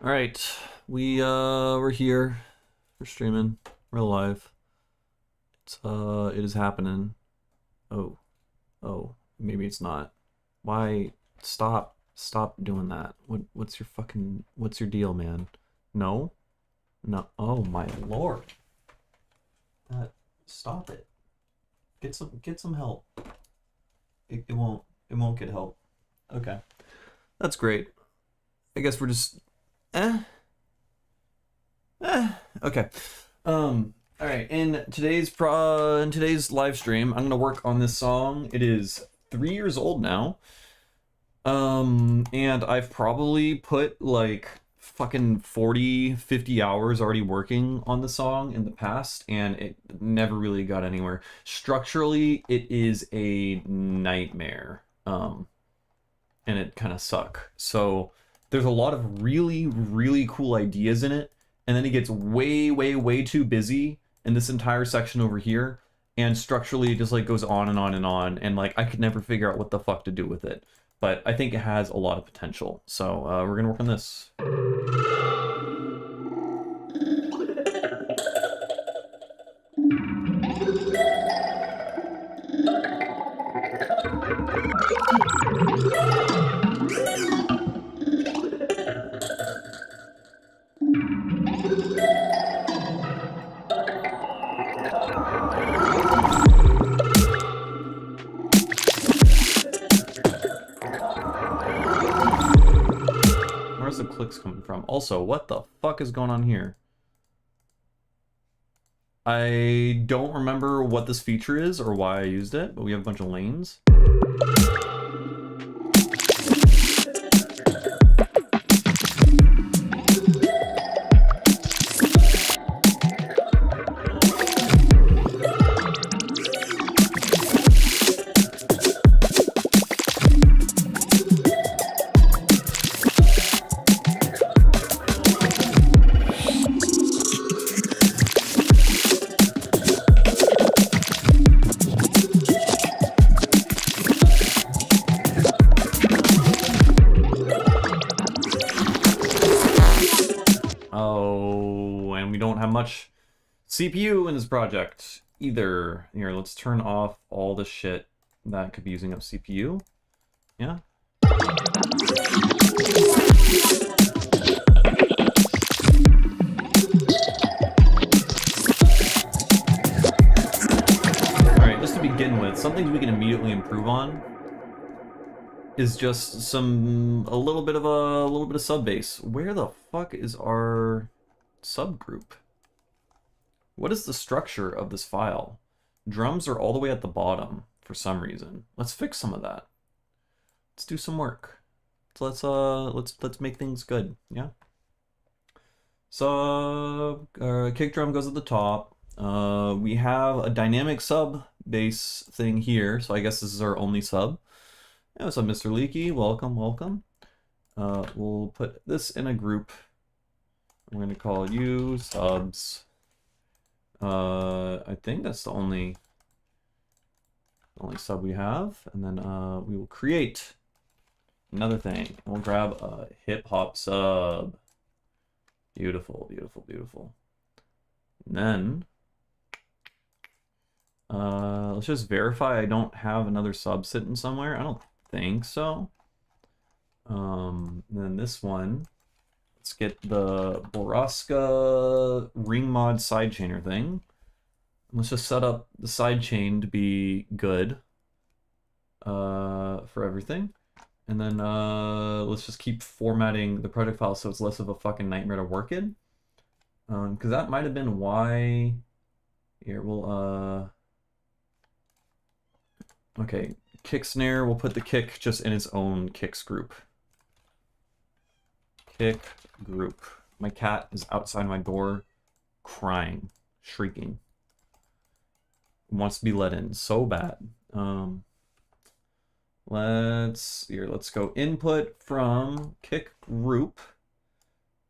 All right, we're here. We're streaming. We're live. It is happening. Oh, maybe it's not. Why? Stop doing that. What's your deal, man? No. Oh my lord. Stop it. Get some help. It won't get help. Okay. That's great. I guess we're just okay. All right. In today's live stream, I'm gonna work on this song. It is 3 years old now. And I've probably put like fucking 40-50 hours already working on the song in the past, and it never really got anywhere. Structurally, it is a nightmare. And it kind of suck. So there's a lot of really cool ideas in it, and then it gets way too busy in this entire section over here, and structurally it just like goes on and on and on, and like I could never figure out what the fuck to do with it. But I think it has a lot of potential, so we're gonna work on this. Where's the clicks coming from? Also, what the fuck is going on here? I don't remember what this feature is or why I used it, but we have a bunch of lanes. Much CPU in this project either. Here, let's turn off all the shit that could be using up CPU. Yeah. Alright, just to begin with, something we can immediately improve on is just a little bit of sub bass. Where the fuck is our subgroup? What is the structure of this file? Drums are all the way at the bottom for some reason. Let's fix some of that. Let's do some work. So let's make things good. Yeah. So kick drum goes at the top. We have a dynamic sub bass thing here, so I guess this is our only sub. Yeah, what's up, Mr. Leaky? Welcome. We'll put this in a group. I'm going to call you subs. I think that's the only sub we have, and then we will create another thing. We'll grab a hip hop sub. Beautiful. And then let's just verify I don't have another sub sitting somewhere. I don't think so. Then this one. Let's get the Borrasca ring mod sidechainer thing. Let's just set up the sidechain to be good. for everything. And then let's just keep formatting the project file so it's less of a fucking nightmare to work in. Because that might have been why. Here, we'll okay, kick snare, we'll put the kick just in its own kicks group. Kick group. My cat is outside my door crying, shrieking. Wants to be let in so bad. Let's go input from kick group.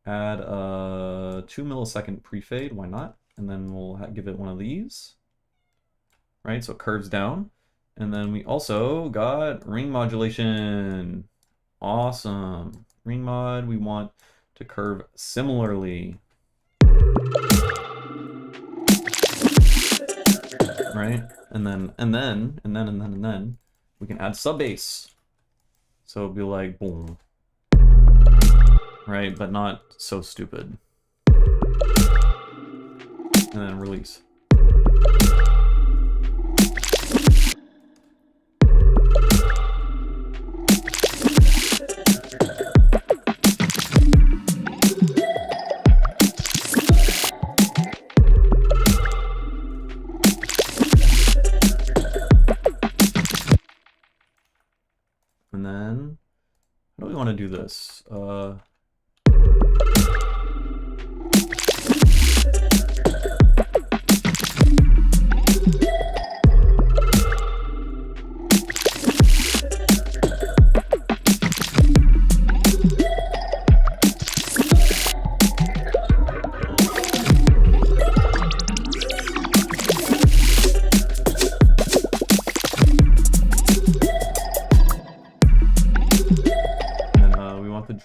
Add a 2 millisecond pre-fade, why not? And then we'll give it one of these. Right, so it curves down. And then we also got ring modulation. Awesome. Ring mod, we want to curve similarly. Right? And then we can add sub bass. So it'll be like boom. Right, but not so stupid. And then release. And then, how do we want to do this?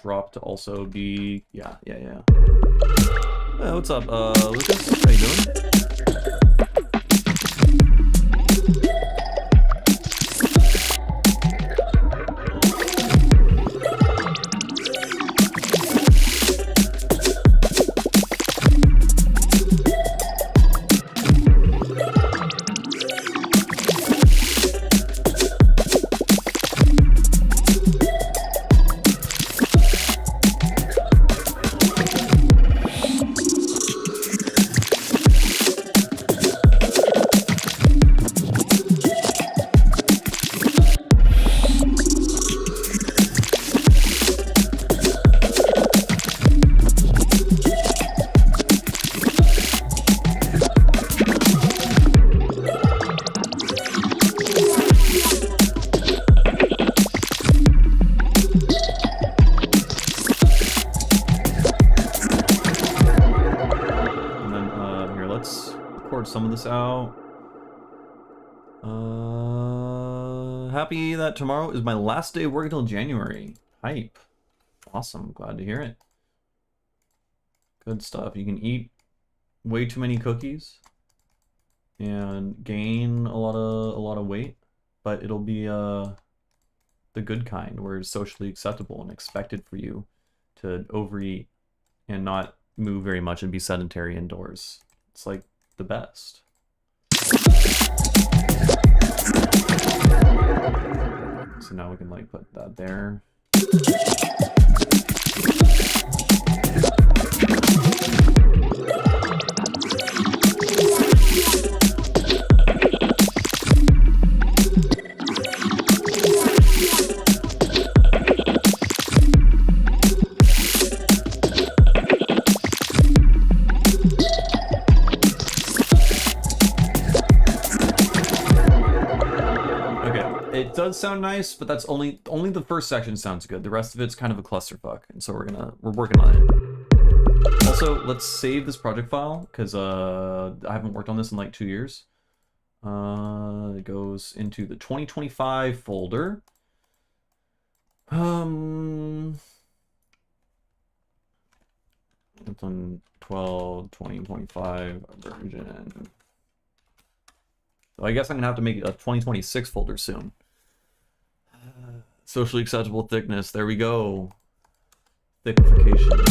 Drop to also be yeah. What's up, Lucas? How you doing? Some of this out. Happy that tomorrow is my last day of work until January. Hype. Awesome. Glad to hear it. Good stuff. You can eat way too many cookies and gain a lot of weight, but it'll be the good kind where it's socially acceptable and expected for you to overeat and not move very much and be sedentary indoors. It's like the best. So now we can like put that there. It does sound nice, but that's only the first section sounds good. The rest of it's kind of a clusterfuck, and so we're working on it. Also, let's save this project file because I haven't worked on this in like 2 years. It goes into the 2025 folder. It's on 12/2025 version. So I guess I'm gonna have to make a 2026 folder soon. Socially acceptable thickness. There we go. Thickification.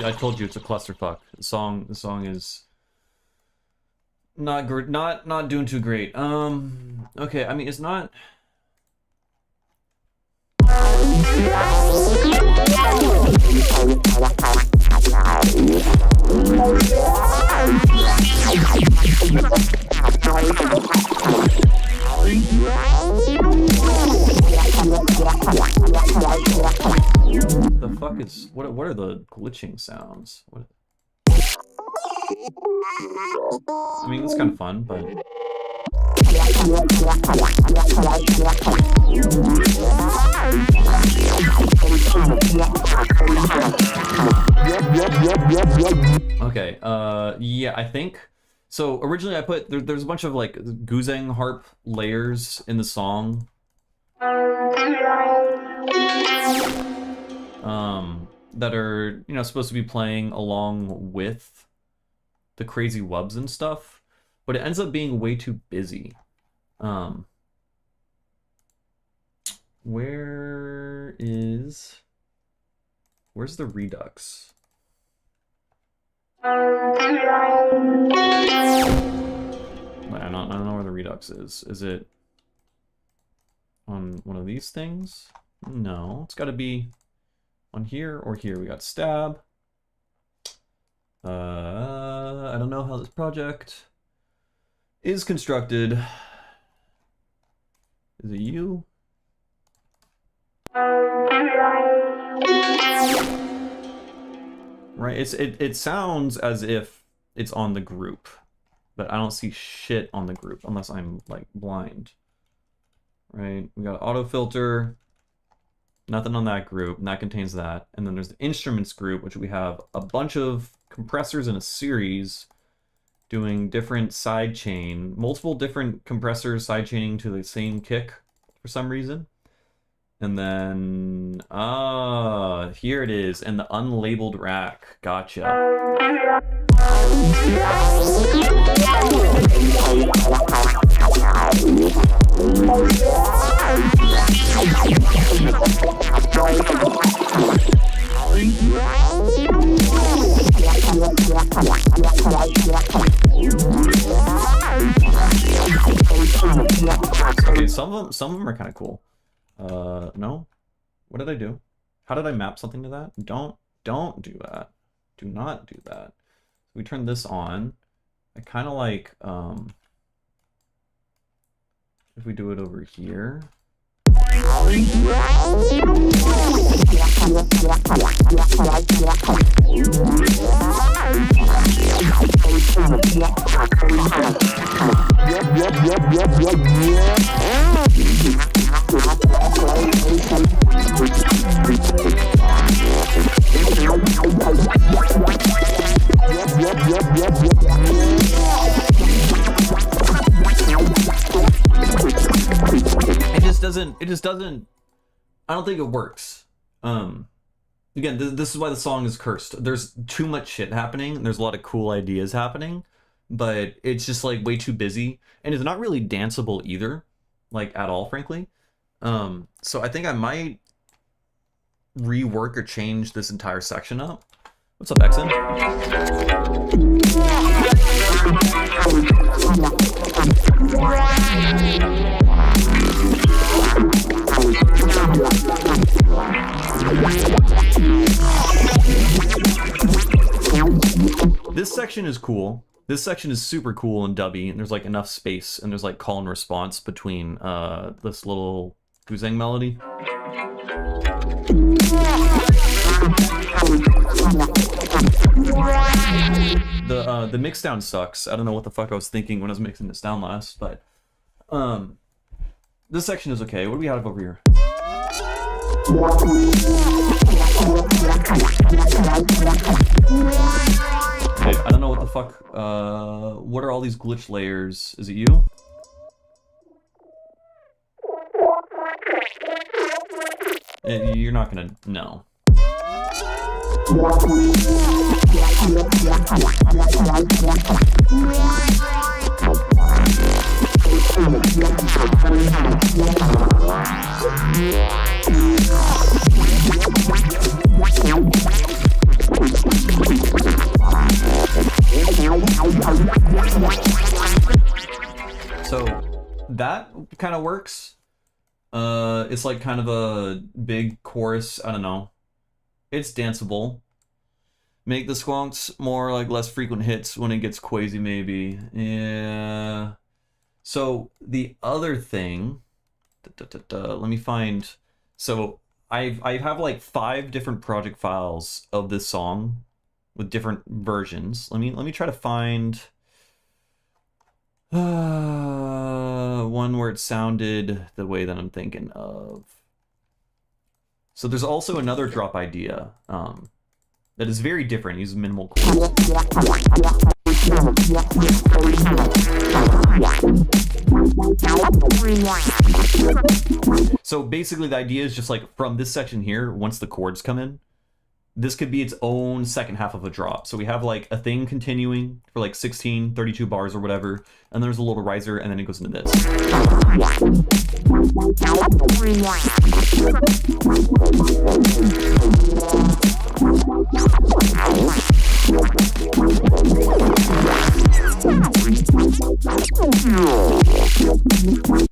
I told you it's a clusterfuck. The song is not good, not doing too great. Okay, I mean it's not. The fuck is what are the glitching sounds? What? I mean, it's kind of fun, but okay, yeah, I think so. Originally I put there's a bunch of like Guzheng harp layers in the song, that are, you know, supposed to be playing along with the crazy wubs and stuff, but it ends up being way too busy. Where's the Redux? I don't know where the Redux is. Is it on one of these things? No, it's got to be on here or here. We got stab. I don't know how this project is constructed. Is it you? Right, it sounds as if it's on the group, but I don't see shit on the group unless I'm like blind. Right, we got auto filter, nothing on that group, and that contains that. And then there's the instruments group, which we have a bunch of compressors in a series doing different side chain, multiple different compressors side chaining to the same kick for some reason. And then, here it is, in the unlabeled rack. Gotcha. Okay, some of them are kind of cool. No? What did I do? How did I map something to that? Don't do that. Do not do that. We turn this on. I kind of like, if we do it over here. It just doesn't, I don't think it works. Again, this is why the song is cursed. There's too much shit happening. There's a lot of cool ideas happening, but it's just like way too busy, and it's not really danceable either, like at all, frankly. So I think I might rework or change this entire section up. What's up, Exon? This section is cool. This section is super cool and dubby, and there's like enough space, and there's like call and response between this little Guzheng melody. The mix down sucks. I don't know what the fuck I was thinking when I was mixing this down last, but this section is okay. What do we have over here? Okay, I don't know what the fuck. What are all these glitch layers? Is it you? You're not gonna know. kind of works. It's like kind of a big chorus. I don't know. It's danceable. Make the squonks more like less frequent hits when it gets quasi, maybe. Yeah. So the other thing, let me find. So I have like 5 different project files of this song with different versions. Let me try to find one where it sounded the way that I'm thinking of. So there's also another drop idea that is very different. Uses minimal chords. So basically the idea is just like from this section here, once the chords come in, this could be its own second half of a drop. So we have like a thing continuing for like 16, 32 bars or whatever, and there's a little riser, and then it goes into this.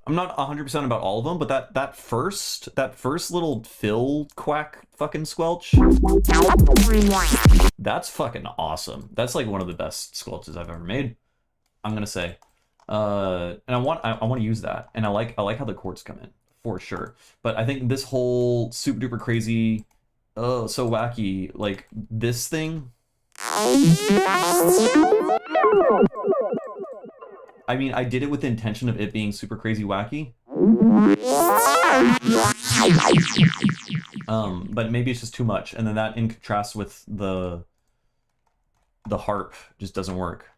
I'm not 100% about all of them, but that first little fill quack fucking squelch, that's fucking awesome. That's like one of the best squelches I've ever made, I'm gonna say. And I want to use that, and I like how the chords come in for sure. But I think this whole super duper crazy, oh so wacky, like this thing. I mean, I did it with the intention of it being super crazy wacky. But maybe it's just too much, and then that in contrast with the harp just doesn't work.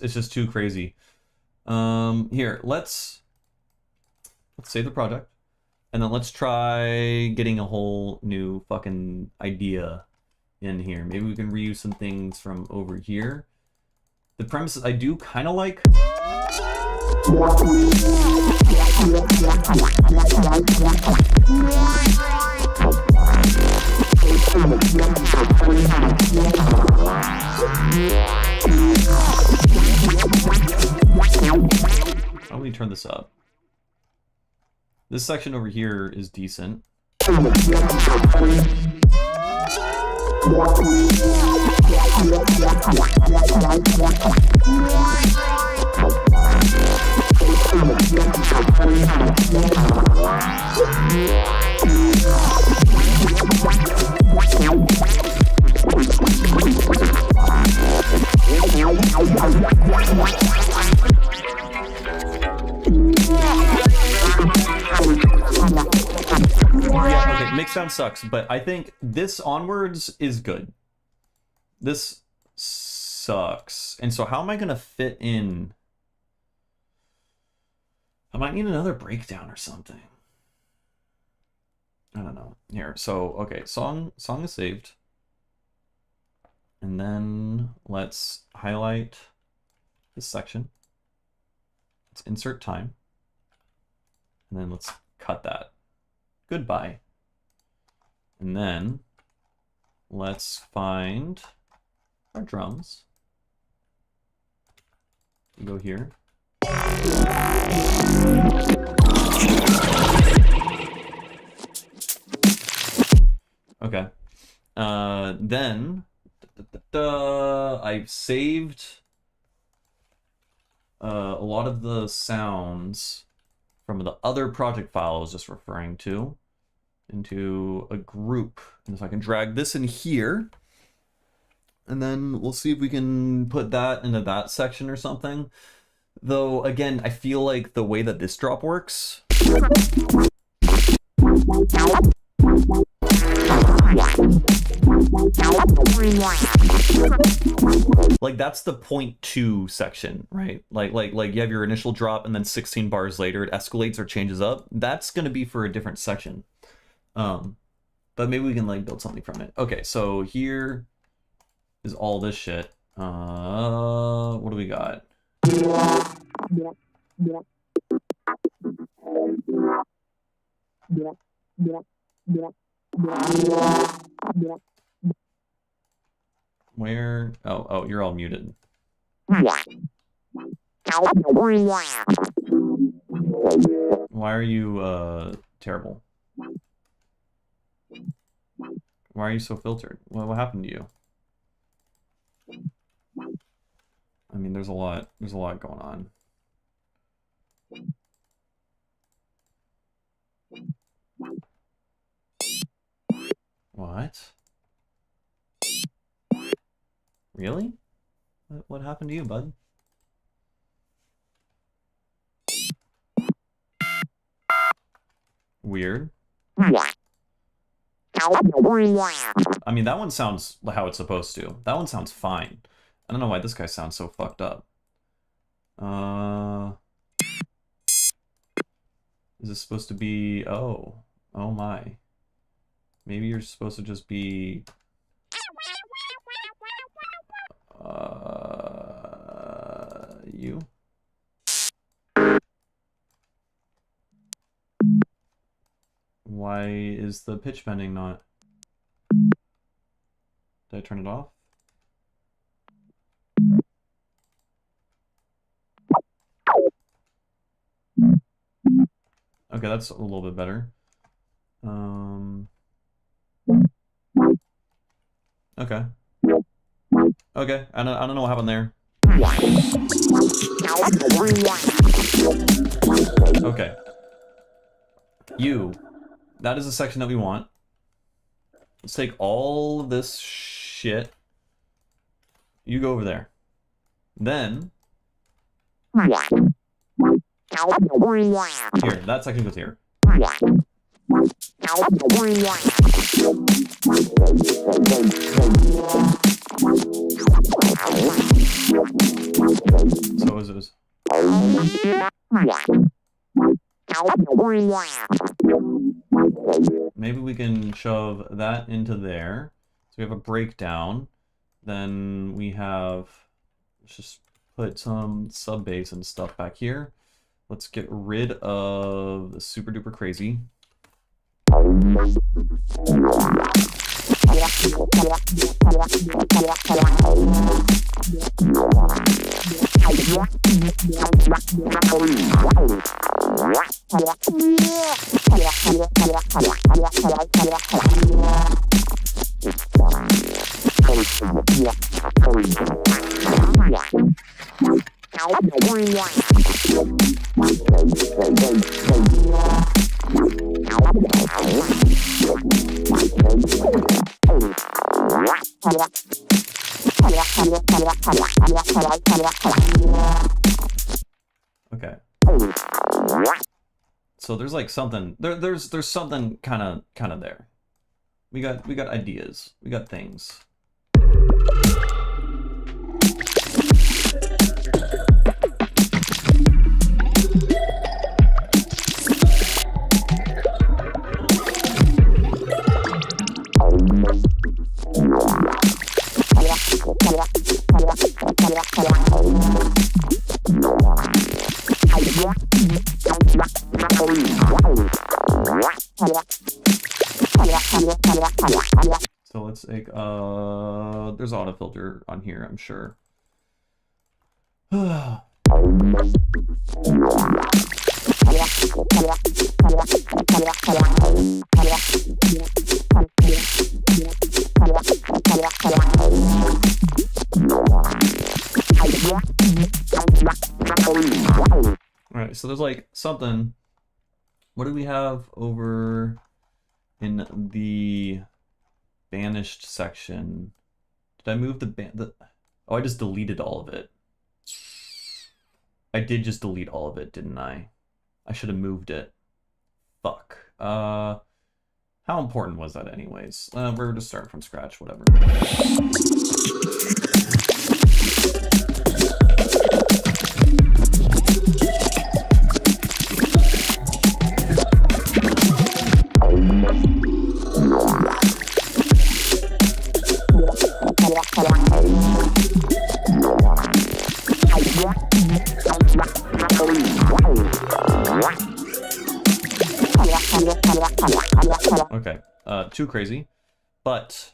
It's just too crazy. Here, let's save the project, and then let's try getting a whole new fucking idea in here. Maybe we can reuse some things from over here. The premises I do kind of like. How do we turn this up? This section over here is decent. Yeah, okay, mix sound sucks, but I think this onwards is good. This sucks. And so how am I gonna fit in? I might need another breakdown or something. I don't know. Here, so okay, song is saved. And then let's highlight this section. Let's insert time. And then let's cut that. Goodbye. And then let's find our drums. We go here. Okay. Then I've saved a lot of the sounds from the other project file I was just referring to into a group. And so I can drag this in here, and then we'll see if we can put that into that section or something. Though, again, I feel like the way that this drop works... Like, that's the 0.2 section, right? Like you have your initial drop, and then 16 bars later it escalates or changes up. That's gonna be for a different section. But maybe we can like build something from it. Okay, so here is all this shit. What do we got? Where? Oh, you're all muted. Why are you, terrible? Why are you so filtered? What happened to you? I mean, there's a lot going on. What? Really? What happened to you, bud? Weird. I mean, that one sounds how it's supposed to. That one sounds fine. I don't know why this guy sounds so fucked up. Is this supposed to be... Oh my. Maybe you're supposed to just be... You? Why is the pitch bending not... Did I turn it off? Okay, that's a little bit better. Okay. Okay, I don't know what happened there. Okay. That is the section that we want. Let's take all of this shit. You go over there. Then... Here, that section goes here. So is this. Maybe we can shove that into there. So we have a breakdown. Then we have... Let's just put some sub bass and stuff back here. Let's get rid of the super duper crazy. Okay. So there's like something there's something kind of there. We got ideas. We got things. So let's take there's auto filter on here, I'm sure. Alright, so there's like something. What do we have over in the banished section? Did I move the oh, I just deleted all of it. I did just delete all of it, didn't I? I should have moved it. Fuck. How important was that anyways? We're just starting from scratch, whatever. Okay, too crazy. But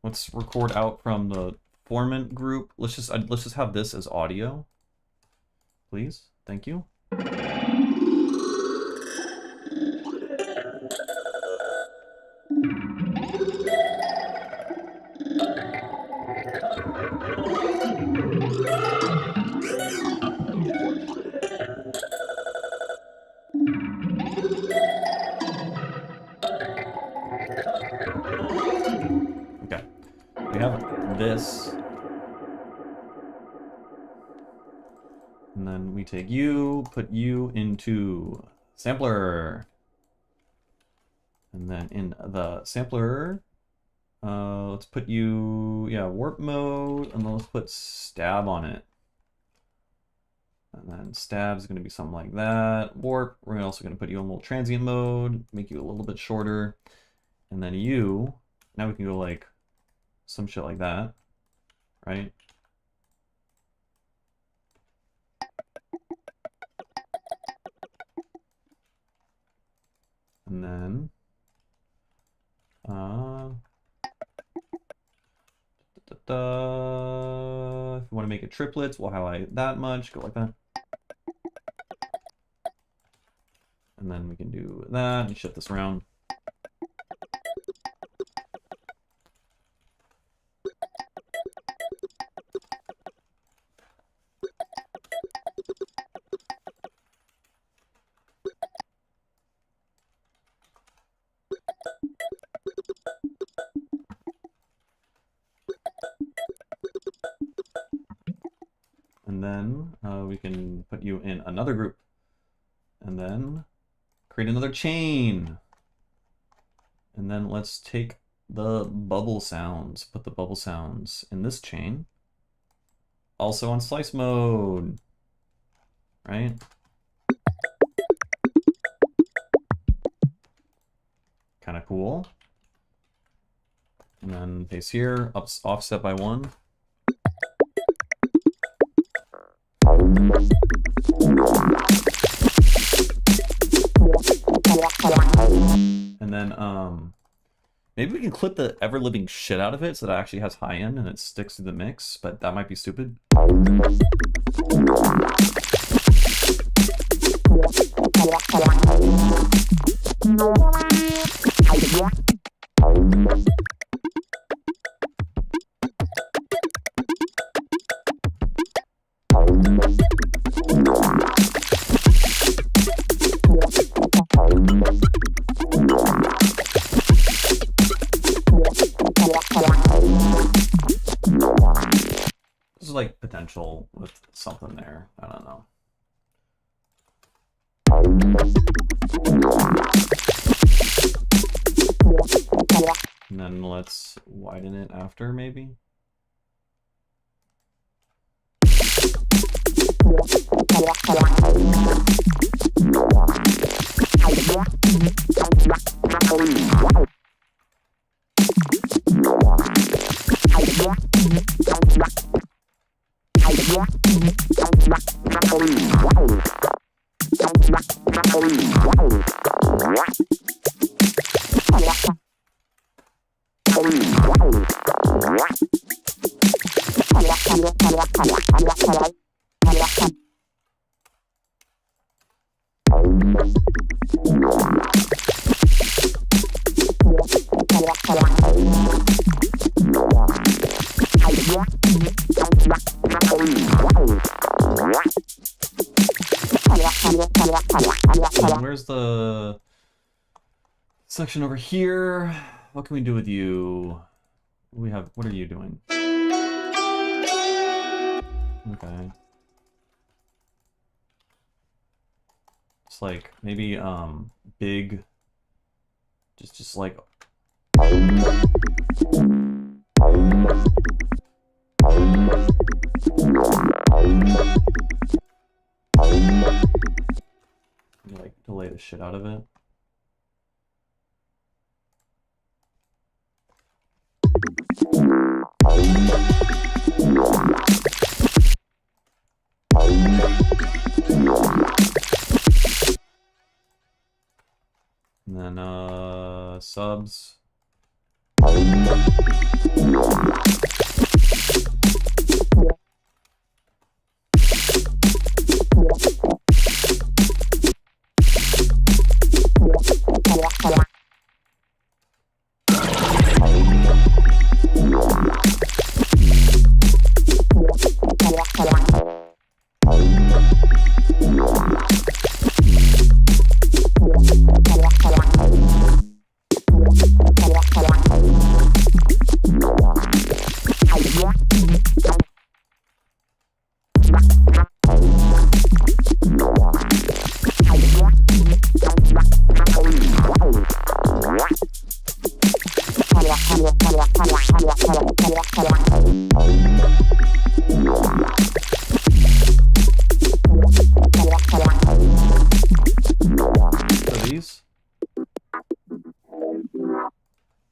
let's record out from the Formant group. Let's just have this as audio, please. Thank you. Okay, we have this. And then we take you, put you into sampler. And then in the sampler, let's put you, yeah, warp mode, and then let's put stab on it. And then stab is going to be something like that. Warp, we're also going to put you in a little transient mode, make you a little bit shorter. And then you, now we can go like some shit like that, right? And then, if you want to make it triplets, we'll highlight that much, go like that. And then we can do that and shift this around. And then we can put you in another group. And then create another chain. And then let's take the bubble sounds, put the bubble sounds in this chain. Also on slice mode, right? Kind of cool. And then paste here, offset by 1. And then maybe we can clip the ever-living shit out of it so that it actually has high end and it sticks to the mix, but that might be stupid. This is like potential with something there. I don't know. And then let's widen it after, maybe. Where's the section over here? What can we do with you? What are you doing? Okay. It's like maybe big, just like delay the shit out of it. then subs.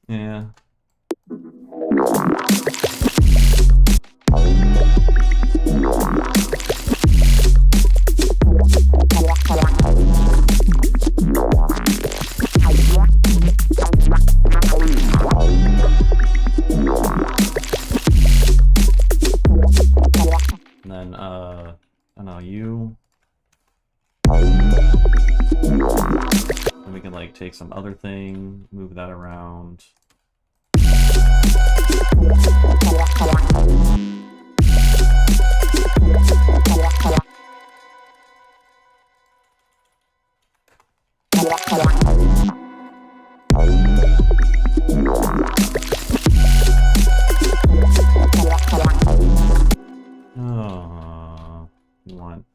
Yeah. And then, I don't know, you. And we can, like, take some other thing, move that around. You want...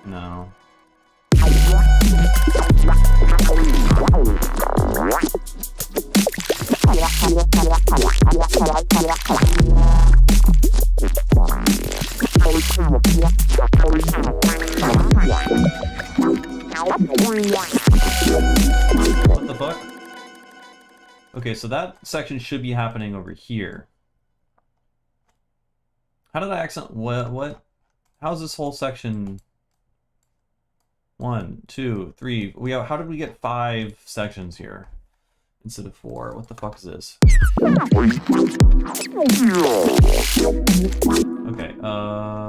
No. What the fuck? Okay, so that section should be happening over here. How did I accident... What? How's this whole section... 1, 2, 3... How did we get 5 sections here instead of 4? What the fuck is this? Okay,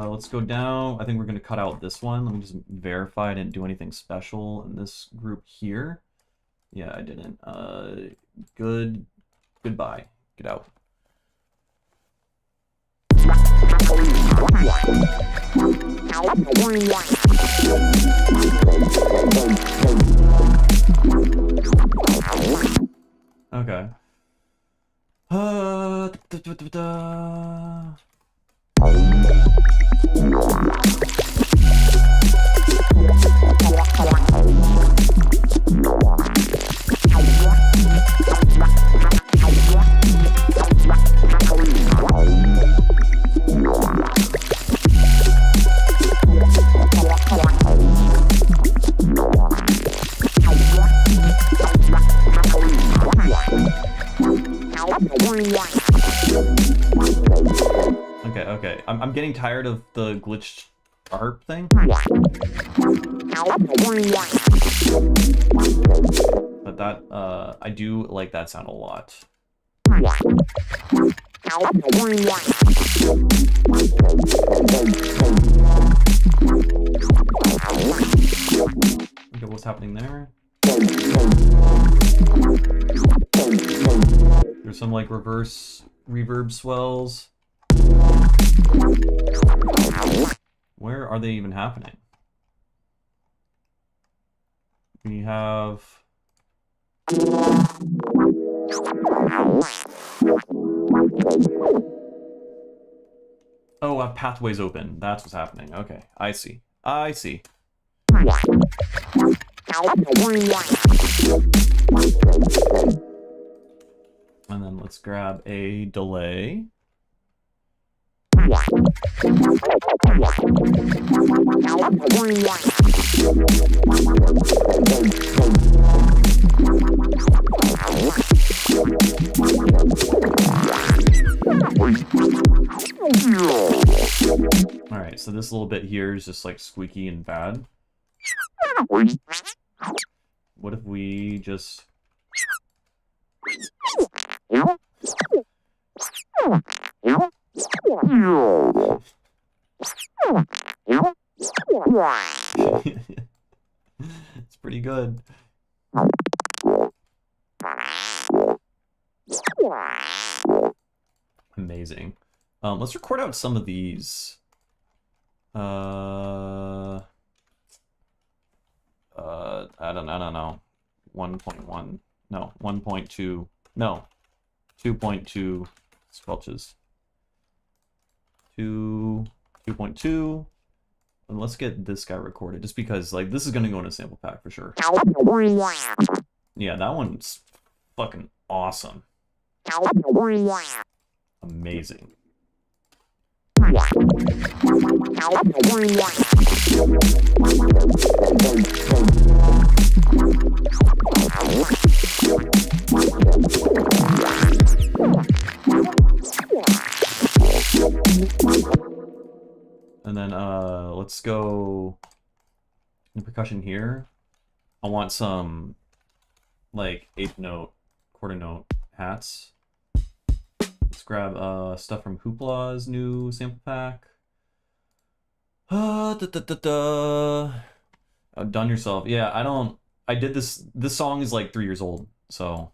let's go down. I think we're gonna cut out this one. Let me just verify I didn't do anything special in this group here. Yeah, I didn't. Goodbye. Get out. Okay. Okay. I'm getting tired of the glitched harp thing. But that, I do like that sound a lot. Okay, what's happening there? There's some, like, reverse reverb swells. Where are they even happening? We have... Oh, a pathway's open. That's what's happening. Okay, I see. And then let's grab a delay. Alright, so this little bit here is just like squeaky and bad. What if we just... It's pretty good. Amazing. Let's record out some of these. I don't know. 1.1. No, 1.2. No. 2.2 squelches. 2.2. And let's get this guy recorded, just because, like, this is gonna go in a sample pack for sure. Yeah, that one's fucking awesome. Amazing. And then let's go in percussion here. I want some like eighth note, quarter note hats. Let's grab stuff from Hoopla's new sample pack. Outdone Yourself. Yeah, I did this song is like 3 years old, so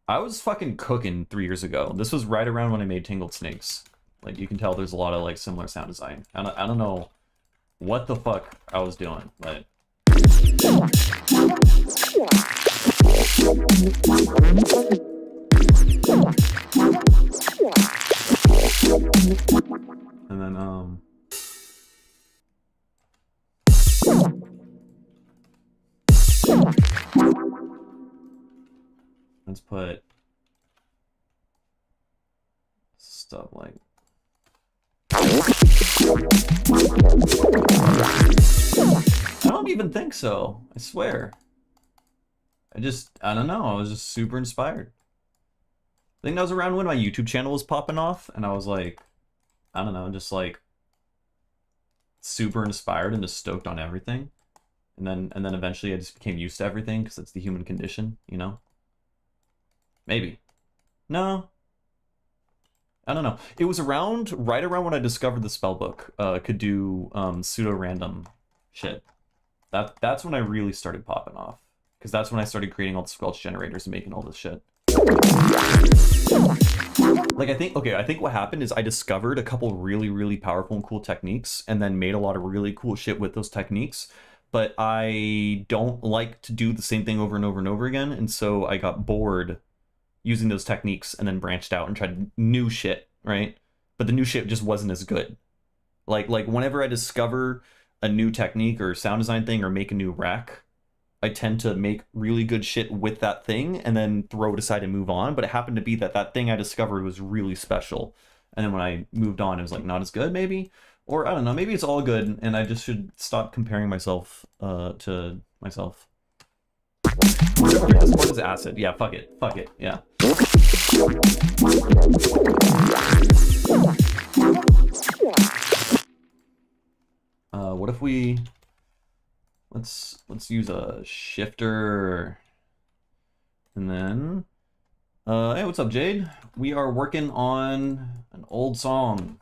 I was fucking cooking 3 years ago. This was right around when I made Tangled Snakes. Like, you can tell there's a lot of like similar sound design. I don't know what the fuck I was doing, but and then let's put stuff like I don't even think so. I swear. I don't know. I was just super inspired. I think that was around when my YouTube channel was popping off, and I was like, I don't know, just like super inspired and just stoked on everything. And then eventually I just became used to everything because it's the human condition, you know? Maybe. No. I don't know. It was right around when I discovered the spellbook could do pseudo-random shit. That's when I really started popping off. Because that's when I started creating all the squelch generators and making all this shit. Like, I think what happened is I discovered a couple really, really powerful and cool techniques and then made a lot of really cool shit with those techniques. But I don't like to do the same thing over and over and over again. And so I got bored using those techniques and then branched out and tried new shit, right? But the new shit just wasn't as good. Like whenever I discover a new technique or sound design thing or make a new rack, I tend to make really good shit with that thing and then throw it aside and move on. But it happened to be that thing I discovered was really special. And then when I moved on, it was like not as good maybe. Or I don't know, maybe it's all good and I just should stop comparing myself to myself. This is acid. Yeah, fuck it. Fuck it. Yeah. What if we let's use a shifter and then hey, what's up, Jade? We are working on an old song.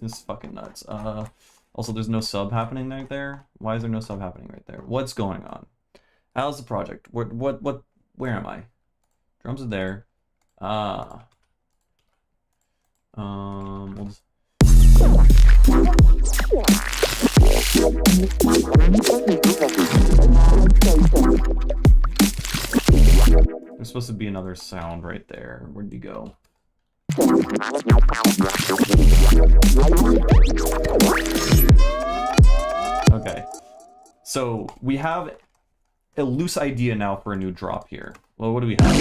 This is fucking nuts. Also, there's no sub happening right there. Why is there no sub happening right there? What's going on? How's the project? What, where am I? Drums are there. We'll just... There's supposed to be another sound right there. Where'd you go? Okay, so we have a loose idea now for a new drop here. Well, what do we have?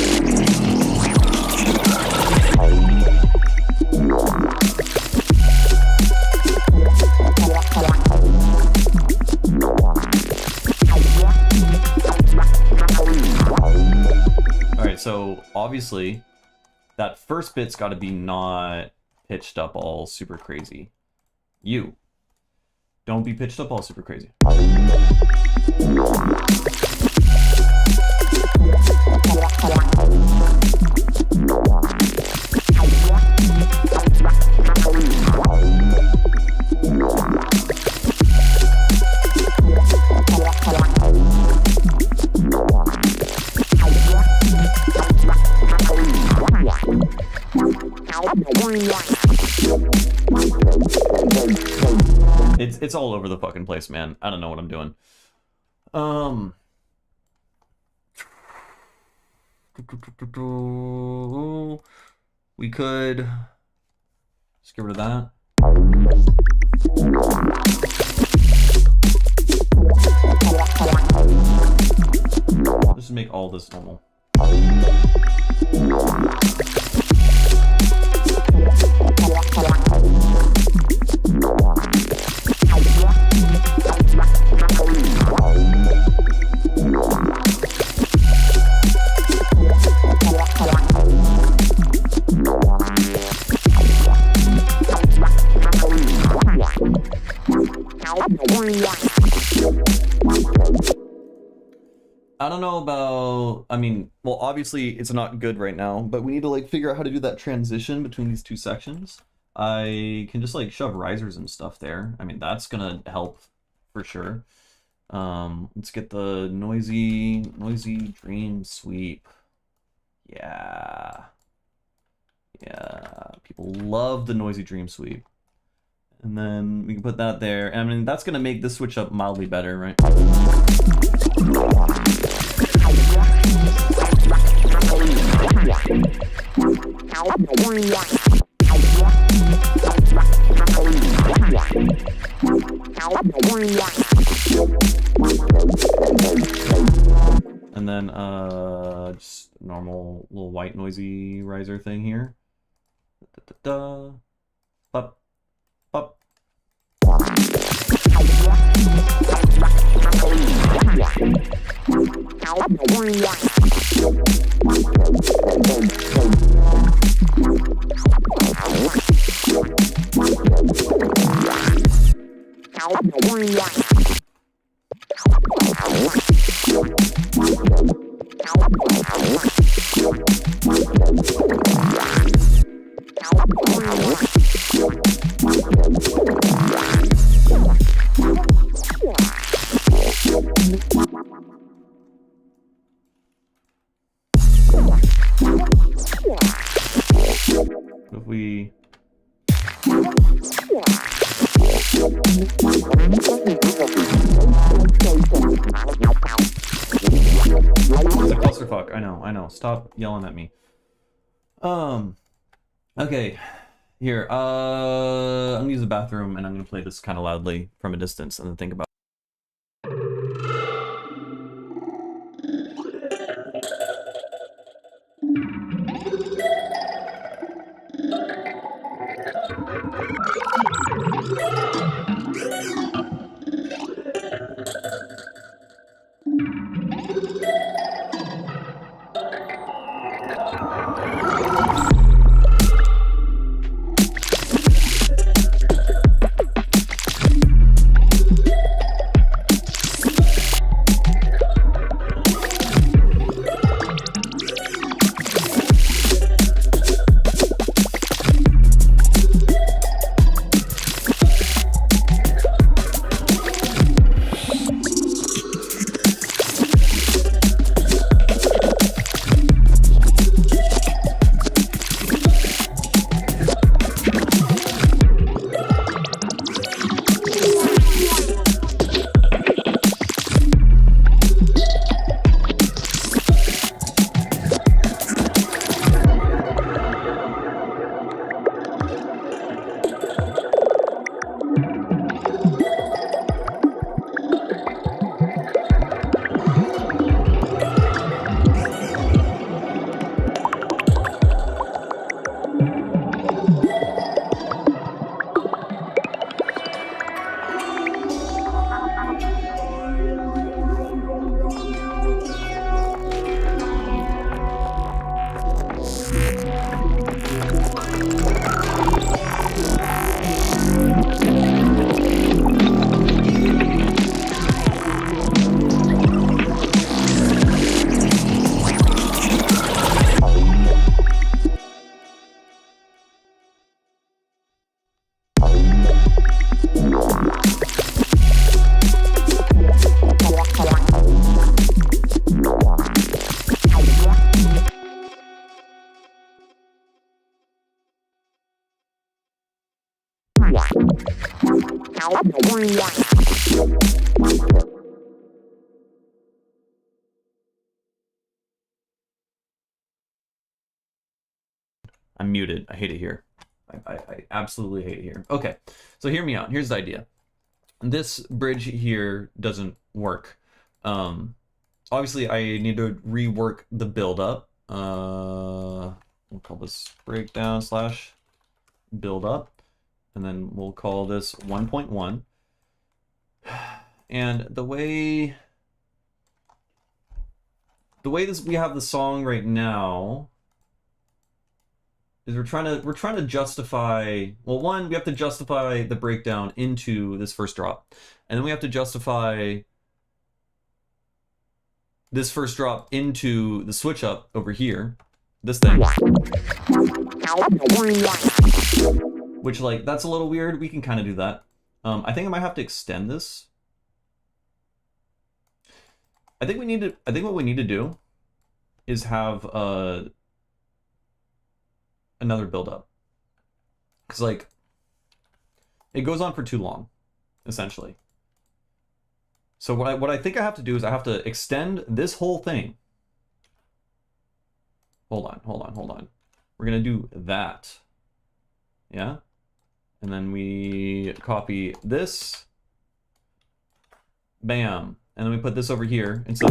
Alright, so obviously that first bit's got to be not pitched up all super crazy. You don't be pitched up all super crazy. It's all over the fucking place, man. I don't know what I'm doing. We could just get rid of that. Just make all this normal. I don't know about, I mean, well, obviously it's not good right now, but we need to like figure out how to do that transition between these two sections. I can just like shove risers and stuff there. I mean, that's gonna help for sure. Let's get the noisy dream sweep. Yeah. Yeah, people love the noisy dream sweep. And then we can put that there. And I mean, that's gonna make this switch up mildly better, right? And then just normal little white noisy riser thing here. Da, da, da. Pop, pop. If we it's a clusterfuck. I know. Stop yelling at me. Okay. Here. I'm gonna use the bathroom and I'm gonna play this kind of loudly from a distance and then think about I'm muted. I hate it here. I absolutely hate it here. Okay, so hear me out. Here's the idea. This bridge here doesn't work. Obviously, I need to rework the build up. We'll call this breakdown slash build up, and then we'll call this 1.1. And the way we have the song right now is we're trying to justify, well, one, we have to justify the breakdown into this first drop, and then we have to justify this first drop into the switch up over here, this thing, which, like, that's a little weird. We can kind of do that. I think I might have to extend this. I think what we need to do is have another build up, because, like, it goes on for too long, essentially. So what I think I have to do is I have to extend this whole thing. Hold on. We're gonna do that. Yeah? And then we copy this. Bam. And then we put this over here. And so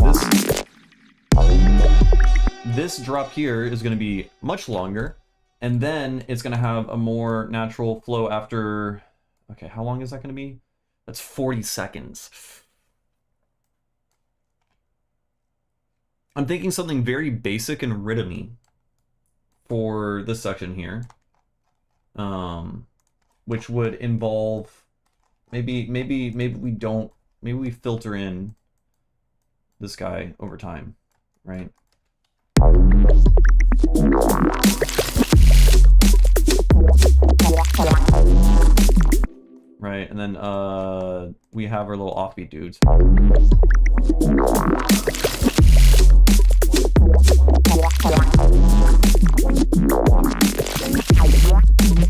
this drop here is gonna be much longer. And then it's gonna have a more natural flow after. Okay, how long is that gonna be? That's 40 seconds. I'm thinking something very basic and rhythmy for this section here, which would involve maybe we filter in this guy over time, right? Right, and then we have our little offbeat dudes.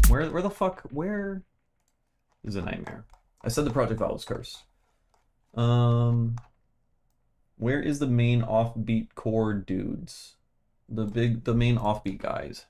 Where the fuck? Where is a nightmare? I said the Project Vowels curse. Where is the main offbeat core dudes? The main offbeat guys.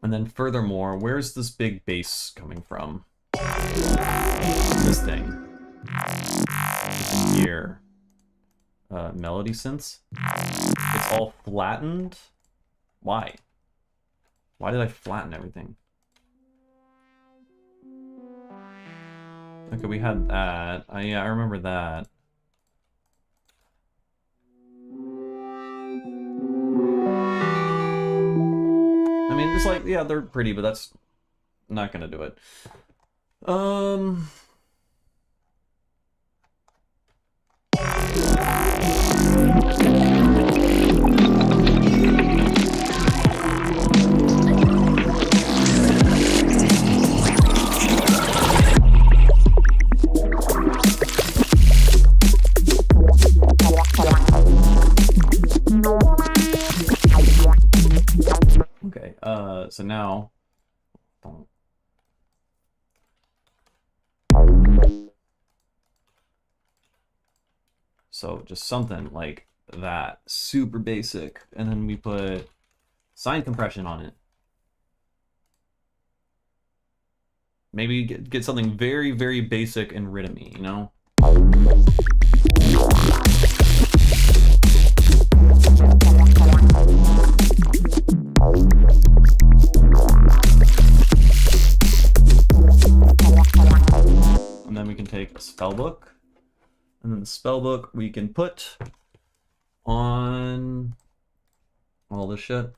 And then furthermore, where's this big bass coming from? This thing. Here. Melody synths. It's all flattened. Why? Why did I flatten everything? Okay, we had that. Yeah, I remember that. I mean, it's like, yeah, they're pretty, but that's not gonna do it. Okay, so now, so just something like that, super basic, and then we put sine compression on it. Maybe get something very, very basic and rhythmy, you know? And then we can take a spellbook, and then the spellbook we can put on all this shit.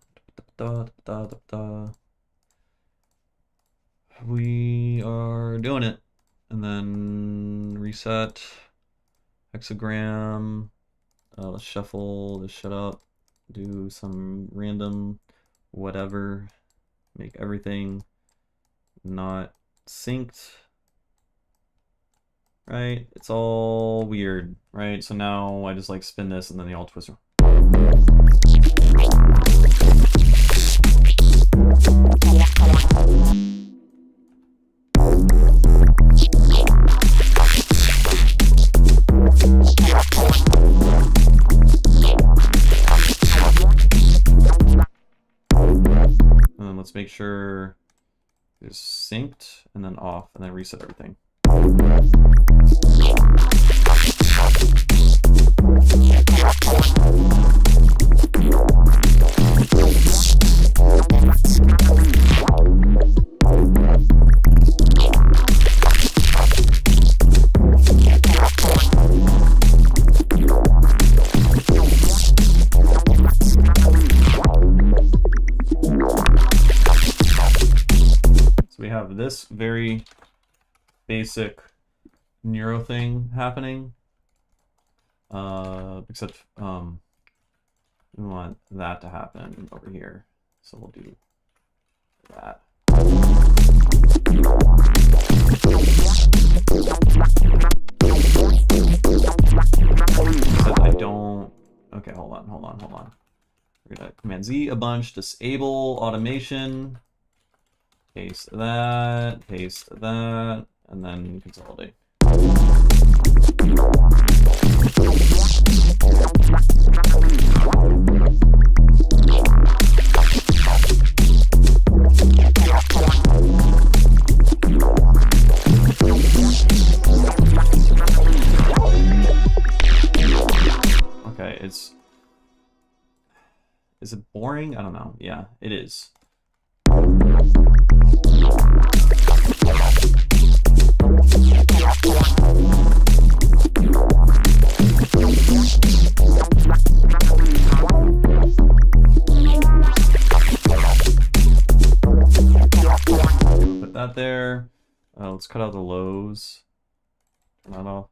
We are doing it. And then reset, hexagram. Let's shuffle this shit up. Do some random whatever. Make everything not synced. Right? It's all weird, right? So now I just like spin this and then the alt twister. And then let's make sure it's synced and then off and then reset everything. We have this very basic neuro thing happening, except we want that to happen over here, so we'll do that. Except I don't. Okay, hold on. We're gonna Command Z a bunch, disable automation. Paste that, and then consolidate. Okay, is it boring? I don't know. Yeah, it is. Put that there. Let's cut out the lows. Turn that off.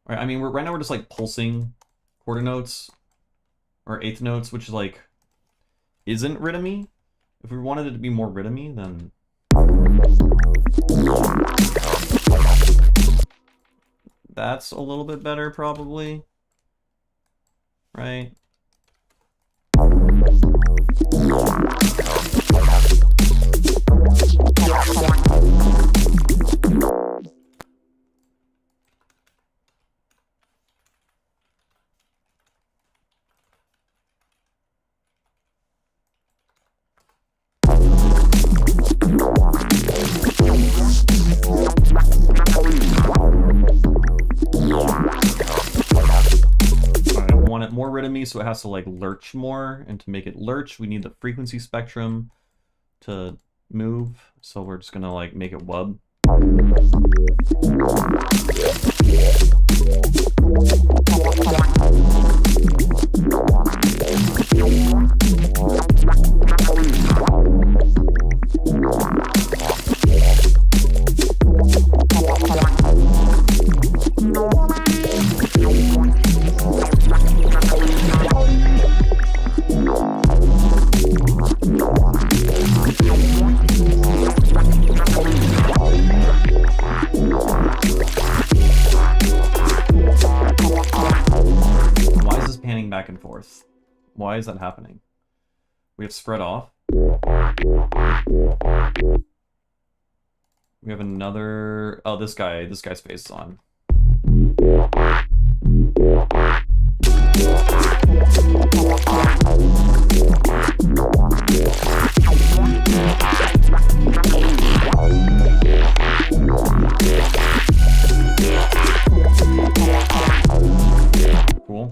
All right, I mean, right now we're just like pulsing quarter notes or eighth notes, which is like isn't rhythmy. If we wanted it to be more rhythmy, then that's a little bit better, probably. Right? More rhythmy, so it has to like lurch more, and to make it lurch we need the frequency spectrum to move, so we're just gonna like make it wub. Back and forth. Why is that happening? We have spread off. We have another. Oh, this guy's face is on. Cool.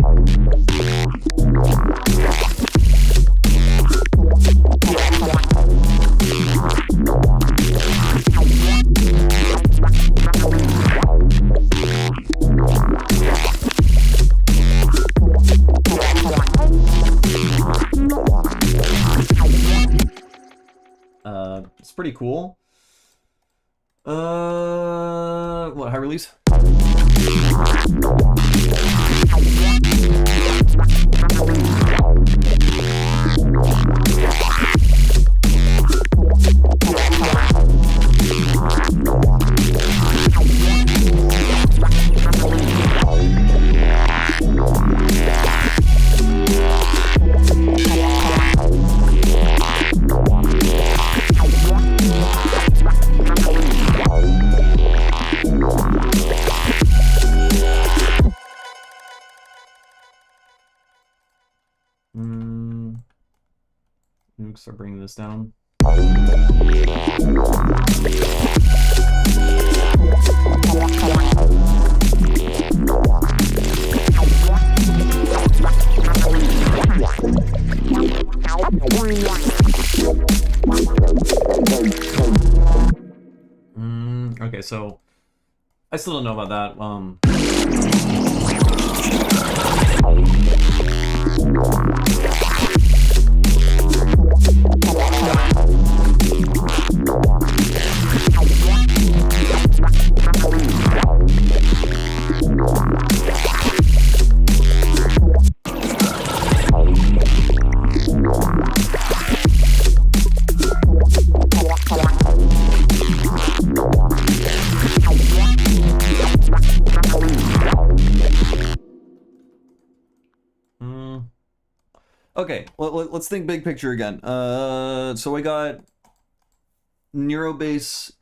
cool. What, high release? Start bringing this down. Okay, so I still don't know about that. Okay, let's think big picture again. So we got Neurobass,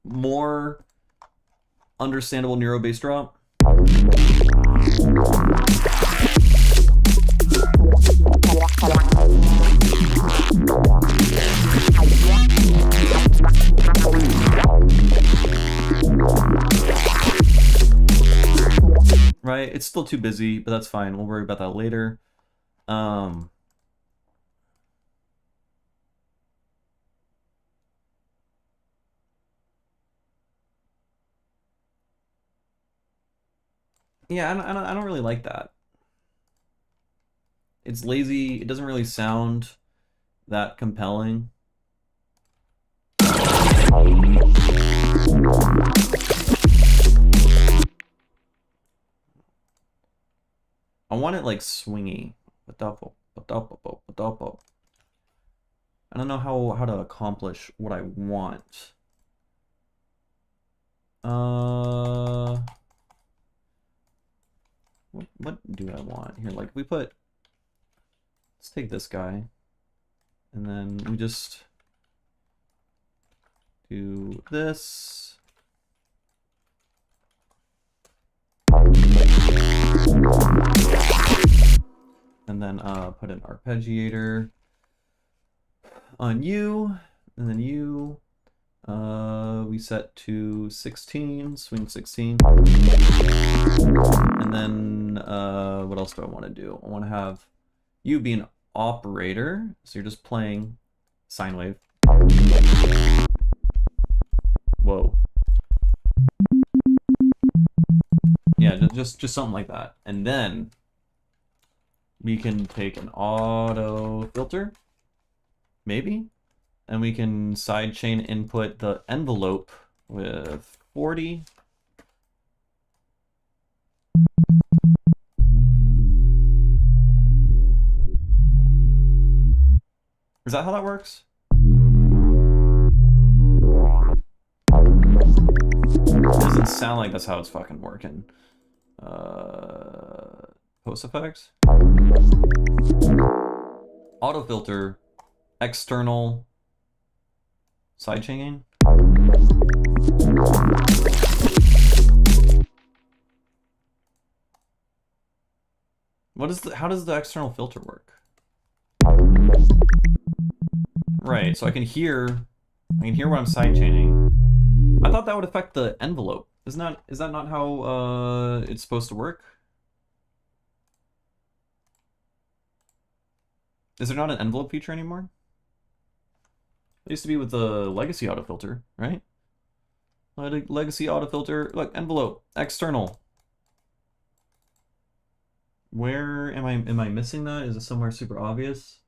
more understandable Neurobass drop. Right, it's still too busy, but that's fine. We'll worry about that later. Yeah, I don't really like that. It's lazy. It doesn't really sound that compelling. I want it like swingy. I don't know how to accomplish what I want. What do I want here? Like, let's take this guy, and then we just do this. And then put an arpeggiator on you, and then you. We set to 16, swing 16. And then what else do I want to do? I want to have you be an operator, so you're just playing sine wave. Whoa. Yeah, just something like that. And then we can take an auto filter, maybe, and we can sidechain input the envelope with 40. Is that how that works? Doesn't sound like that's how it's fucking working. Post effects? Auto filter, external, sidechaining. How does the external filter work? Right, so I can hear what I'm sidechaining. I thought that would affect the envelope. Is that not how it's supposed to work? Is there not an envelope feature anymore? It used to be with the legacy autofilter, right? Legacy autofilter, look, envelope, external. Where am I missing that? Is it somewhere super obvious?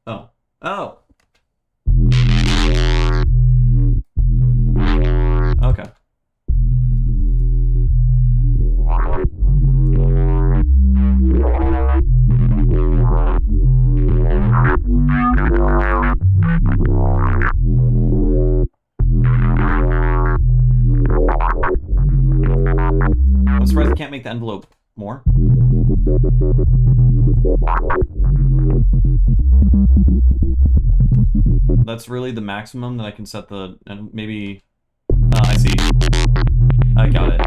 Oh, Oh. Okay. I'm surprised I can't make the envelope more. That's really the maximum that I can set the, and maybe, I see. I got it.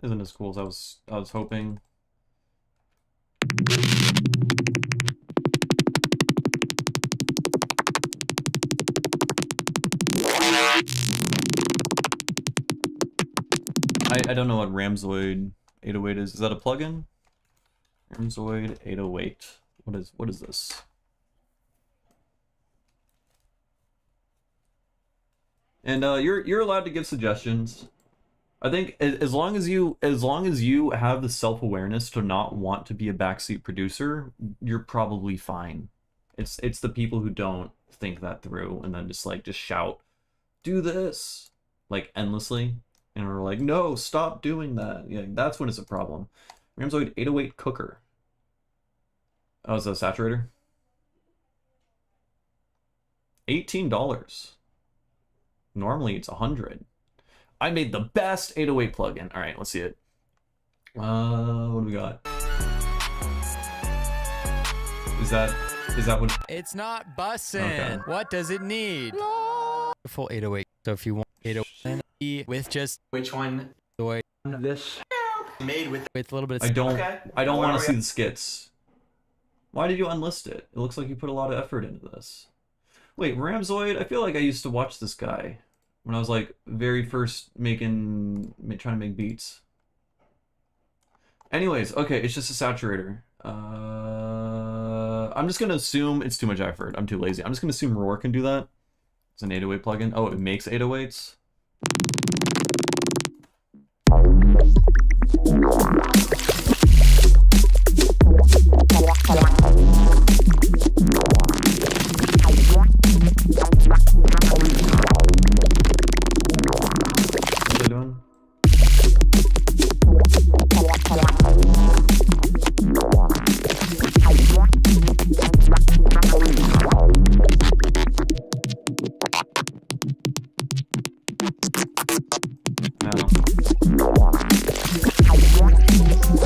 Isn't as cool as I was hoping. I don't know what Ramzoid 808 is. Is that a plugin? Ramzoid 808. What is this? And you're allowed to give suggestions. I think as long as you have the self-awareness to not want to be a backseat producer, you're probably fine. It's the people who don't think that through and then just shout, "Do this," like endlessly, and are like, "No, stop doing that." Yeah, that's when it's a problem. Ramzoid 808 cooker. Oh, is that a saturator? $18. Normally it's 100. I made the best 808 plugin. All right, let's see it. What do we got? Is that what? It's not bussin'. Okay. What does it need? Full 808. So if you want 808 with just Which one? This Made with a little bit of I don't Okay. want to see the skits. Why did you unlist it? It looks like you put a lot of effort into this. Wait, Ramzoid? I feel like I used to watch this guy when I was very first trying to make beats. Anyways, okay, it's just a saturator. I'm just gonna assume it's too much effort. I'm too lazy. I'm just gonna assume Roar can do that. It's an 808 plugin. Oh, it makes 808s. What are they doing?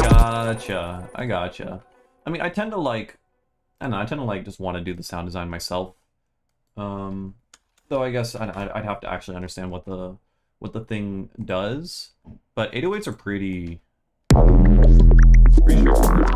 Gotcha. I gotcha. I mean, I tend to I don't know, I tend to just want to do the sound design myself. Though I guess I'd have to actually understand what the thing does. But 808s are pretty straightforward.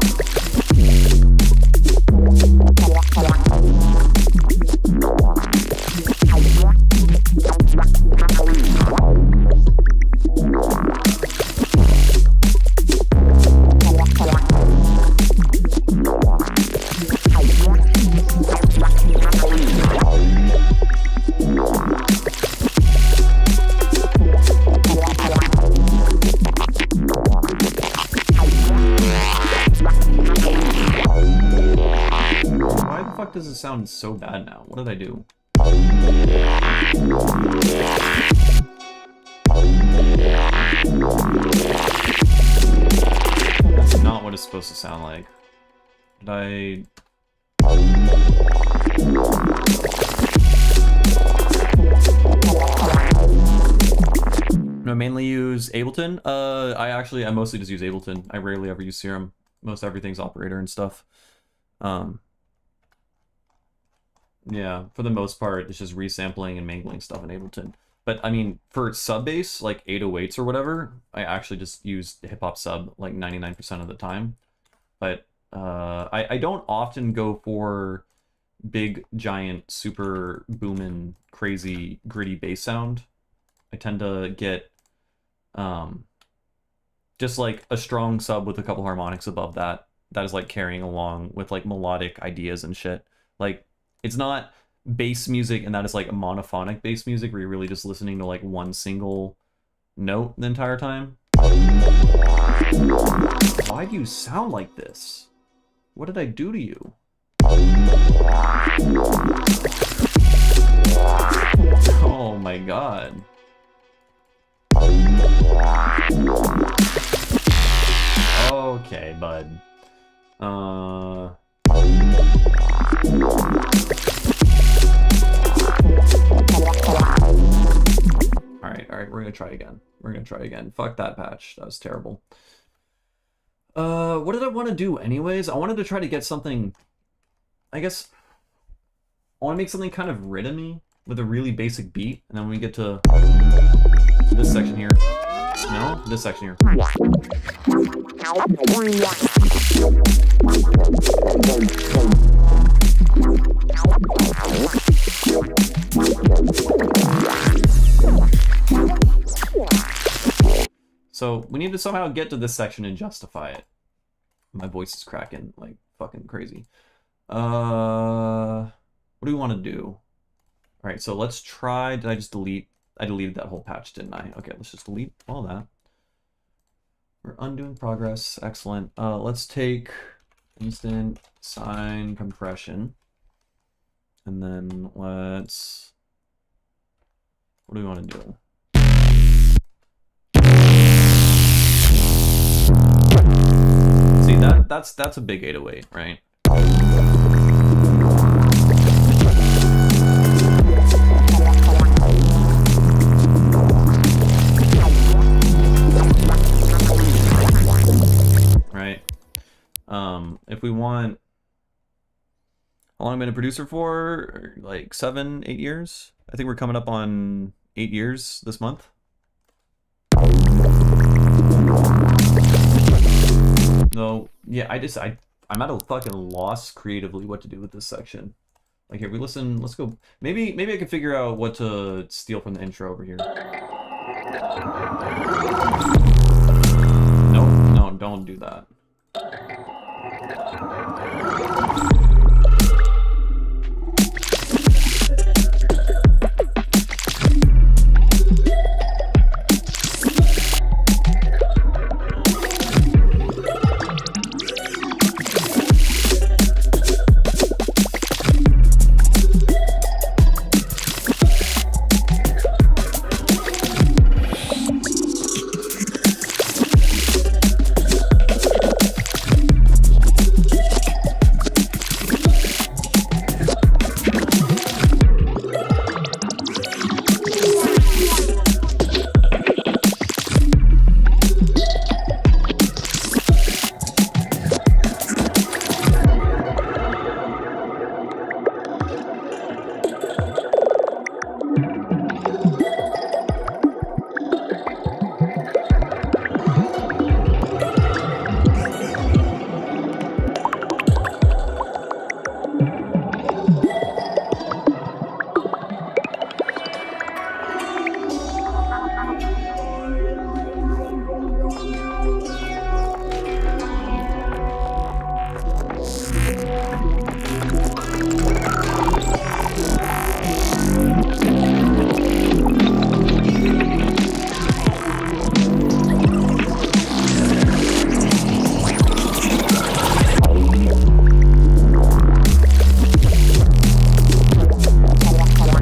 Why the fuck does it sound so bad now? What did I do? not what it's supposed to sound like. Did I... I mainly use Ableton. I mostly just use Ableton. I rarely ever use Serum. Most everything's Operator and stuff. Yeah, for the most part, it's just resampling and mangling stuff in Ableton. But I mean, for sub bass, like 808s or whatever, I actually just use hip hop sub like 99% of the time. But I don't often go for big, giant, super booming, crazy, gritty bass sound. I tend to get just like a strong sub with a couple harmonics above that. That is like carrying along with like melodic ideas and shit. Like, it's not bass music, and that is like monophonic bass music where you're really just listening to like one single note the entire time. Why do you sound like this? What did I do to you? Oh my god. Okay, bud. Alright, we're gonna try again. Fuck that patch. That was terrible. What did I want to do anyways? I wanted to try to get something... I guess... I want to make something kind of rhythmy with a really basic beat, and then when we get to this section here... No? This section here. So we need to somehow get to this section and justify it. My voice is cracking like fucking crazy. What do we want to do? All right, so let's try. Did I just delete? I deleted that whole patch, didn't I? Okay, let's just delete all that. We're undoing progress. Excellent. Let's take instant sine compression. And then let's... What do we want to do? See, that's a big 808, right? Right. If we want... How long have I been a producer for? Like 7, 8 years? I think we're coming up on 8 years this month. No, yeah, I'm at a fucking loss creatively what to do with this section. Like, here, let's go. Maybe I can figure out what to steal from the intro over here. No, don't do that.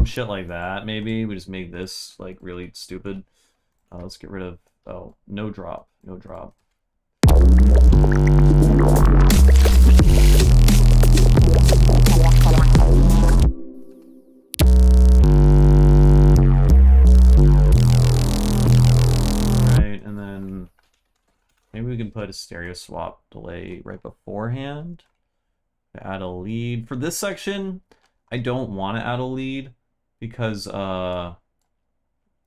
Shit like that, maybe we just make this like really stupid. Let's get rid of no drop. a stereo swap delay right beforehand. Add a lead. For this section, I don't want to add a lead because I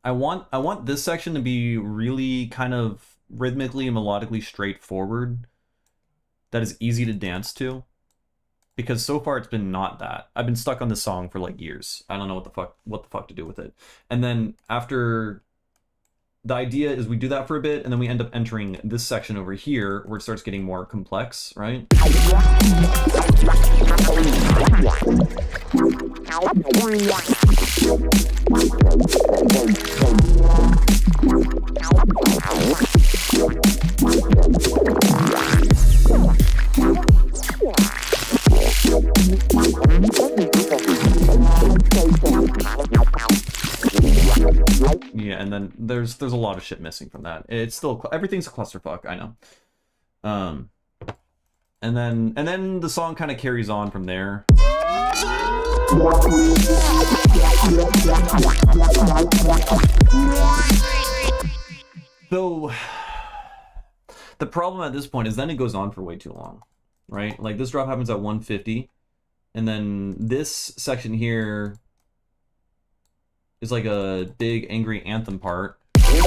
want this section to be really kind of rhythmically and melodically straightforward, that is easy to dance to. Because so far it's been not that. I've been stuck on this song for like years. I don't know what the fuck to do with it. And then after, the idea is we do that for a bit, and then we end up entering this section over here where it starts getting more complex, right? Yeah, and then there's a lot of shit missing from that. It's still, everything's a clusterfuck, I know. And then the song kind of carries on from there. So the problem at this point is then it goes on for way too long, right? Like this drop happens at 150, and then this section here is like a big angry anthem part. Right.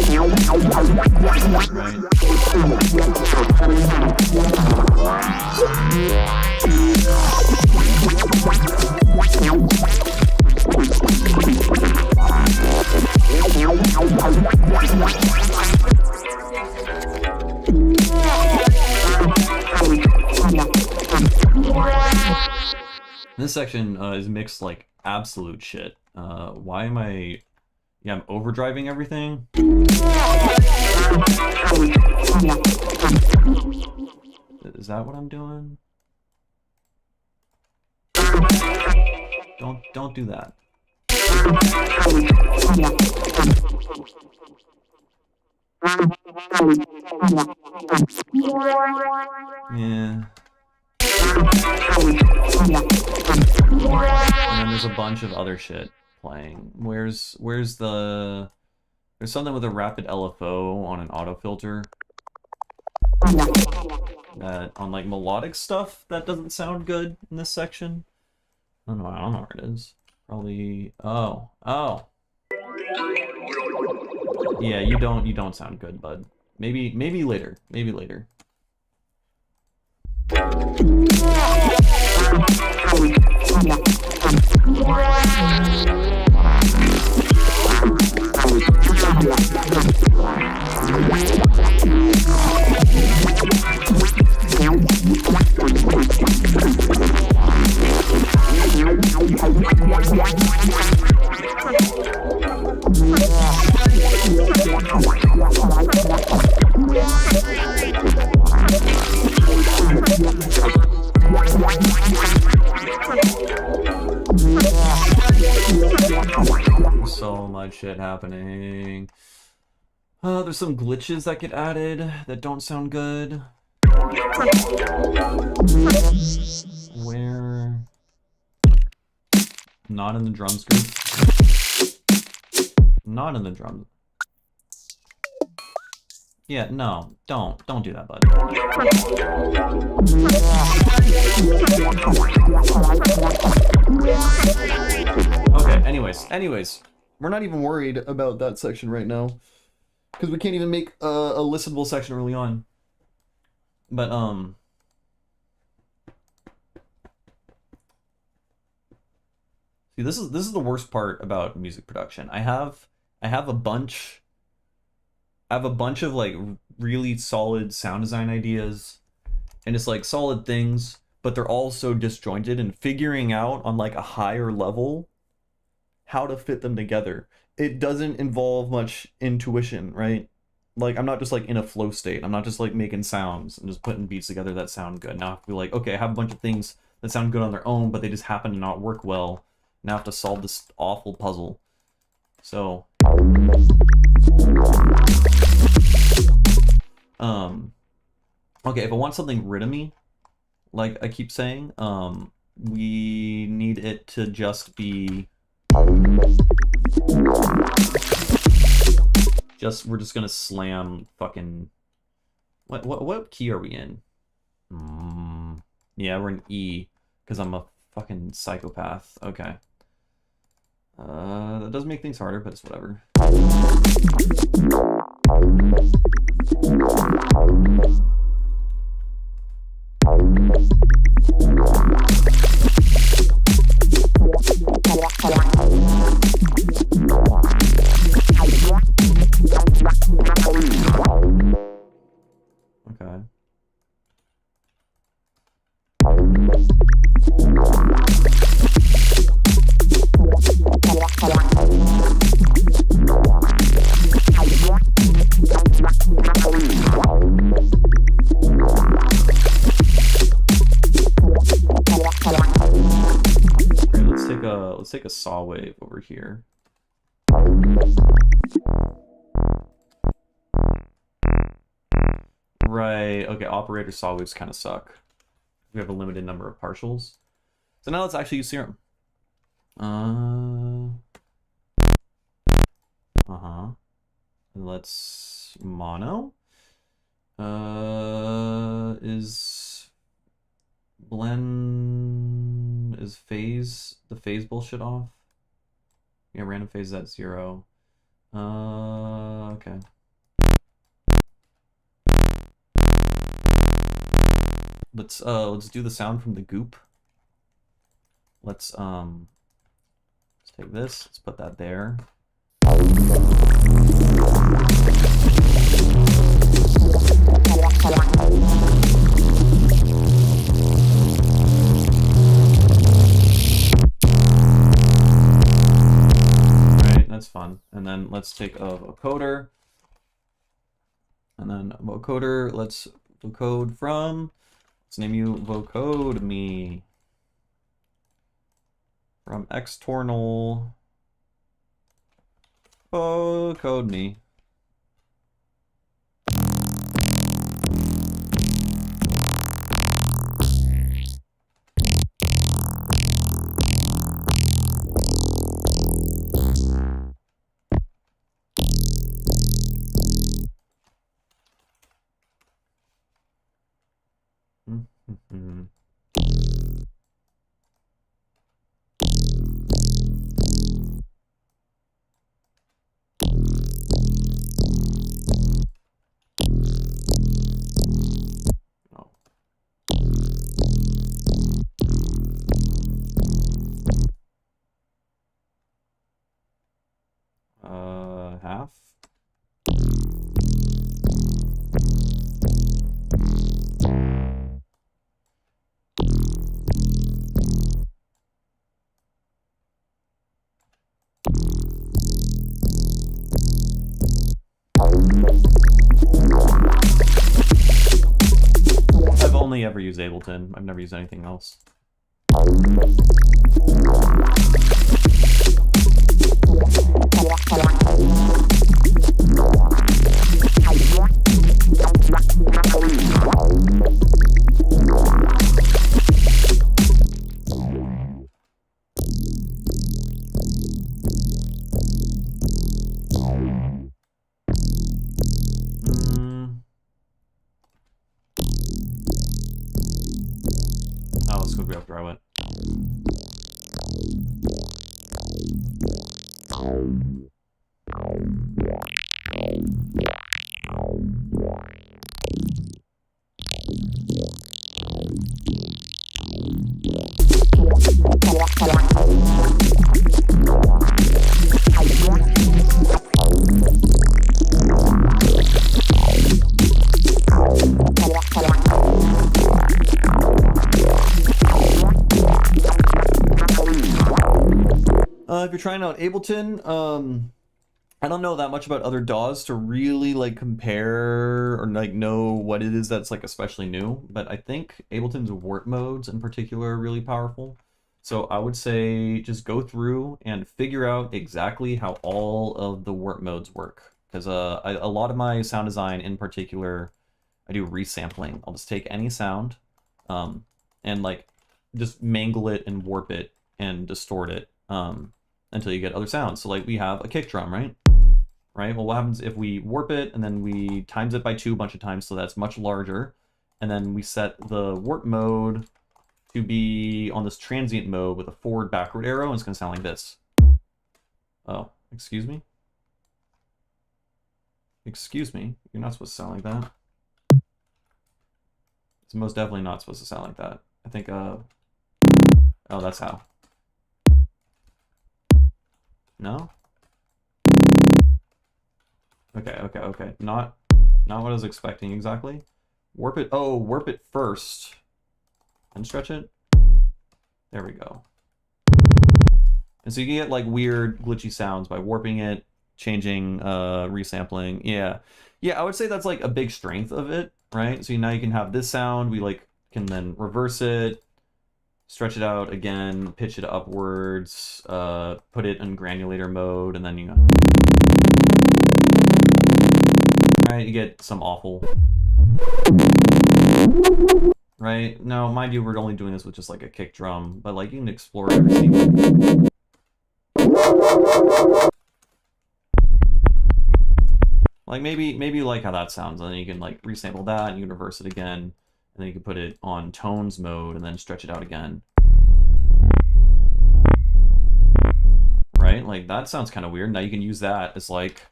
This section is mixed like absolute shit. Why am I... Yeah, I'm overdriving everything. Is that what I'm doing? Don't do that. Yeah. And then there's a bunch of other shit playing. Where's the... There's something with a rapid LFO on an auto filter. That on like melodic stuff that doesn't sound good in this section. I don't know where it is. Probably... Oh. Yeah, you don't sound good, bud. Maybe later. Maybe later. So much shit happening. There's some glitches that get added that don't sound good. Where? Not in the drums group. Not in the drums. Yeah, no, don't do that, bud. Okay, anyways, we're not even worried about that section right now, because we can't even make a listenable section early on. But see, this is the worst part about music production. I have a bunch of like really solid sound design ideas, and it's like solid things, but they're all so disjointed, and figuring out on like a higher level how to fit them together. It doesn't involve much intuition, right? Like I'm not just like in a flow state. I'm not just like making sounds and just putting beats together that sound good. Now I have to be like, okay, I have a bunch of things that sound good on their own, but they just happen to not work well. Now I have to solve this awful puzzle. So okay, if I want something rhythmy, like I keep saying, we need it to just be we're just gonna slam fucking What key are we in? Yeah, we're in E, because I'm a fucking psychopath. Okay. That does make things harder, but it's whatever. Okay. Let's take a saw wave over here. Right, okay, operator saw waves kind of suck. We have a limited number of partials. So now let's actually use serum. And let's mono. Is blend, is phase, the phase bullshit off? Yeah, random phase is at 0. Okay. Let's do the sound from the goop. Let's take this, let's put that there. Right, that's fun. And then let's take a vocoder. And then vocoder, let's vocode from, let's name you vocode me. From external vocode me. Half. I've only ever used Ableton. I've never used anything else. Oh, let's go grab throw it. If you're trying out Ableton, I don't know that much about other DAWs to really like compare or like know what it is that's like especially new, but I think Ableton's warp modes in particular are really powerful. So I would say just go through and figure out exactly how all of the warp modes work, because a lot of my sound design in particular, I do resampling. I'll just take any sound and like just mangle it and warp it and distort it until you get other sounds. So like we have a kick drum, right? right? Well, what happens if we warp it and then we times it by 2 a bunch of times so that's much larger, and then we set the warp mode to be on this transient mode with a forward backward arrow, and it's going to sound like this. Oh, excuse me? Excuse me, you're not supposed to sound like that. It's most definitely not supposed to sound like that. I think, oh, that's how. No? Okay. Not what I was expecting exactly. Warp it, oh, warp it first. And stretch it. There we go. And so you can get like weird glitchy sounds by warping it, changing, resampling. Yeah, I would say that's like a big strength of it, right? So now you can have this sound, we like can then reverse it, stretch it out again, pitch it upwards, put it in granulator mode, and then right, you get some awful, right? Now, mind you, we're only doing this with just like a kick drum, but like you can explore everything. Like maybe you like how that sounds, and then you can like resample that, and you can reverse it again, and then you can put it on tones mode, and then stretch it out again. Right? Like that sounds kind of weird. Now you can use that as like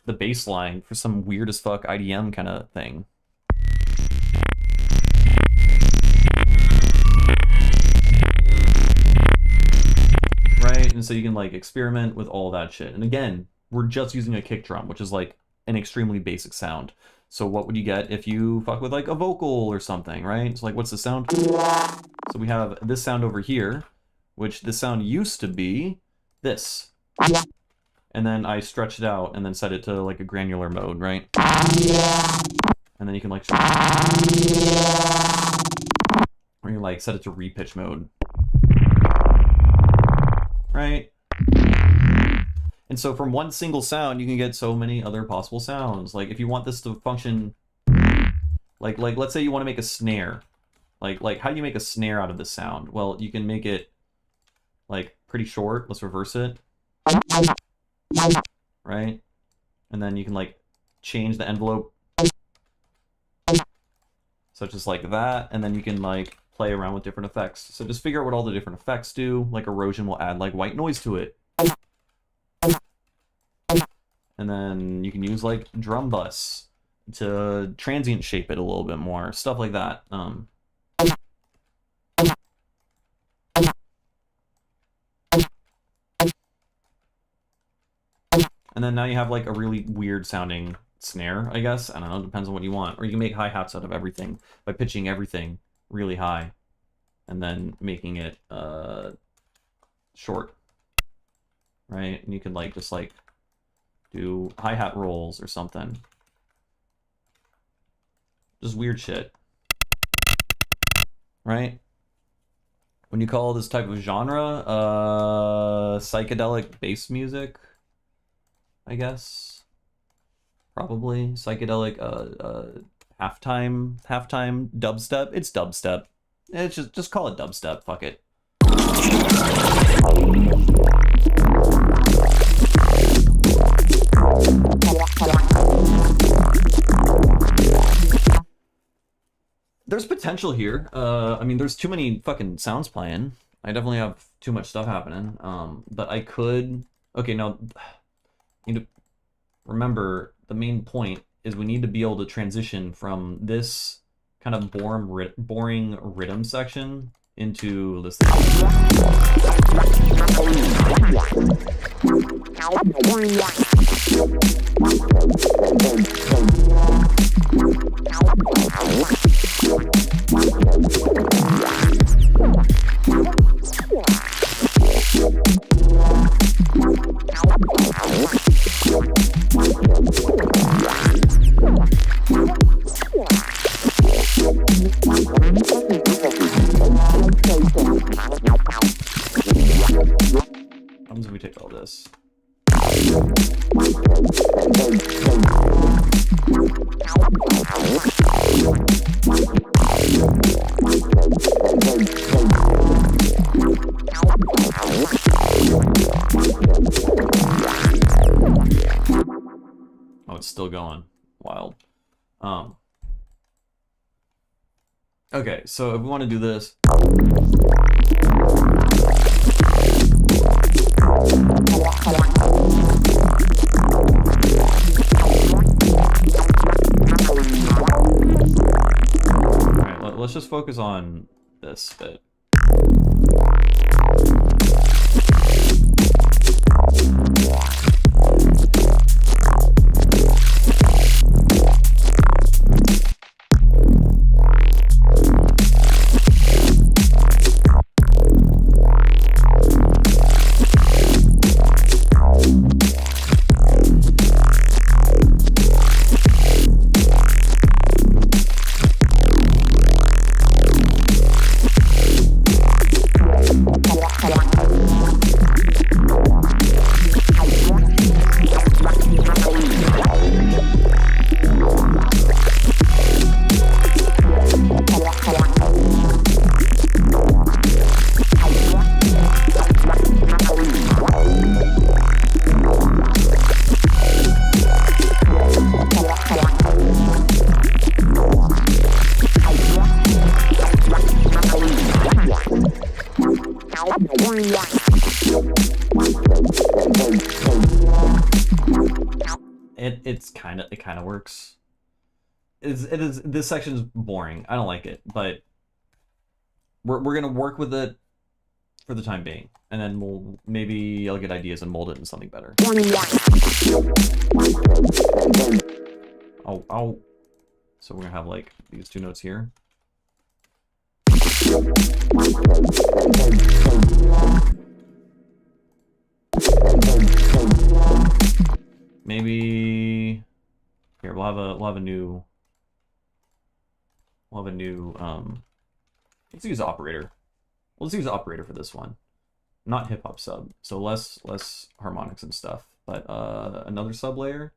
the bass line for some weird as fuck IDM kind of thing. Right? And so you can like experiment with all that shit. And again, we're just using a kick drum, which is like an extremely basic sound. So what would you get if you fuck with like a vocal or something, right? So like what's the sound? So we have this sound over here, which the sound used to be this. And then I stretched it out and then set it to like a granular mode, right? And then you can like, or you like set it to repitch mode, right? And so from one single sound, you can get so many other possible sounds. Like if you want this to function, like let's say you want to make a snare. Like how do you make a snare out of this sound? Well, you can make it like pretty short. Let's reverse it. Right? And then you can like change the envelope such as like that, and then you can like play around with different effects. So just figure out what all the different effects do. Like erosion will add like white noise to it. And then you can use like drum bus to transient shape it a little bit more, stuff like that. And then now you have like a really weird sounding snare, I guess. I don't know, depends on what you want. Or you can make hi-hats out of everything by pitching everything really high and then making it short, right? And you can like just like do hi-hat rolls or something. Just weird shit, right? When you call this type of genre psychedelic bass music, I guess, probably psychedelic halftime dubstep. It's dubstep. It's just call it dubstep. Fuck it. There's potential here. I mean, there's too many fucking sounds playing. I definitely have too much stuff happening. But I could. Okay, now. Need to remember the main point is we need to be able to transition from this kind of boring rhythm section into this thing. What happens if we take all this? still going. Wild. Okay, so if we want to do this. Alright, let's just focus on this bit. It kind of works. It is this section's boring. I don't like it, but we're gonna work with it for the time being, and then maybe I'll get ideas and mold it into something better. Oh. So we're gonna have like these two notes here. Maybe here we'll have a new let's use operator. Let's use operator for this one. Not hip hop sub, so less harmonics and stuff, but another sub layer,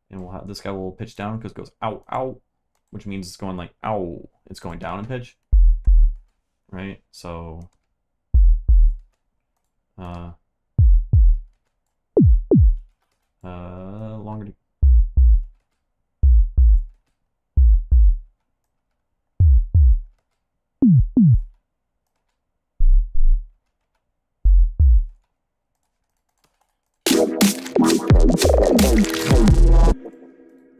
and we'll have this guy will pitch down because it goes ow ow, which means it's going like ow. It's going down in pitch, right? So longer to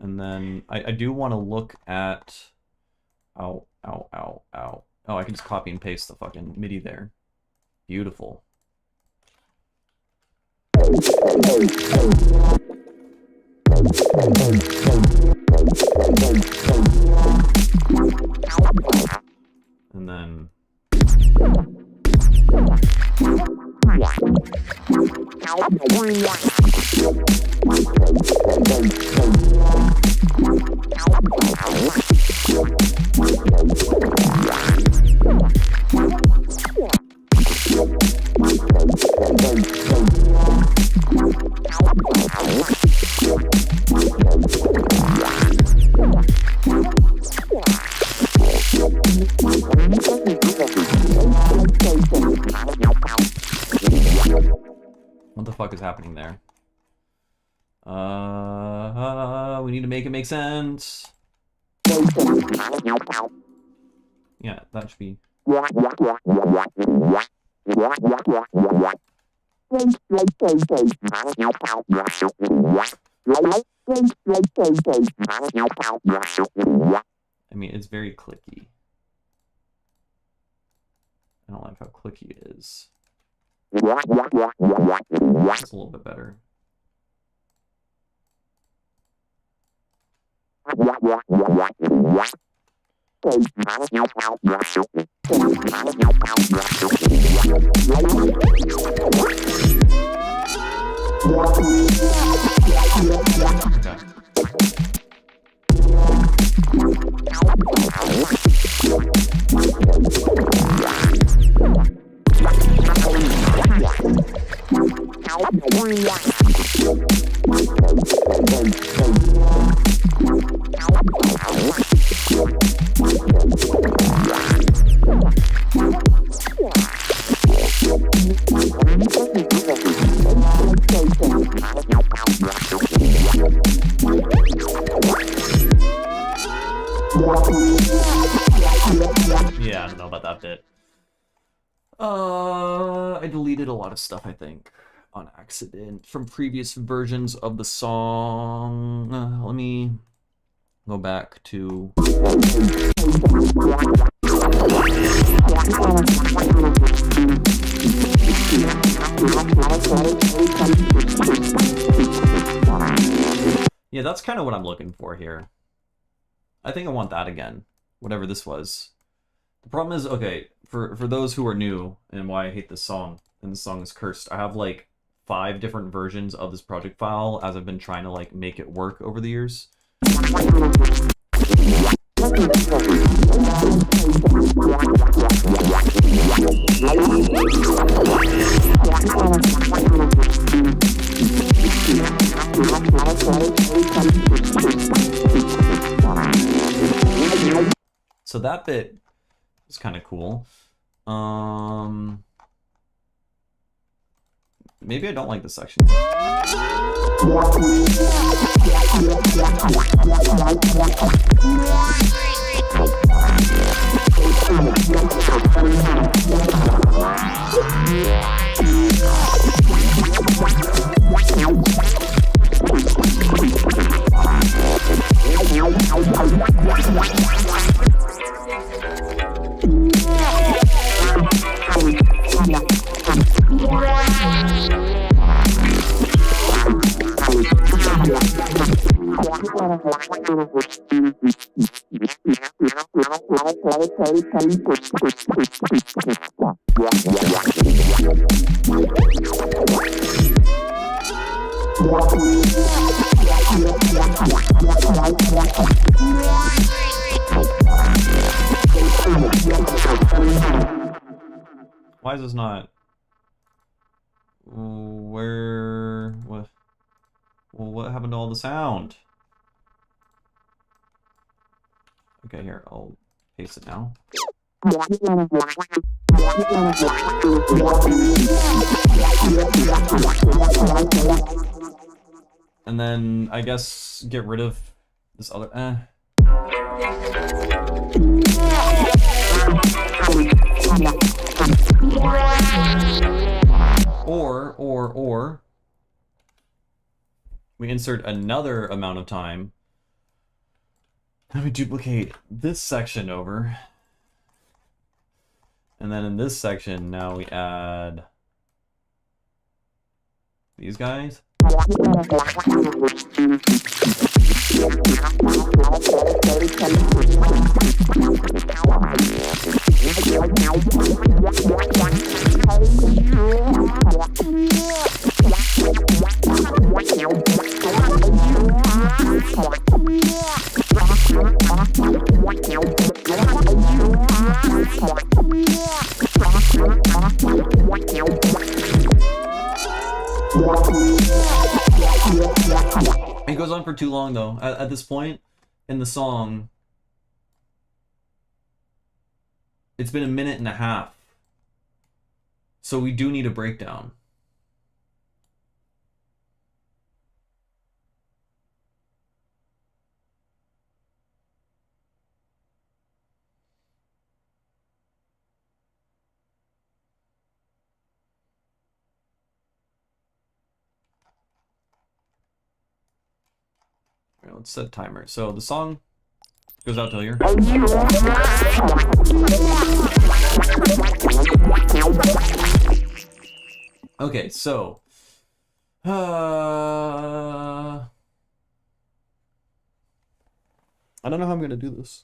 and then I do want to look at ow. Oh, I can just copy and paste the fucking MIDI there. Beautiful. And then what the fuck is happening there? We need to make it make sense. Yeah, that should be. I mean, it's very clicky. I don't like how clicky it is. It's a little bit better. Okay. I deleted a lot of stuff, I think, on accident from previous versions of the song. Let me go back to... Yeah, that's kind of what I'm looking for here. I think I want that again, whatever this was. The problem is, okay, for those who are new and why I hate this song, and this song is cursed, I have like 5 different versions of this project file as I've been trying to like make it work over the years. So that bit is kind of cool. Maybe I don't like this section. Why is this not? Where? What? Well, what happened to all the sound? Okay, here, I'll paste it now. And then, I guess, get rid of this other, Or we insert another amount of time. Then we duplicate this section over. And then in this section, now we add these guys. It goes on for too long though. At this point in the song, it's been 1.5 minutes. So we do need a breakdown. All right, let's set a timer. So the song goes out till here. Okay, so I don't know how I'm gonna do this.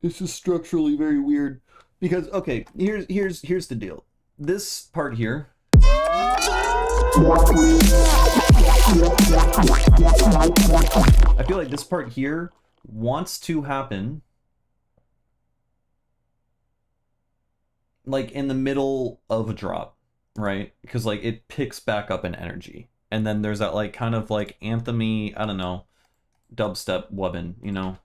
This is structurally very weird because okay, here's the deal. This part here. I feel like this part here wants to happen like in the middle of a drop, right? Because like it picks back up in energy. And then there's that like kind of like anthem-y, I don't know, dubstep wubbin, you know?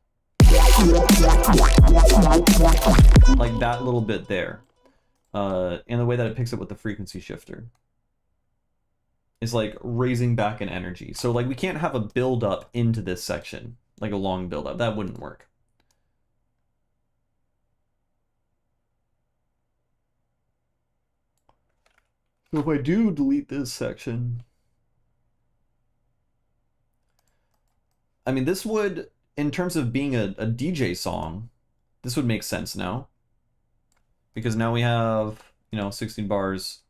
Like that little bit there. And the way that it picks up with the frequency shifter is like raising back in energy. So like we can't have a build up into this section, like a long build up. That wouldn't work. So if I do delete this section, I mean, this would, in terms of being a DJ song, this would make sense now. Because now we have, you know, 16 bars,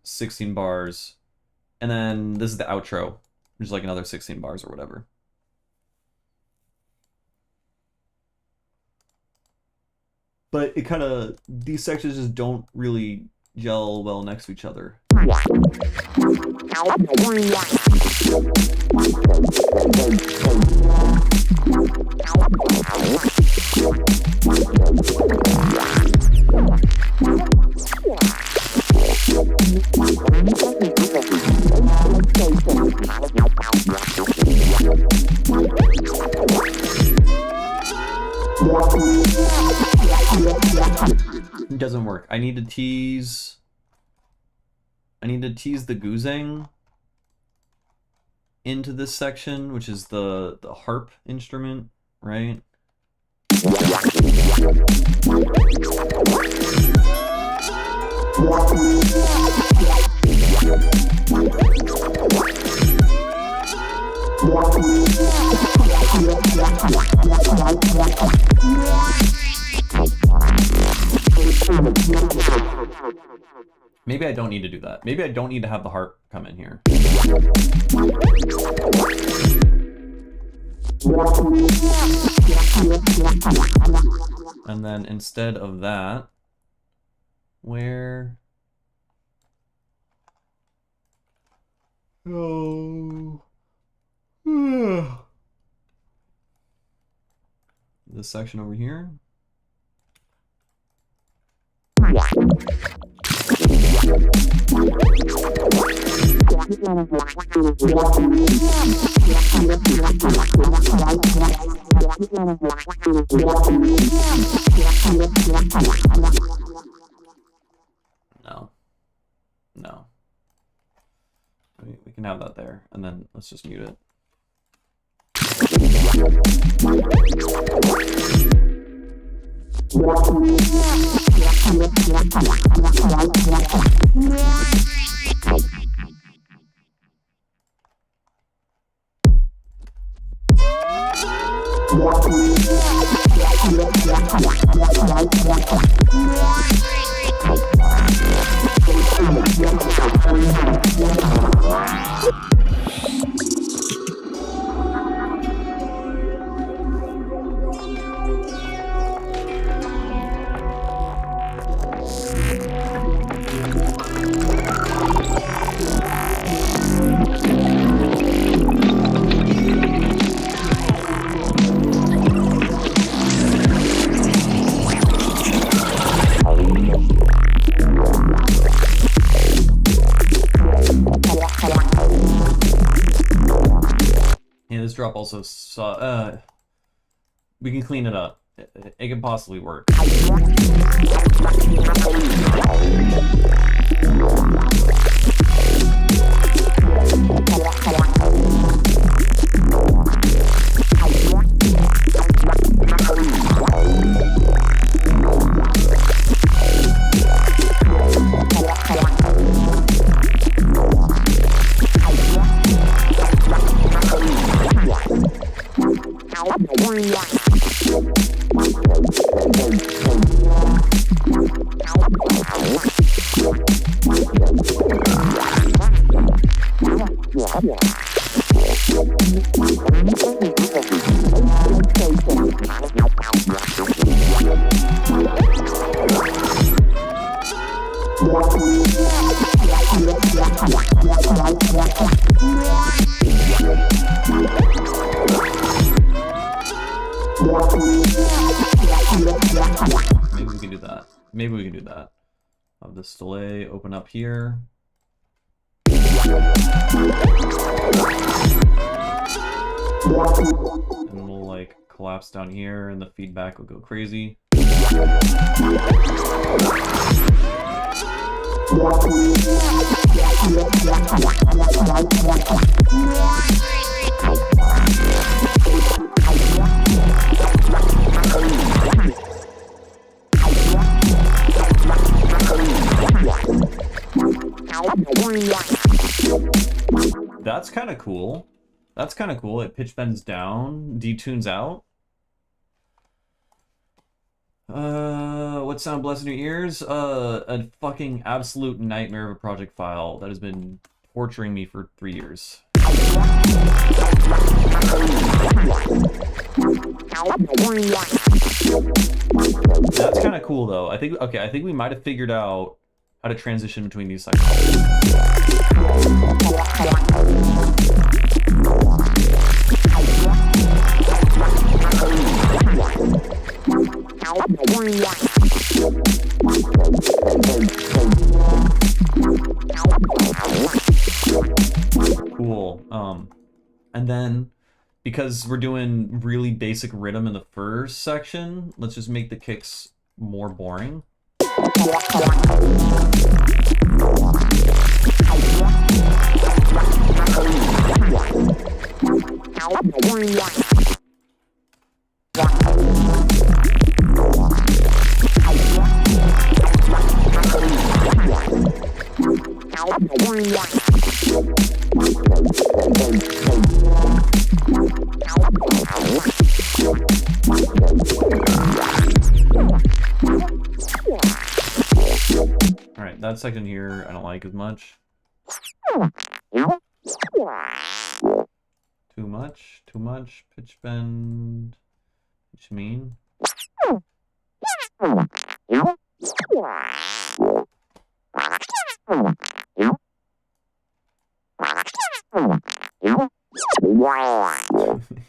and then this is the outro, which is like another 16 bars or whatever. But it kind of, these sections just don't really gel well next to each other. It doesn't work. I need to tease the Guzheng into this section, which is the harp instrument, right? Maybe I don't need to do that. Maybe I don't need to have the harp come in here. And then instead of that, where... Oh... This section over here. No. We can have that there, and then let's just mute it. This drop also saw, we can clean it up. It can possibly work. Maybe we can do that. Maybe we can do that. Have this delay open up here. And we'll like collapse down here and the feedback will go crazy. That's kind of cool. That's kind of cool. It pitch bends down, detunes out. What sound blessed in your ears? A fucking absolute nightmare of a project file that has been torturing me for 3 years. That's kind of cool though. I think we might have figured out how to transition between these cycles. Cool. And then because we're doing really basic rhythm in the first section, let's just make the kicks more boring. Alright, that section here I don't like as much. Too much, pitch bend, what you mean?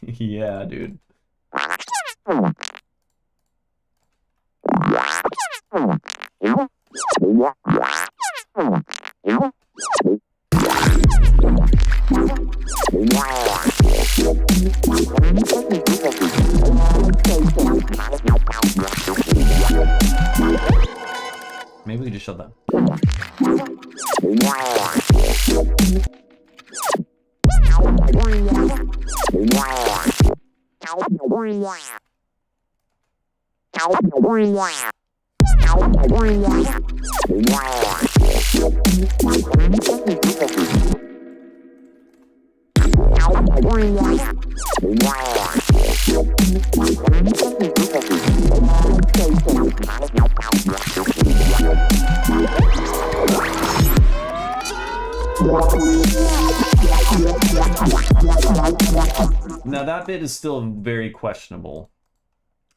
Yeah, dude. Maybe we just shut that. Now that bit is still very questionable.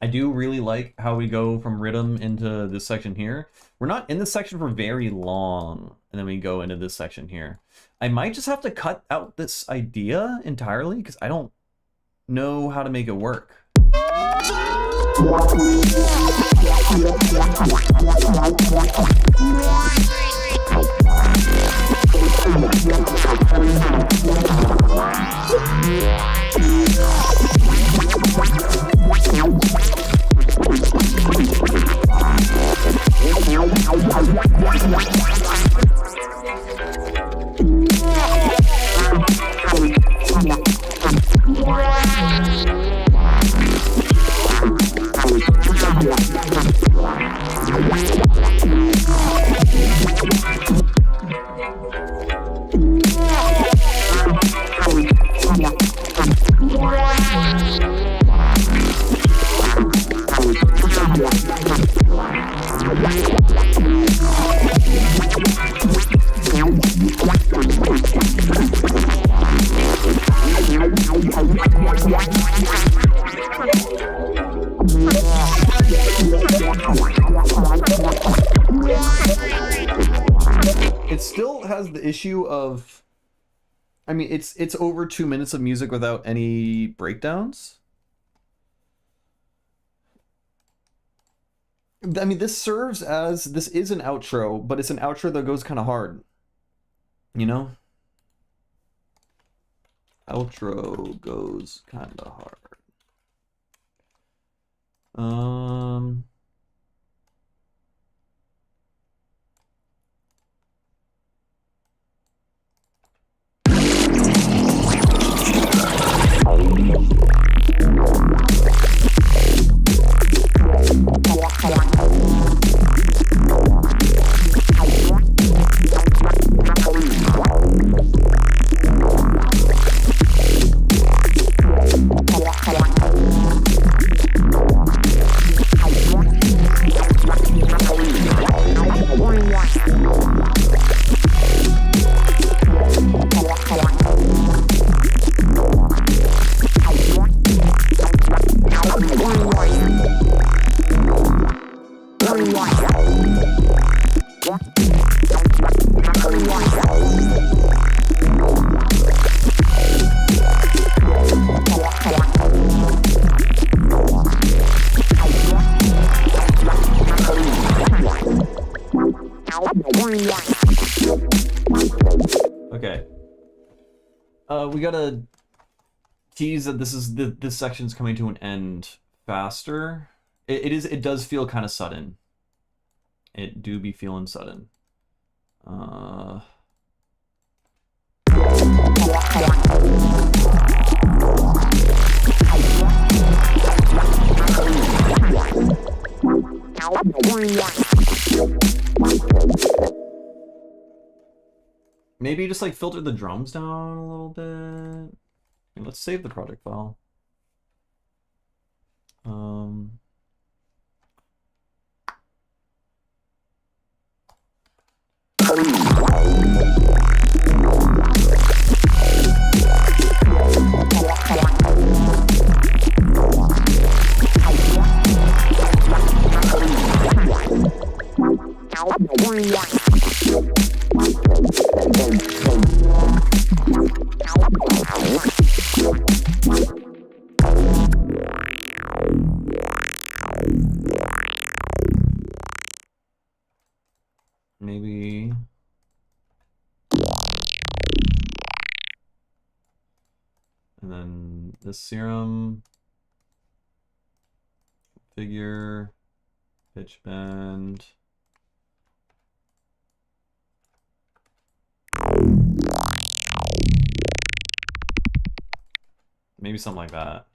I do really like how we go from rhythm into this section here. We're not in this section for very long, and then we go into this section here. I might just have to cut out this idea entirely because I don't know how to make it work. It still has the issue of, I mean, it's over 2 minutes of music without any breakdowns. I mean, this serves as, this is an outro, but it's an outro that goes kind of hard, you know? Outro goes kind of hard. Okay. We gotta tease that this section's coming to an end faster. It does feel kind of sudden. It do be feeling sudden. Maybe just like filter the drums down a little bit. Let's save the project file. Maybe. And then this serum, figure, pitch bend. Maybe something like that.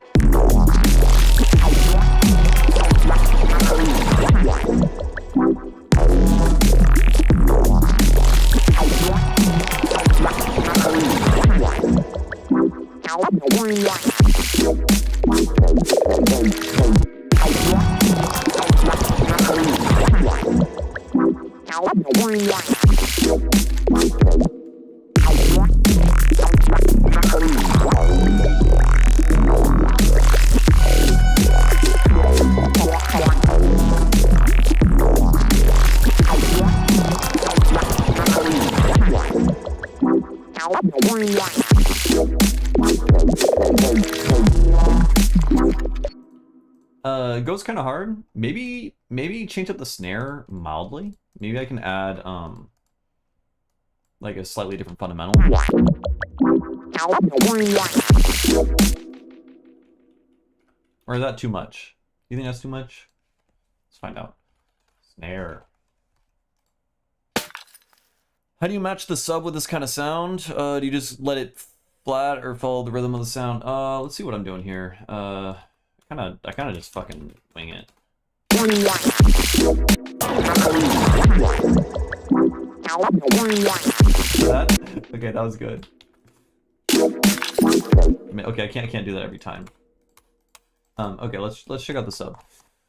It goes kind of hard. Maybe change up the snare mildly. Maybe I can add like a slightly different fundamental. Or is that too much? You think that's too much? Let's find out. Snare. How do you match the sub with this kind of sound? Do you just let it flat or follow the rhythm of the sound? Let's see what I'm doing here. I kind of just fucking wing it. That? Okay, that was good. Okay, I can't do that every time. Okay, let's check out the sub.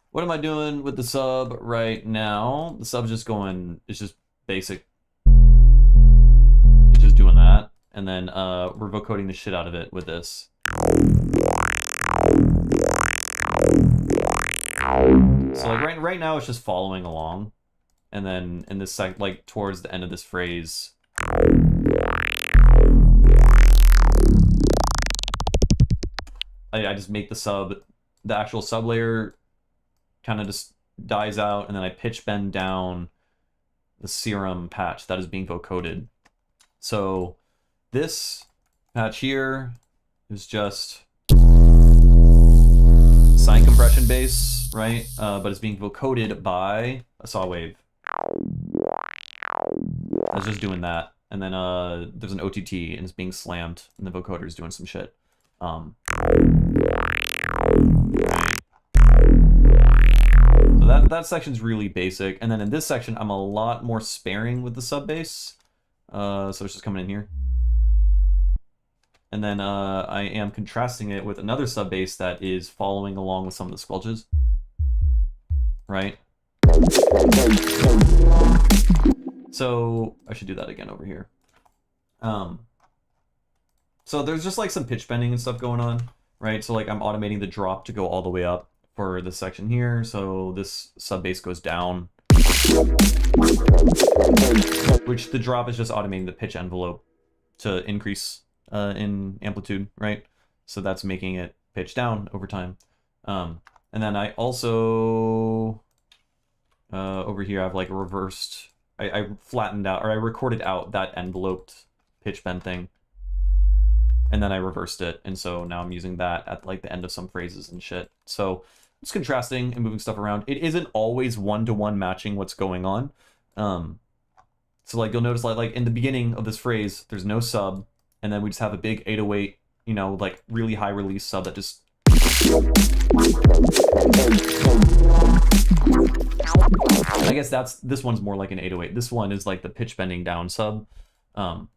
What am I doing with the sub right now? The sub's just going. It's just basic. It's just doing that, and then we're vocoding the shit out of it with this. So like right now it's just following along, and then in this like towards the end of this phrase, I just make the actual sub layer kind of just dies out, and then I pitch bend down the serum patch that is being vocoded. So this patch here is just sine compression bass, right? But it's being vocoded by a saw wave. I was just doing that. And then there's an OTT and it's being slammed and the vocoder is doing some shit. Right. So that section's really basic. And then in this section, I'm a lot more sparing with the sub bass. So it's just coming in here. And then I am contrasting it with another sub bass that is following along with some of the squelches. Right? So I should do that again over here. So there's just like some pitch bending and stuff going on, right? So like I'm automating the drop to go all the way up for this section here. So this sub bass goes down, which the drop is just automating the pitch envelope to increase in amplitude, right? So that's making it pitch down over time. And then I also over here I have like a reversed I flattened out, or I recorded out that enveloped pitch bend thing, and then I reversed it, and so now I'm using that at like the end of some phrases and shit. So it's contrasting and moving stuff around. It isn't always one-to-one matching what's going on. So like you'll notice like in the beginning of this phrase, there's no sub, and then we just have a big 808, you know, like really high release sub that just. I guess this one's more like an 808. This one is like the pitch bending down sub, and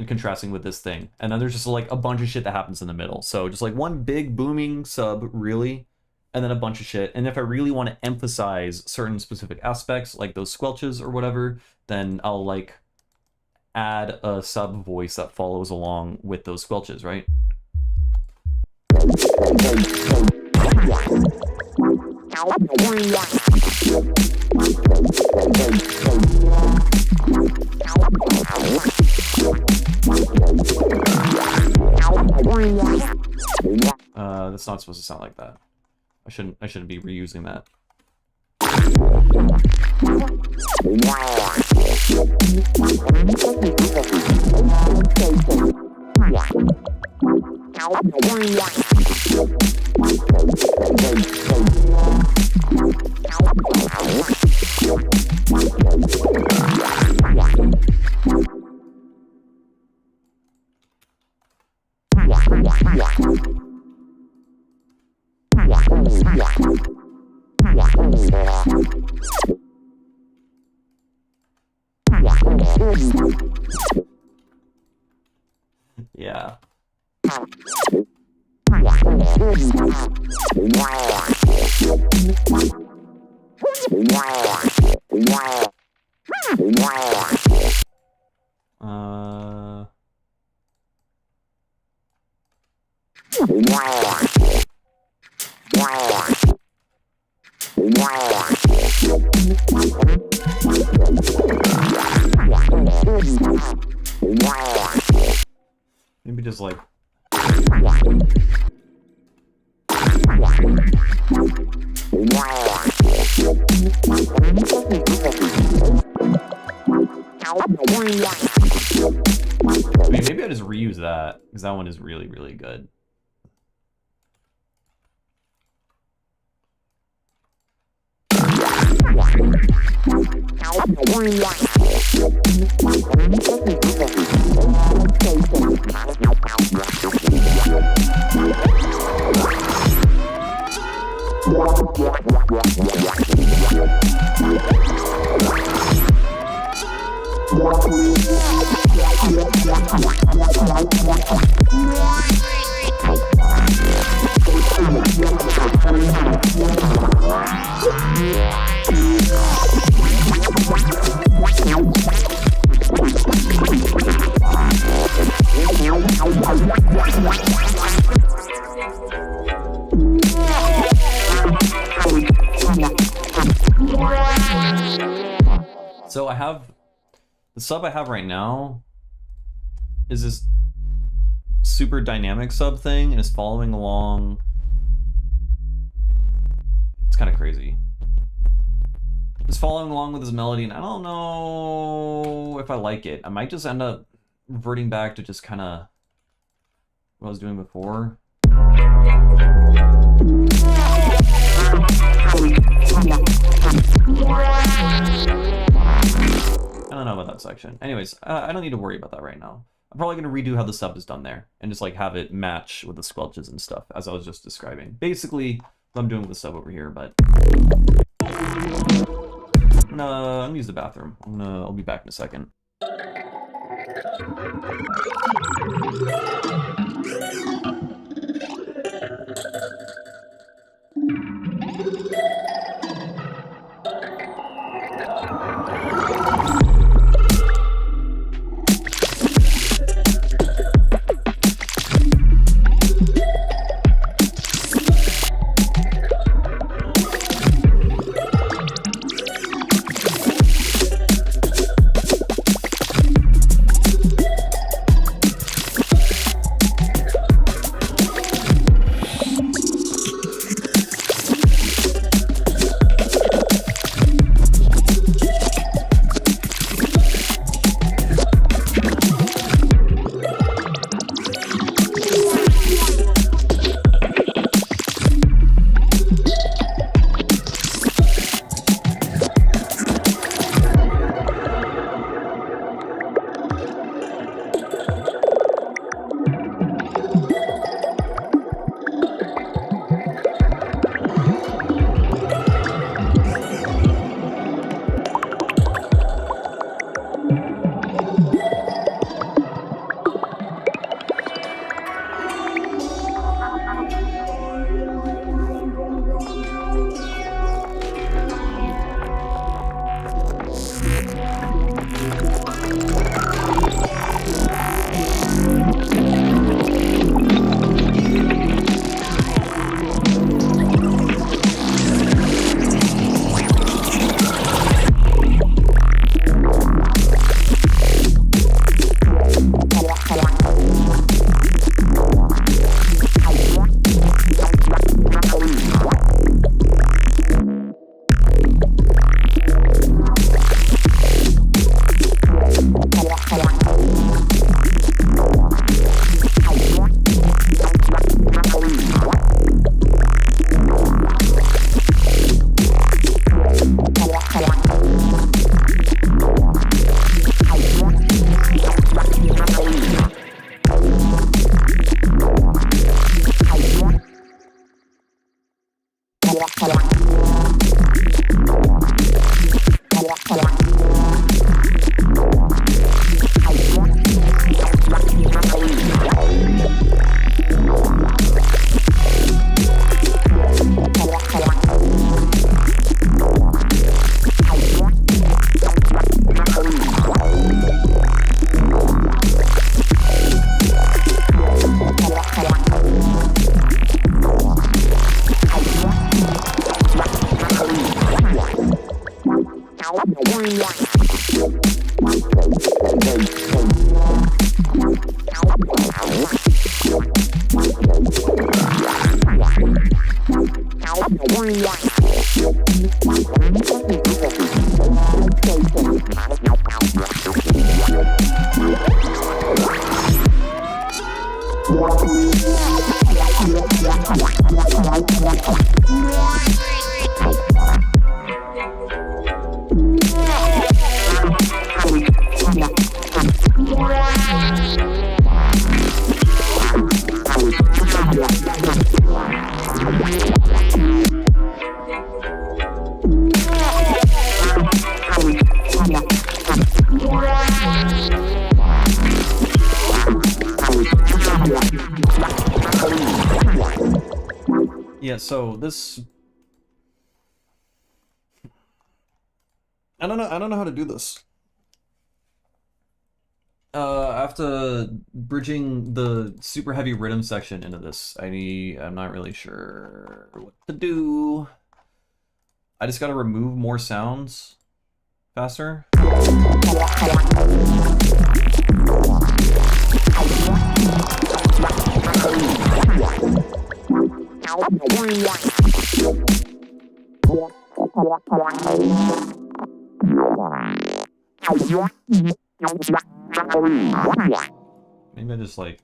contrasting with this thing. And then there's just like a bunch of shit that happens in the middle. So just like one big booming sub, really, and then a bunch of shit. And if I really want to emphasize certain specific aspects, like those squelches or whatever, then I'll like add a sub voice that follows along with those squelches, right? That's not supposed to sound like that. I shouldn't be reusing that. Yeah. Maybe just like. I mean, maybe I just reuse that, because that one is really, really good. So I have the sub I have right now is this super dynamic sub thing, and it's following along. It's kind of crazy. It's following along with this melody, and I don't know if I like it. I might just end up reverting back to just kind of what I was doing before. I don't know about that section. Anyways, I don't need to worry about that right now. I'm probably going to redo how the sub is done there and just like have it match with the squelches and stuff as I was just describing. Basically, what I'm doing with the sub over here, but I'm gonna use the bathroom. I'll be back in a second. Yeah, so this... I don't know how to do this. After bridging the super heavy rhythm section into this, I'm not really sure what to do. I just gotta remove more sounds faster. Maybe I just like...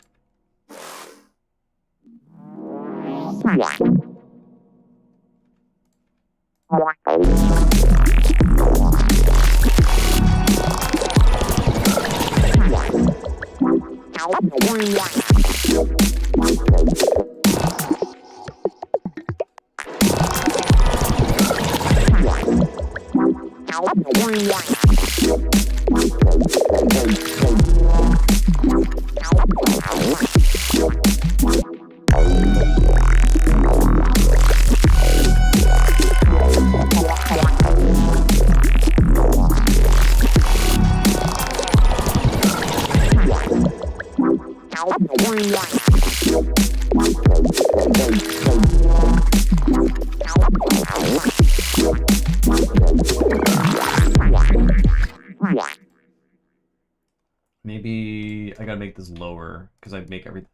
Maybe I gotta make this lower, because I make everything...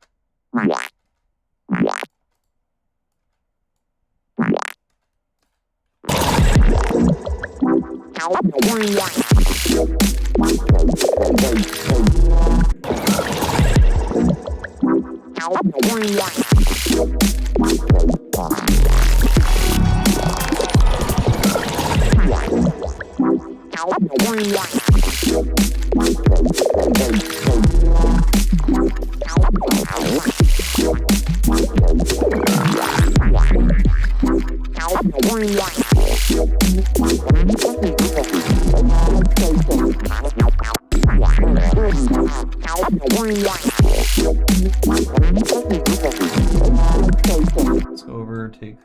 Let's go over, take...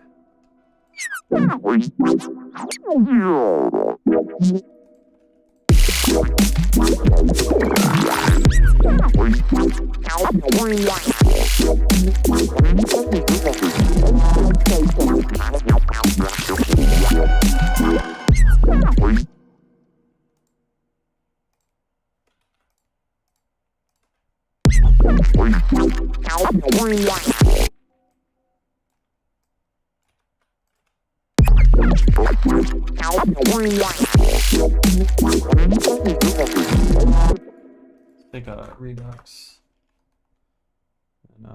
Take a Redux. And,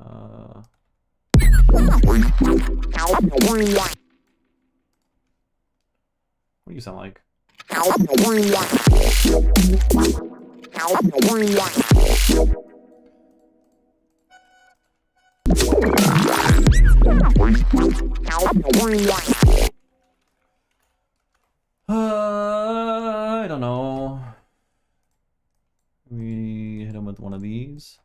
what do you sound like? I don't know. We hit him with one of these.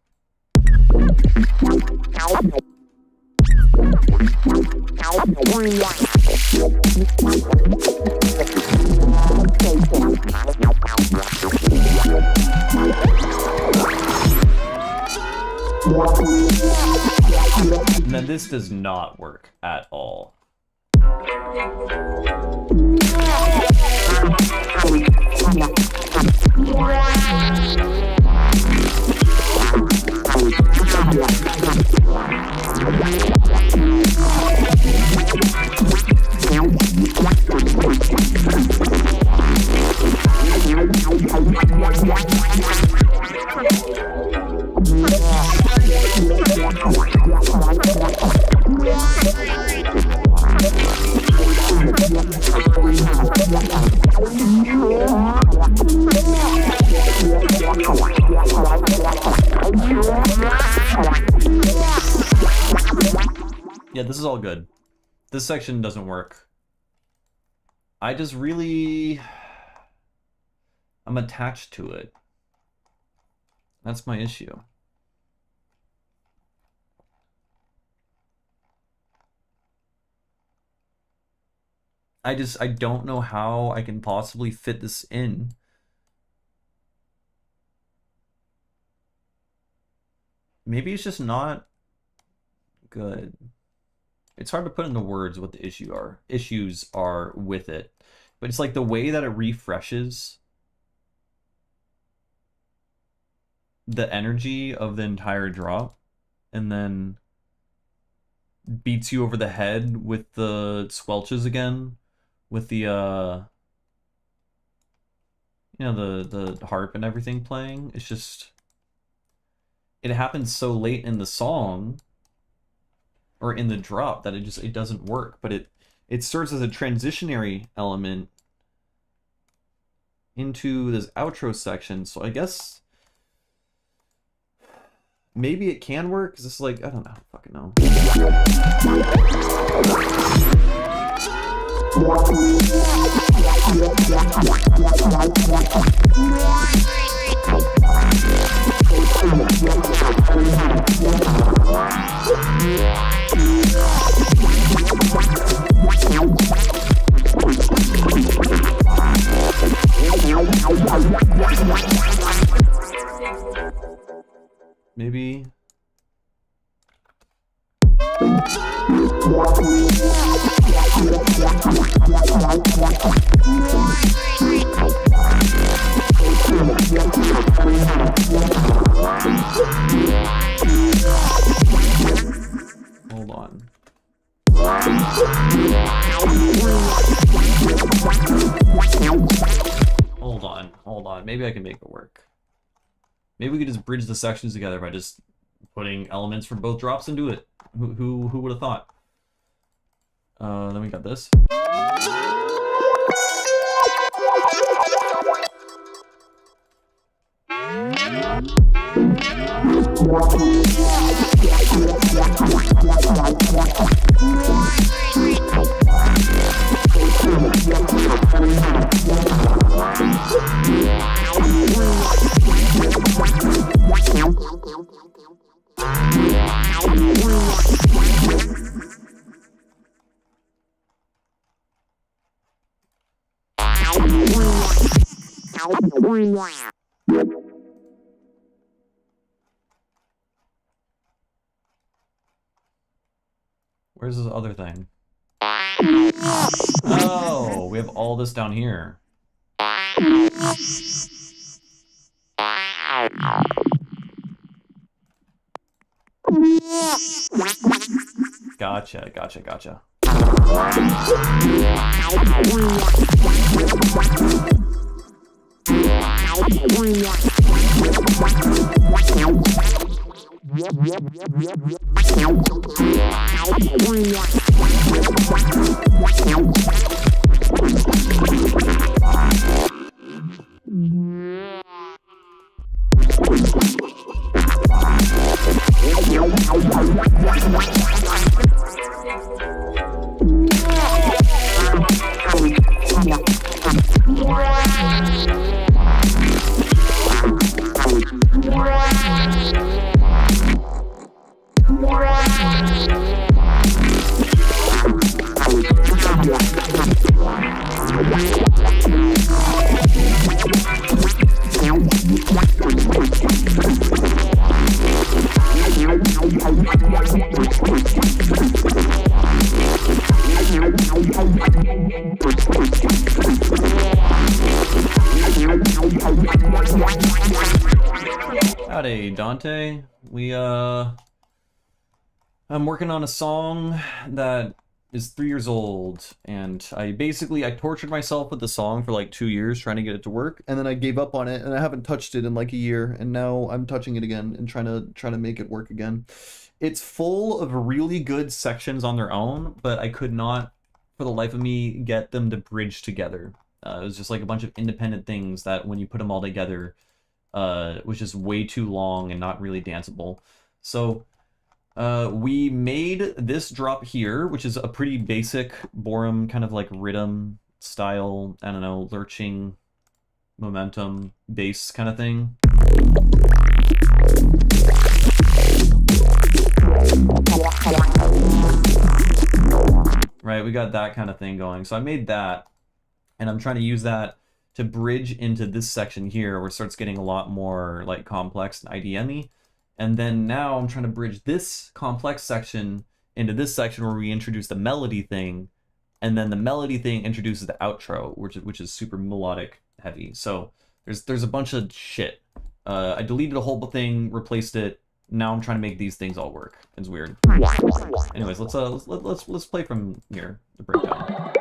Now this does not work at all. this is all good. This section doesn't work. I just really... I'm attached to it. That's my issue. I don't know how I can possibly fit this in. Maybe it's just not good. It's hard to put into words what the issues are with it. But it's like the way that it refreshes the energy of the entire drop and then beats you over the head with the squelches again, with the you know, the harp and everything playing. It's just, it happens so late in the song or in the drop that it doesn't work, but it serves as a transitionary element into this outro section. So I guess maybe it can work, because it's like, I don't know, fucking know. Maybe. Hold on. Hold on. Maybe I can make it work. Maybe we could just bridge the sections together by just putting elements from both drops into it. Who would have thought? Then we got this. Where's this other thing? Oh, we have all this down here. Gotcha. Howdy, Dante. I'm working on a song that is 3 years old, and I tortured myself with the song for like 2 years trying to get it to work, and then I gave up on it, and I haven't touched it in like a year, and now I'm touching it again and trying to make it work again. It's full of really good sections on their own, but I could not, for the life of me, get them to bridge together. It was just like a bunch of independent things that when you put them all together, was just way too long and not really danceable. So We made this drop here, which is a pretty basic Borum kind of like rhythm style, I don't know, lurching momentum bass kind of thing. Right, we got that kind of thing going. So I made that, and I'm trying to use that to bridge into this section here where it starts getting a lot more like complex and IDM-y. And then now I'm trying to bridge this complex section into this section where we introduce the melody thing, and then the melody thing introduces the outro, which is super melodic heavy. So there's a bunch of shit. I deleted a whole thing, replaced it. Now I'm trying to make these things all work. It's weird. Anyways, let's play from here, the breakdown.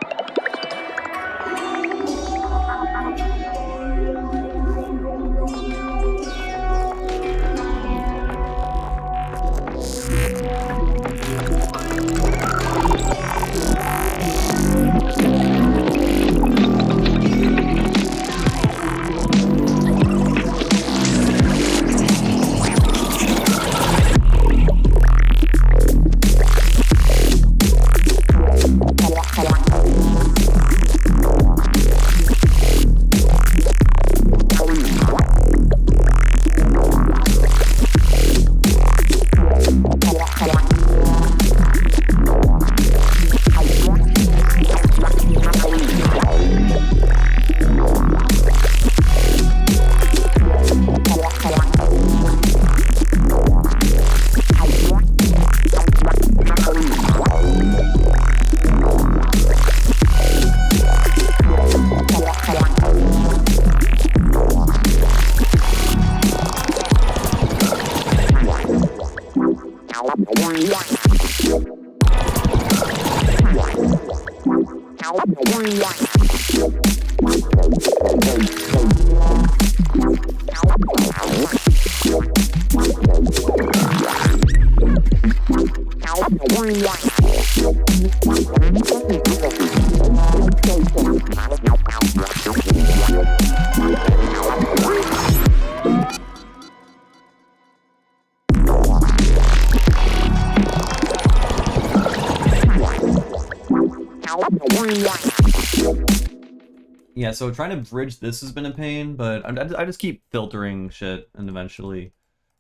Yeah, so trying to bridge this has been a pain, but I just keep filtering shit, and eventually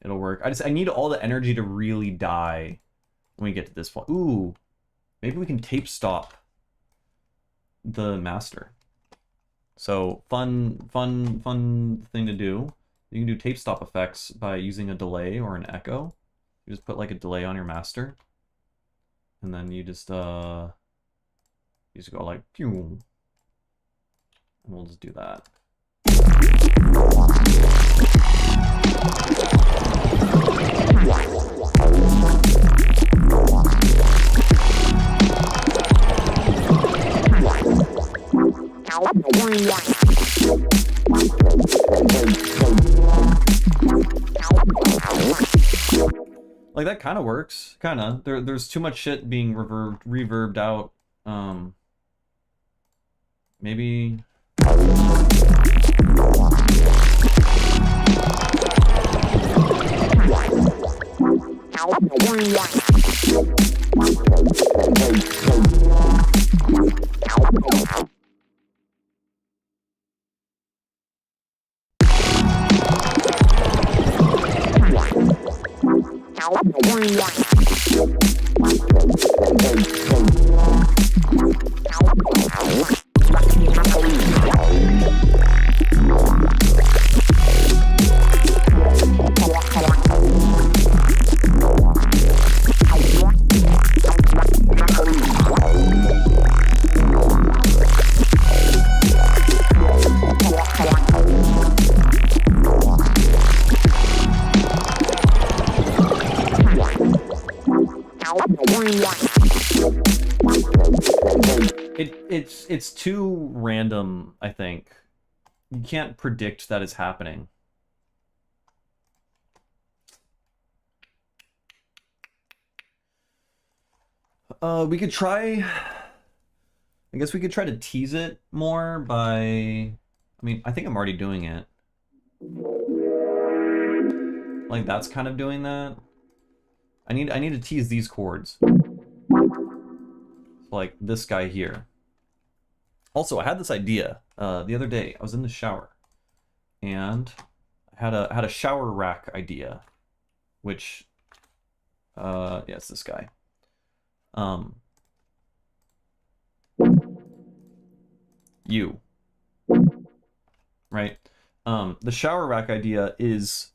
it'll work. I need all the energy to really die when we get to this point. Ooh, maybe we can tape stop the master. So fun thing to do. You can do tape stop effects by using a delay or an echo. You just put like a delay on your master, and then you just go like pew. And we'll just do that. Like that kind of works, kind of. There's too much shit being reverbed out. Maybe. It's too random, I think. You can't predict that it's happening. We could try... I guess we could try to tease it more by... I mean, I think I'm already doing it. Like, that's kind of doing that. I need to tease these chords. Like this guy here. Also, I had this idea the other day. I was in the shower, and I had a shower rack idea, which, yeah, it's this guy. You. Right? The shower rack idea is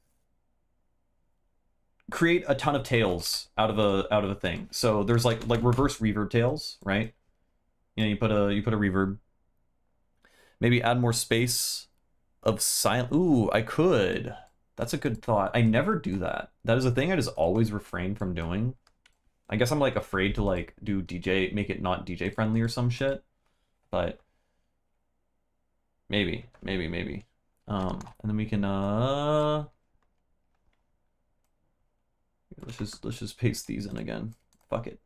create a ton of tails out of a thing. So there's like reverse reverb tails, right? You know, you put a reverb. Maybe add more space of silent. Ooh, I could. That's a good thought. I never do that. That is a thing I just always refrain from doing. I guess I'm like afraid to like do DJ, make it not DJ friendly or some shit. But maybe. And then we can let's just paste these in again. Fuck it.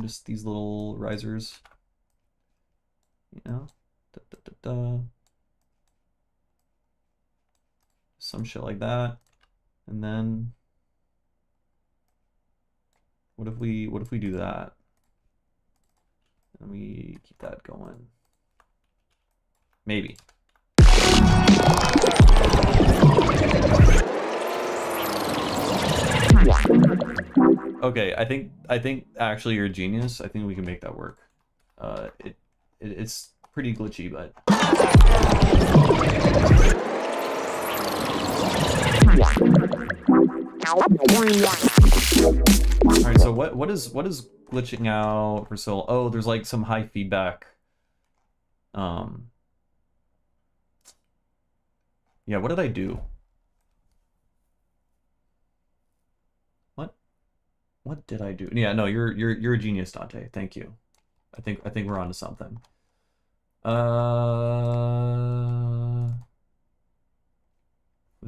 Just these little risers. You know? Some shit like that. And then what if we do that? And we keep that going. Maybe. Okay, I think actually you're a genius. I think we can make that work. It's pretty glitchy, but alright, so what is glitching out for so? Oh, there's like some high feedback. Yeah, what did I do? What did I do? Yeah, no, you're a genius, Dante. Thank you. I think we're onto something. Was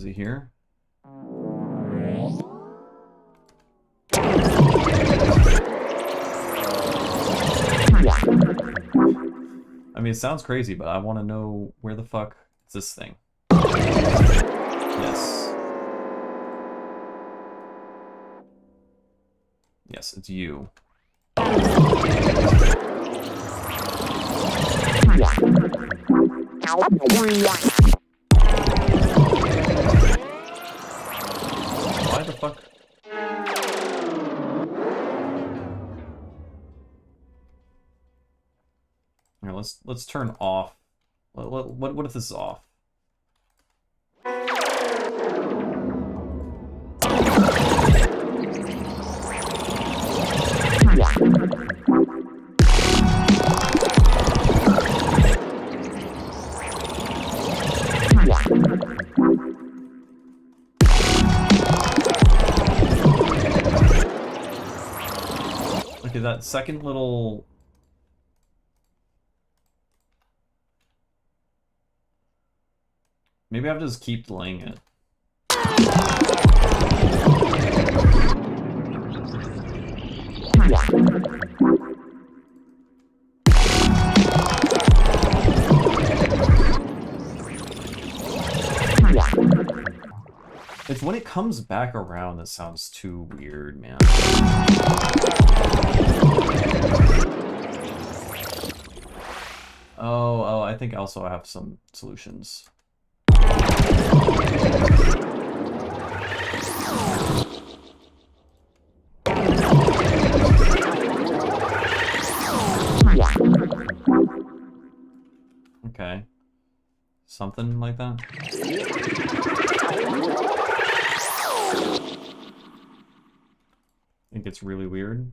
he here? I mean, it sounds crazy, but I want to know where the fuck is this thing? Yes. Yes, it's you. Why the fuck? Here, let's turn off. What if this is off? Okay, that second little... Maybe I have to just keep delaying it. It's when it comes back around that sounds too weird, man. Oh, I think also I have some solutions. Okay. Something like that. I think it's really weird.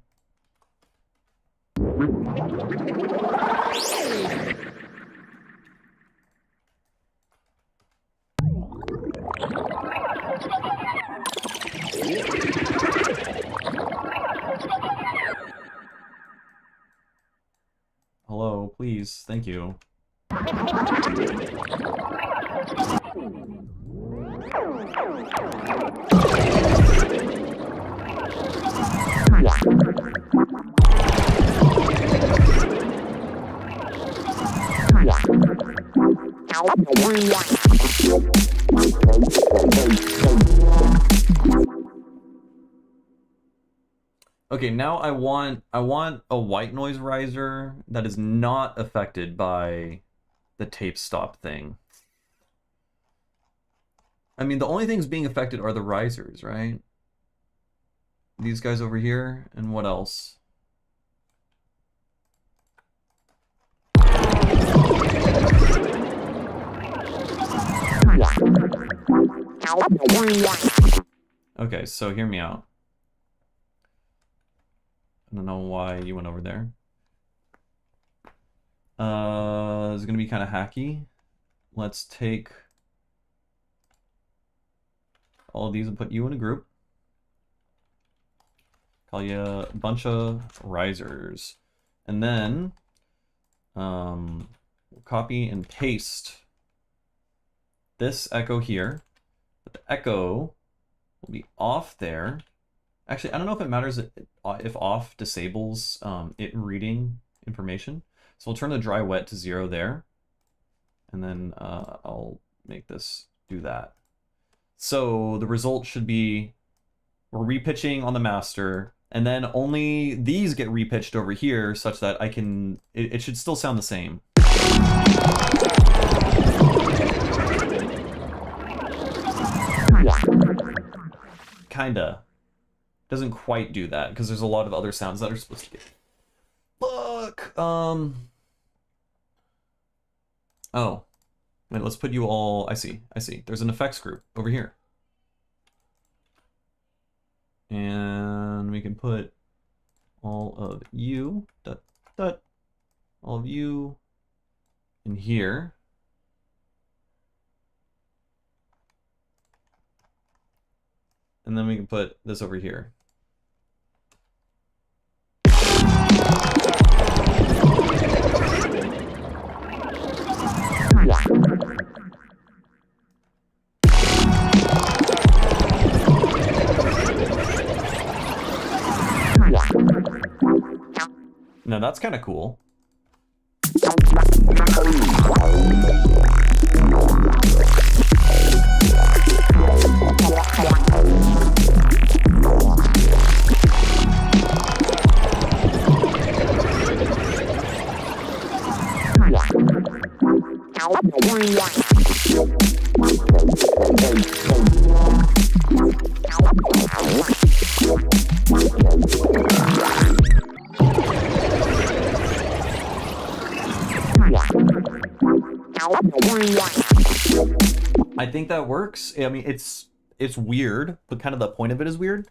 Hello, please. Thank you. Okay, now I want a white noise riser that is not affected by the tape stop thing. I mean, the only things being affected are the risers, right? These guys over here, and what else? Okay, so hear me out. I don't know why you went over there. It's gonna be kind of hacky. Let's take all of these and put you in a group. Call you a bunch of risers. And then we'll copy and paste this echo here. But the echo will be off there. Actually, I don't know if it matters if off disables it reading information. So we'll turn the dry wet to 0 there. And then I'll make this do that. So the result should be we're repitching on the master, and then only these get repitched over here such that I can, it should still sound the same. Kinda. Doesn't quite do that because there's a lot of other sounds that are supposed to get. Fuck. Oh. Wait, let's put you all. I see. There's an effects group over here. And we can put all of you, all of you in here. And then we can put this over here. Now that's kind of cool. I think that works. I mean, it's weird, but kind of the point of it is weird.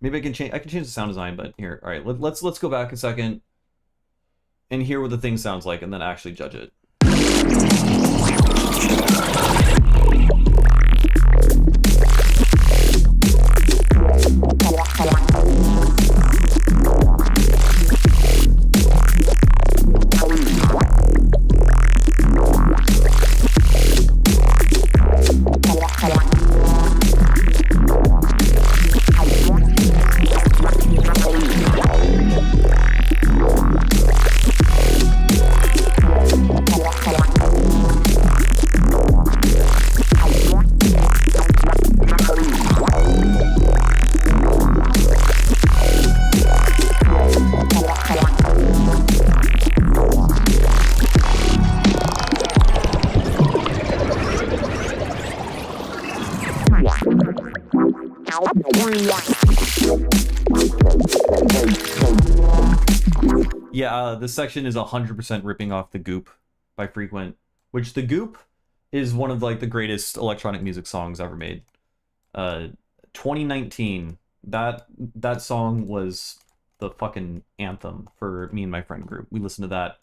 Maybe I can change the sound design, but here, all right, let's go back a second and hear what the thing sounds like, and then actually judge it. Yeah, this section is 100% ripping off The Goop by Frequent, which The Goop is one of like the greatest electronic music songs ever made. 2019, that song was the fucking anthem for me and my friend group. We listened to that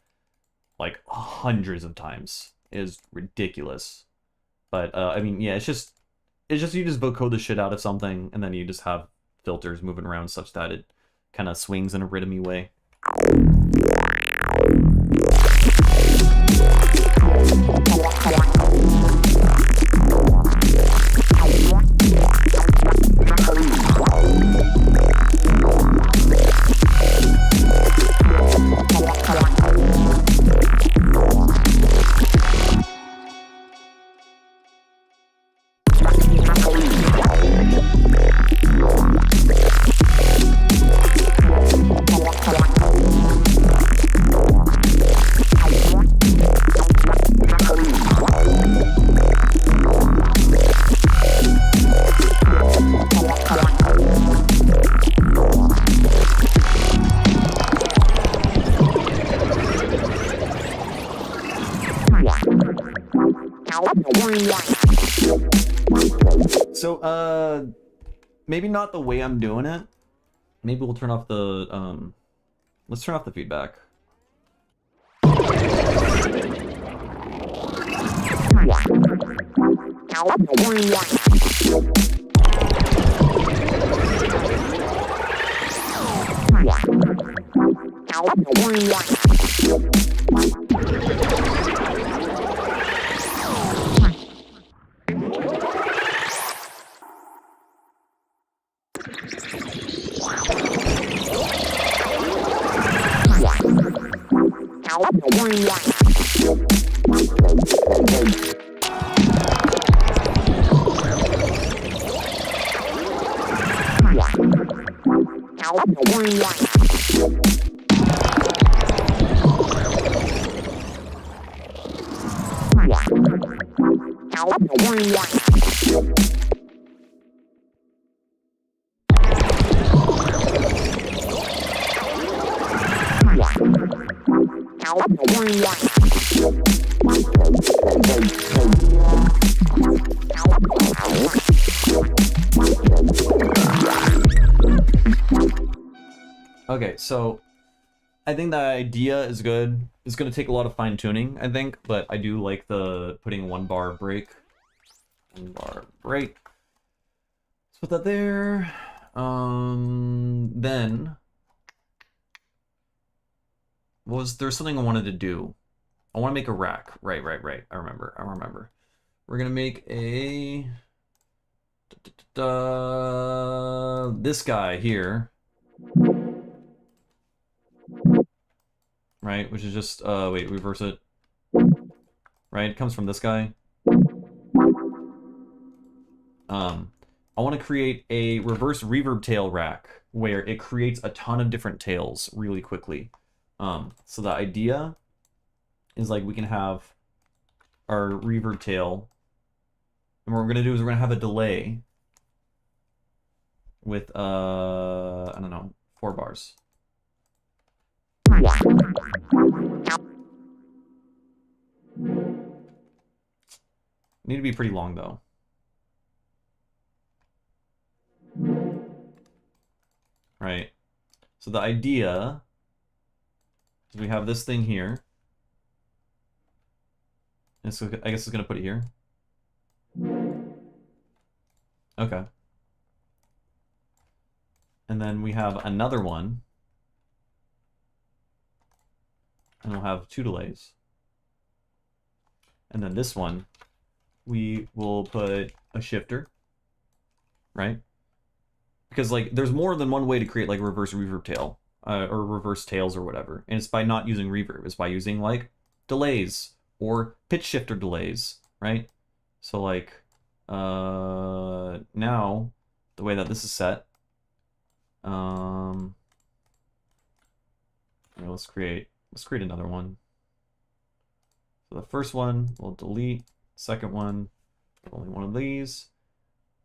like hundreds of times. It is ridiculous. But I mean, yeah, it's just you just vocode the shit out of something, and then you just have filters moving around such that it kind of swings in a rhythmy way. So, maybe not the way I'm doing it. Maybe we'll turn off the, let's turn off the feedback. Okay, so I think the idea is good. It's going to take a lot of fine tuning, I think, but I do like the putting 1 bar break. 1 bar break. Let's put that there. Then there's something I wanted to do. I want to make a rack. Right. I remember. We're gonna make a this guy here. Right, which is just wait, reverse it. Right, it comes from this guy. I want to create a reverse reverb tail rack where it creates a ton of different tails really quickly. So the idea is like we can have our reverb tail, and what we're gonna do is we're gonna have a delay with I don't know, 4 bars. Need to be pretty long though. Right. So the idea is we have this thing here. And so I guess it's gonna put it here. Okay. And then we have another one. And we'll have 2 delays. And then this one, we will put a shifter, right? Because like there's more than one way to create like a reverse reverb tail, or reverse tails or whatever. And it's by not using reverb. It's by using like delays or pitch shifter delays, right? So like now the way that this is set, let's create another one. So the first one we'll delete, second one only one of these,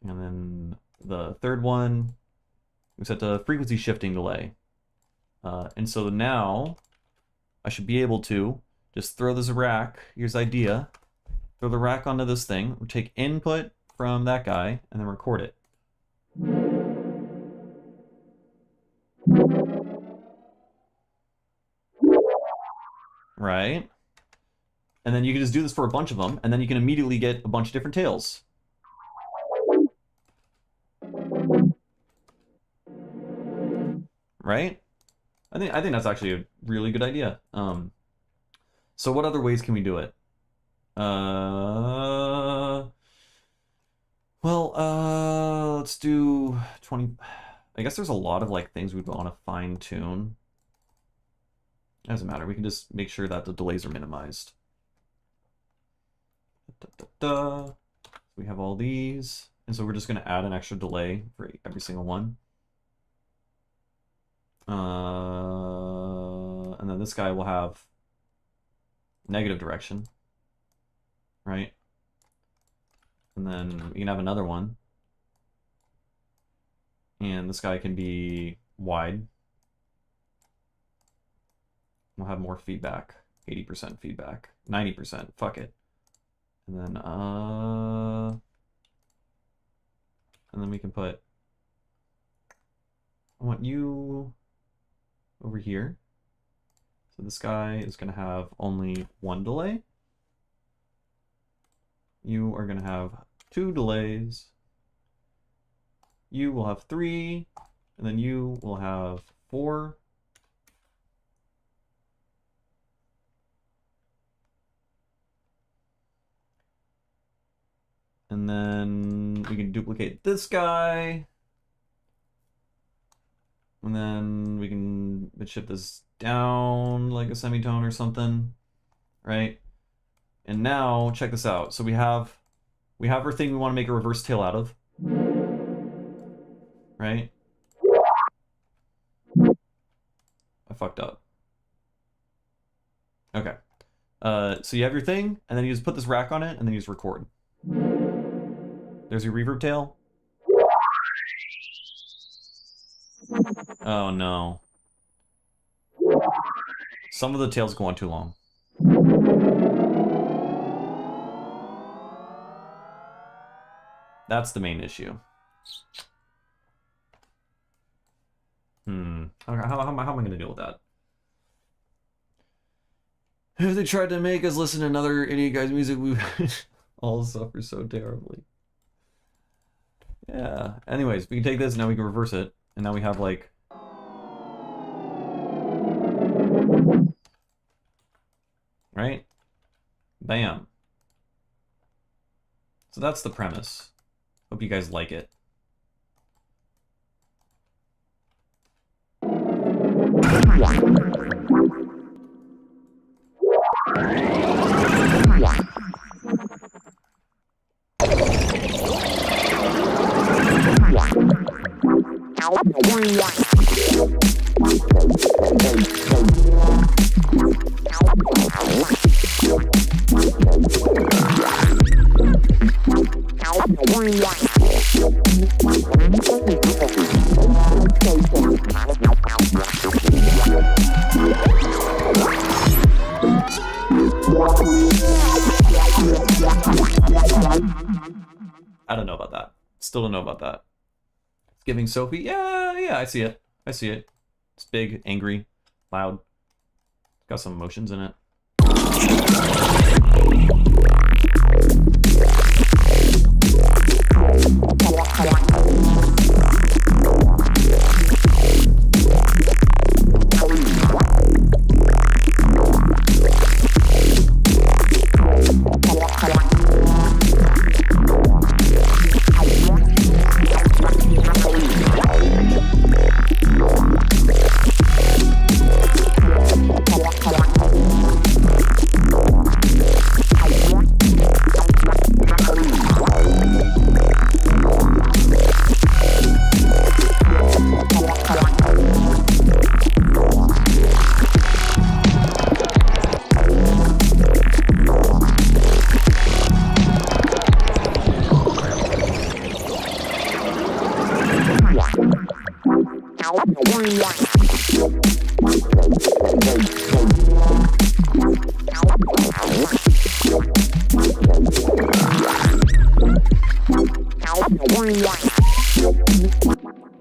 and then the third one we set to frequency shifting delay. And so now I should be able to just throw this rack. Here's the idea. Throw the rack onto this thing. We'll take input from that guy and then record it. Right? And then you can just do this for a bunch of them, and then you can immediately get a bunch of different tails. Right? I think that's actually a really good idea. So what other ways can we do it? Let's do 20. I guess there's a lot of like things we'd want to fine tune. It doesn't matter. We can just make sure that the delays are minimized. We have all these, and so we're just going to add an extra delay for every single one. And then this guy will have negative direction, right? And then we can have another one, and this guy can be wide. We'll have more feedback, 80% feedback, 90%, fuck it. And then we can put, I want you over here. So this guy is going to have only 1 delay. You are going to have 2 delays. You will have 3, and then you will have 4. And then we can duplicate this guy. And then we can shift this down like a semitone or something, right? And now check this out. So we have our thing we want to make a reverse tail out of, right? I fucked up. Okay. So you have your thing, and then you just put this rack on it, and then you just record. There's your reverb tail. Oh no. Some of the tails go on too long. That's the main issue. How am I going to deal with that? If they tried to make us listen to another Idiot Guys music, we would all suffer so terribly. Yeah. Anyways, we can take this, now we can reverse it, and now we have like... Right? Bam. So that's the premise. Hope you guys like it. I don't know about that. Still don't know about that. It's giving Sophie. Yeah, I see it. I see it. It's big, angry, loud. Got some emotions in it.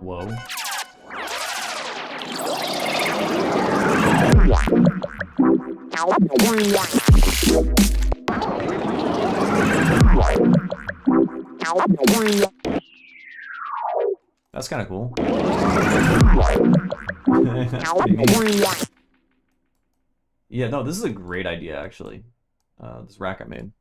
Whoa. That's kind of cool. Yeah, no, this is a great idea, actually. This rack I made.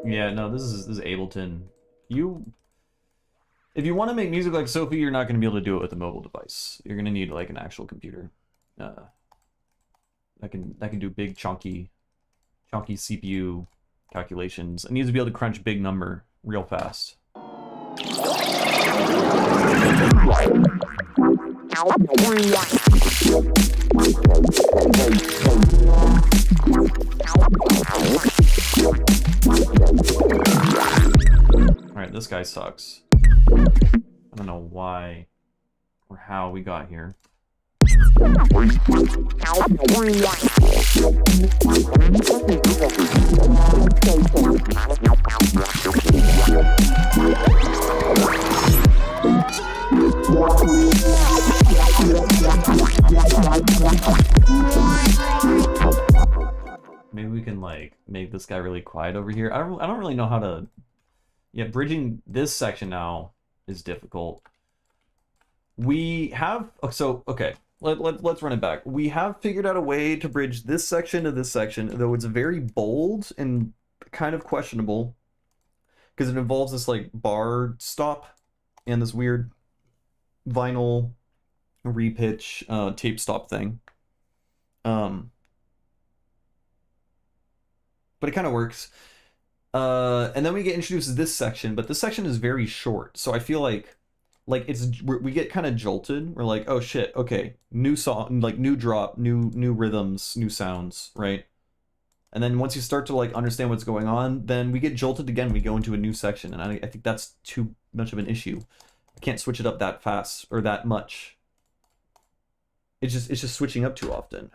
Yeah, no, this is Ableton. If you want to make music like Sophie, you're not going to be able to do it with a mobile device. You're going to need like an actual computer that can do big chunky CPU calculations. It needs to be able to crunch big number real fast. Alright, this guy sucks. I don't know why or how we got here. Maybe we can like make this guy really quiet over here. I don't really know how to. Yeah, bridging this section now is difficult. We have okay. Let's run it back. We have figured out a way to bridge this section to this section, though it's very bold and kind of questionable because it involves this like bar stop and this weird vinyl repitch tape stop thing. But it kind of works. And then we get introduced to this section, but this section is very short, so I feel like we get kind of jolted. We're like, oh shit, okay, new song, like new drop, new rhythms, new sounds, right? And then once you start to like understand what's going on, then we get jolted again. We go into a new section, and I think that's too much of an issue. I can't switch it up that fast or that much. It's just switching up too often.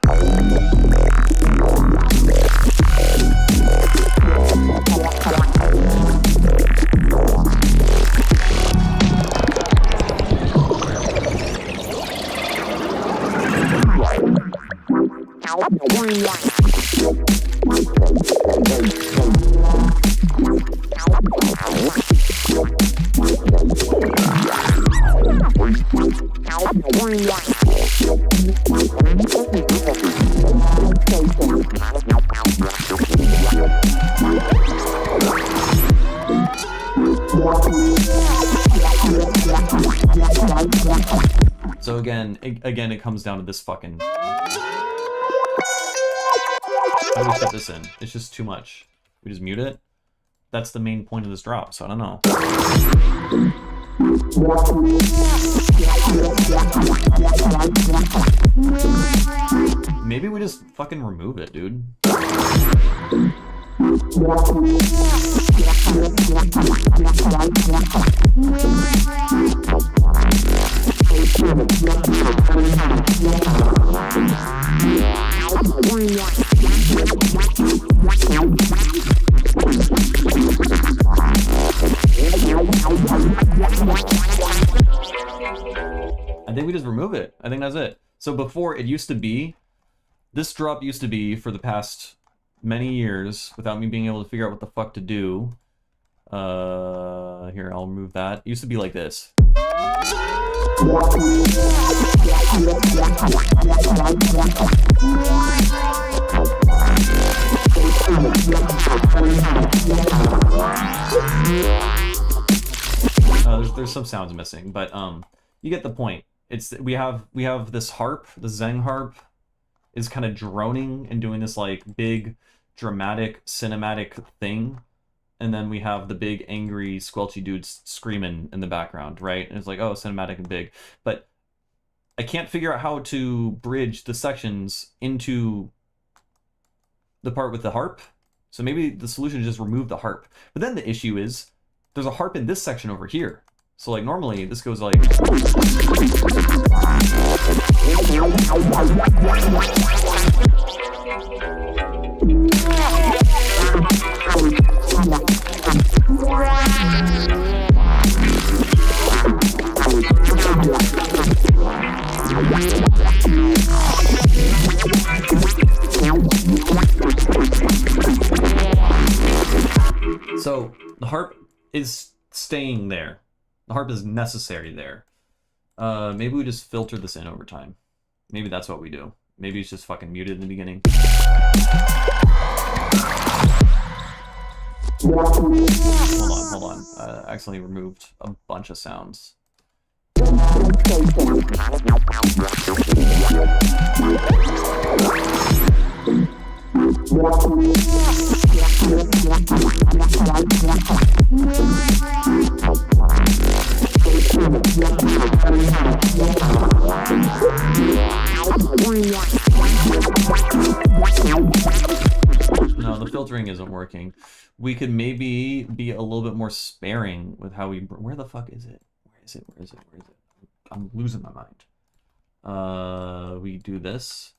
So again, it comes down to this fucking. How do we fit this in? It's just too much. We just mute it. That's the main point of this drop, so I don't know. Maybe we just fucking remove it, dude. I think we just remove it. I think that's it. So before, it used to be, this drop used to be for the past many years, without me being able to figure out what the fuck to do. Here, I'll remove that. It used to be like this. There's some sounds missing, but you get the point. We have this harp, the Zeng harp is kind of droning and doing this like big dramatic cinematic thing, and then we have the big angry squelchy dudes screaming in the background, right? And it's like, oh, cinematic and big, but I can't figure out how to bridge the sections into the part with the harp. So maybe the solution is just remove the harp. But then the issue is there's a harp in this section over here. So like normally this goes like. So the harp is staying there. The harp is necessary there. Maybe we just filter this in over time. Maybe that's what we do. Maybe it's just fucking muted in the beginning. Hold on. I accidentally removed a bunch of sounds. No, the filtering isn't working. We could maybe be a little bit more sparing with how we. Where the fuck is it? Where is it? I'm losing my mind. We do this.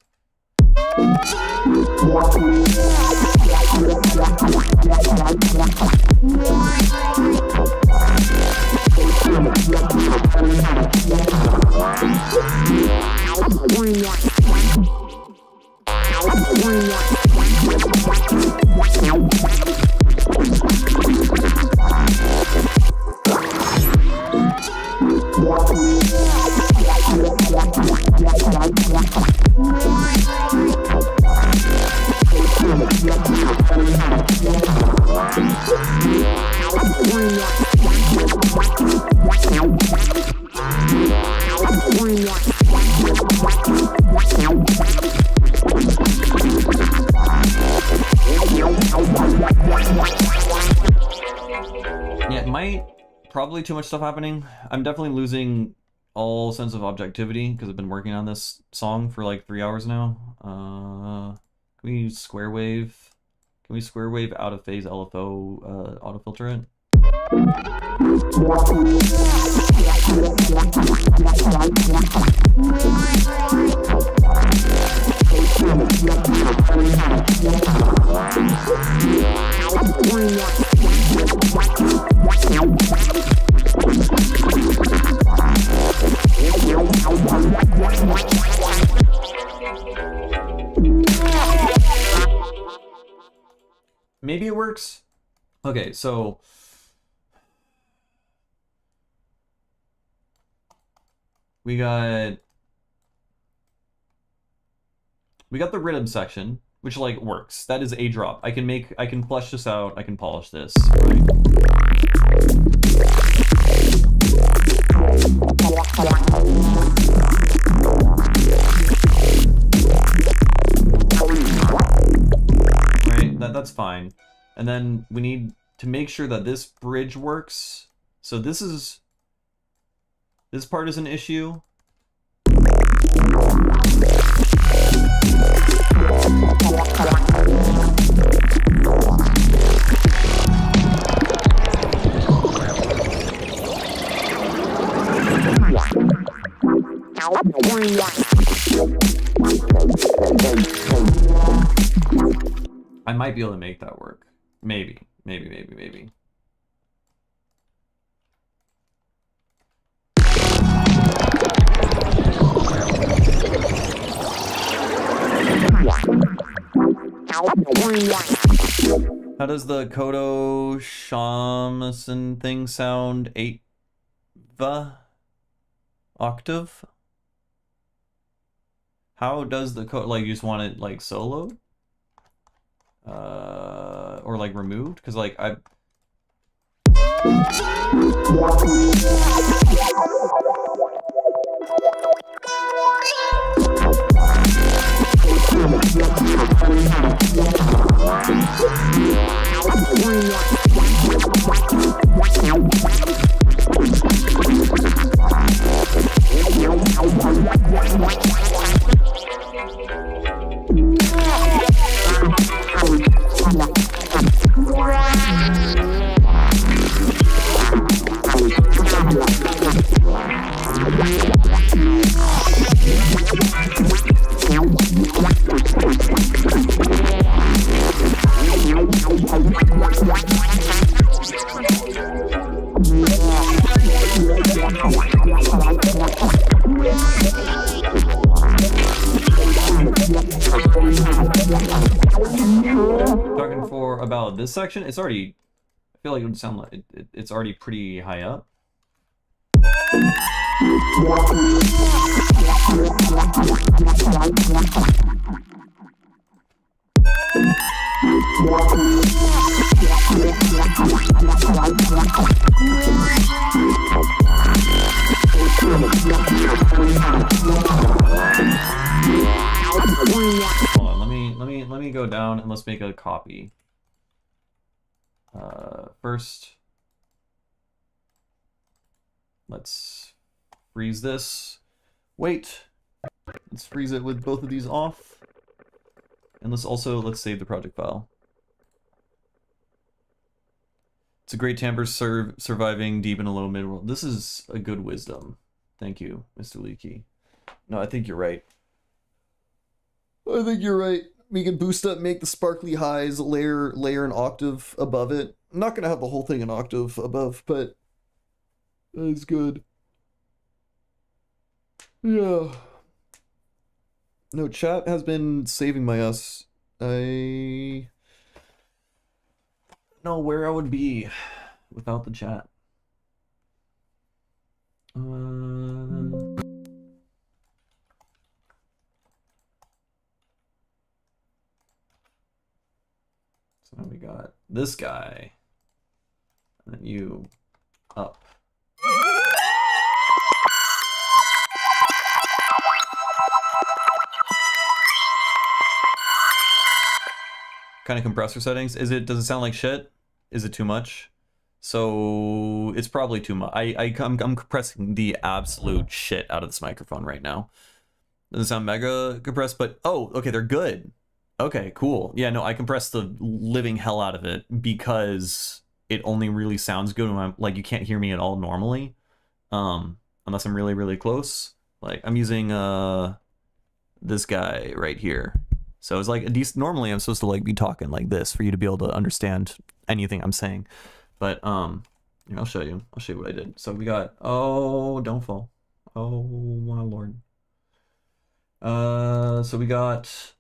Yeah, it might probably too much stuff happening. I'm definitely losing all sense of objectivity because I've been working on this song for like 3 hours now. Can we use square wave? Can we square wave out of phase LFO autofilter it? Maybe it works. Okay, so we got the rhythm section, which like works. That is a drop. I can flesh this out. I can polish this. Right, that's fine. And then we need to make sure that this bridge works. So this part is an issue. I might be able to make that work. Maybe. How does the Kodo Shamisen thing sound? 8th octave? How does the Kodo, like, you just want it like soloed? Or like removed? Because like talking for about this section, it's already, I feel like it would sound like it's already pretty high up. Hold on, let me go down and let's make a copy. First, let's freeze this. Wait, let's freeze it with both of these off. And let's save the project file. It's a great timbre surviving deep in a low mid world. This is a good wisdom. Thank you, Mr. Leakey. No, I think you're right. I think you're right. We can boost up, make the sparkly highs, layer an octave above it. I'm not gonna have the whole thing an octave above, but it's good. Yeah. No, chat has been saving my ass. I know where I would be without the chat. So now we got this guy, and then you up. Kind of compressor settings. Does it sound like shit? Is it too much? So it's probably too much. I'm compressing the absolute shit out of this microphone right now. Doesn't sound mega compressed, but oh, okay, they're good. Okay, cool. Yeah, no, I compressed the living hell out of it because it only really sounds good when I'm like, you can't hear me at all normally. Unless I'm really, really close. Like I'm using this guy right here. So it's like a decent, normally I'm supposed to like be talking like this for you to be able to understand anything I'm saying. But I'll show you what I did. So we got, oh, don't fall. Oh my lord. So we got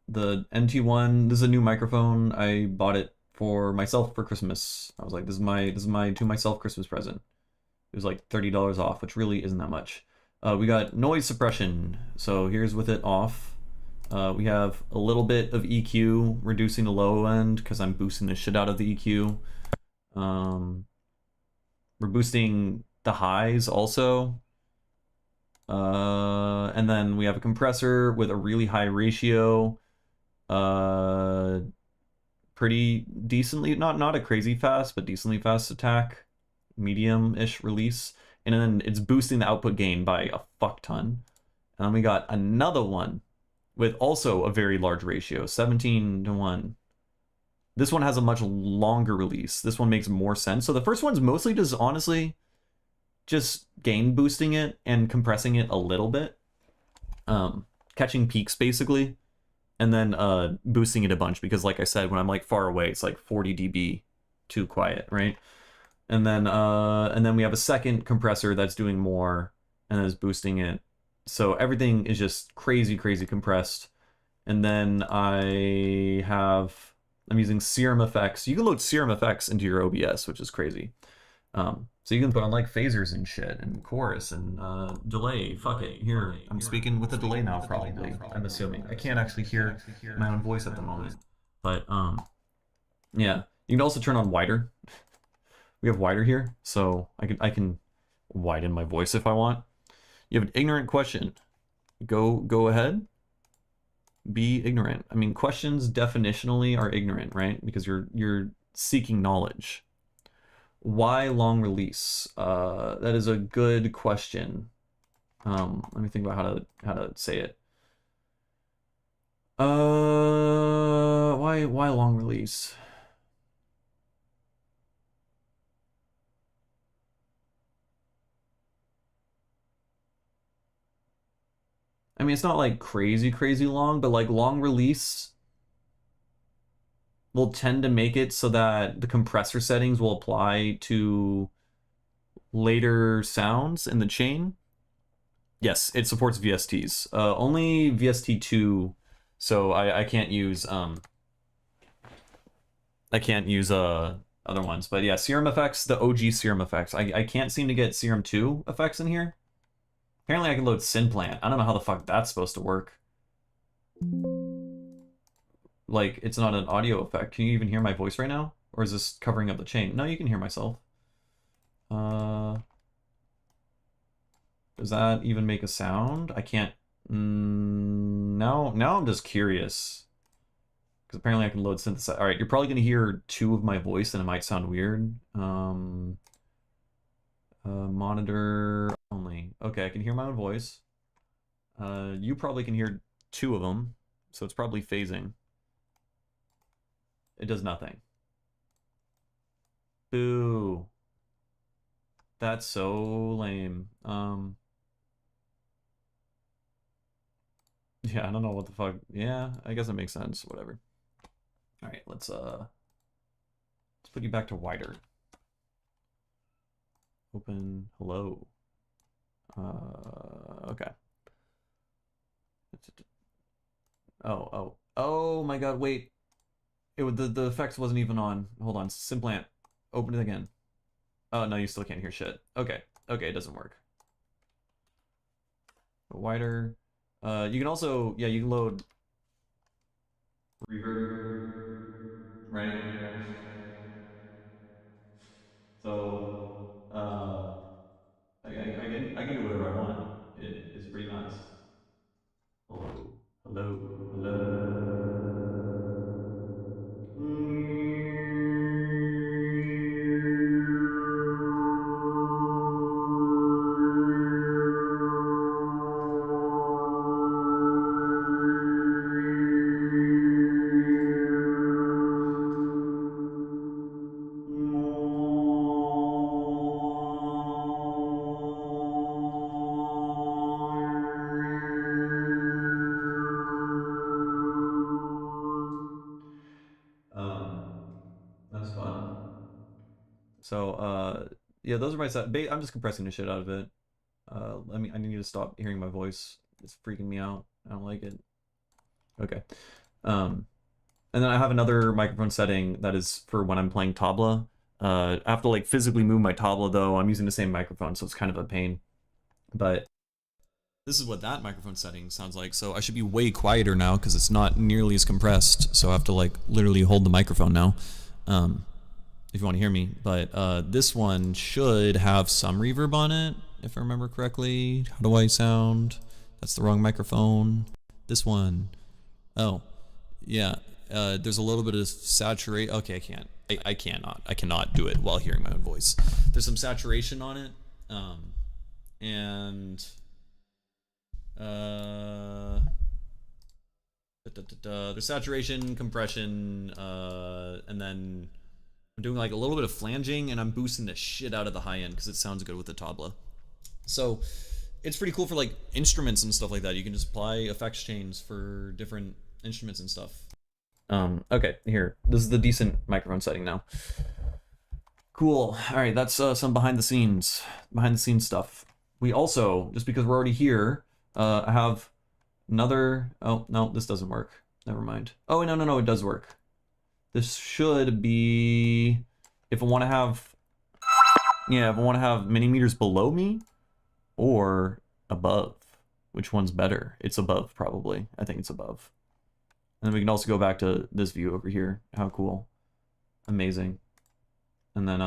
the NT1. This is a new microphone. I bought it for myself for Christmas. I was like, this is my to myself Christmas present. It was like $30 off, which really isn't that much. We got noise suppression. So here's with it off. We have a little bit of EQ, reducing the low end because I'm boosting the shit out of the EQ. We're boosting the highs also. And then we have a compressor with a really high ratio. Pretty decently, not a crazy fast, but decently fast attack. Medium-ish release. And then it's boosting the output gain by a fuck ton. And then we got another one with also a very large ratio, 17:1. This one has a much longer release. This one makes more sense. So the first one's mostly just honestly just gain boosting it and compressing it a little bit. Catching peaks basically. And then boosting it a bunch because like I said, when I'm like far away, it's like 40 dB too quiet, right? And then we have a second compressor that's doing more and is boosting it. So everything is just crazy compressed. And then I'm using Serum Effects. You can load Serum Effects into your OBS, which is crazy. So you can put on like phasers and shit and chorus and delay. Fuck it. Here, I'm speaking with a delay now probably. I'm assuming. I can't actually hear my own voice at the moment. But yeah. You can also turn on wider. We have wider here, so I can widen my voice if I want. You have an ignorant question. Go ahead. Be ignorant. I mean, questions definitionally are ignorant, right? Because you're seeking knowledge. Why long release? That is a good question. Let me think about how to say it. Why long release? I mean, it's not like crazy long, but like long release will tend to make it so that the compressor settings will apply to later sounds in the chain. Yes, it supports VSTs. Only VST2, so I can't use other ones. But yeah, Serum Effects, the OG Serum Effects. I can't seem to get Serum 2 effects in here. Apparently I can load Synplant. I don't know how the fuck that's supposed to work. Like, it's not an audio effect. Can you even hear my voice right now? Or is this covering up the chain? No, you can hear myself. Does that even make a sound? I can't... now I'm just curious. Because apparently I can load synthesizer. Alright, you're probably going to hear 2 of my voice and it might sound weird. Monitor only. Okay, I can hear my own voice. You probably can hear 2 of them, so it's probably phasing. It does nothing. Boo. That's so lame. Yeah, I don't know what the fuck. Yeah, I guess it makes sense. Whatever. All right, let's put you back to wider. Open. Hello. Okay. Oh my God! Wait, the effects wasn't even on. Hold on, Simplant. Open it again. Oh no, you still can't hear shit. Okay, it doesn't work. Wider. You can also, yeah, you can load reverb, right? So, I can do whatever I want. It's pretty nice. Hello, hello. Um, that's fun. So, yeah, those are my set. I'm just compressing the shit out of it. I need to stop hearing my voice. It's freaking me out. I don't like it. Okay. And then I have another microphone setting that is for when I'm playing tabla. I have to like physically move my tabla though. I'm using the same microphone, so it's kind of a pain. But this is what that microphone setting sounds like. So I should be way quieter now because it's not nearly as compressed. So I have to like literally hold the microphone now, if you want to hear me. But this one should have some reverb on it, if I remember correctly. How do I sound? That's the wrong microphone. This one. Oh, yeah. There's a little bit of saturate. Okay, I can't. I cannot do it while hearing my own voice. There's some saturation on it, and there's saturation, compression, and then I'm doing like a little bit of flanging, and I'm boosting the shit out of the high end because it sounds good with the tabla. So it's pretty cool for like instruments and stuff like that. You can just apply effects chains for different instruments and stuff. Okay, here. This is the decent microphone setting now. Cool. All right, that's some behind the scenes stuff. We also, just because we're already here, I have another. Oh no, this doesn't work. Never mind. Oh no, it does work. This should be if I want to have, yeah, if I want to have mini meters below me or above. Which one's better? It's above, probably. I think it's above. And then we can also go back to this view over here. How cool. Amazing. And then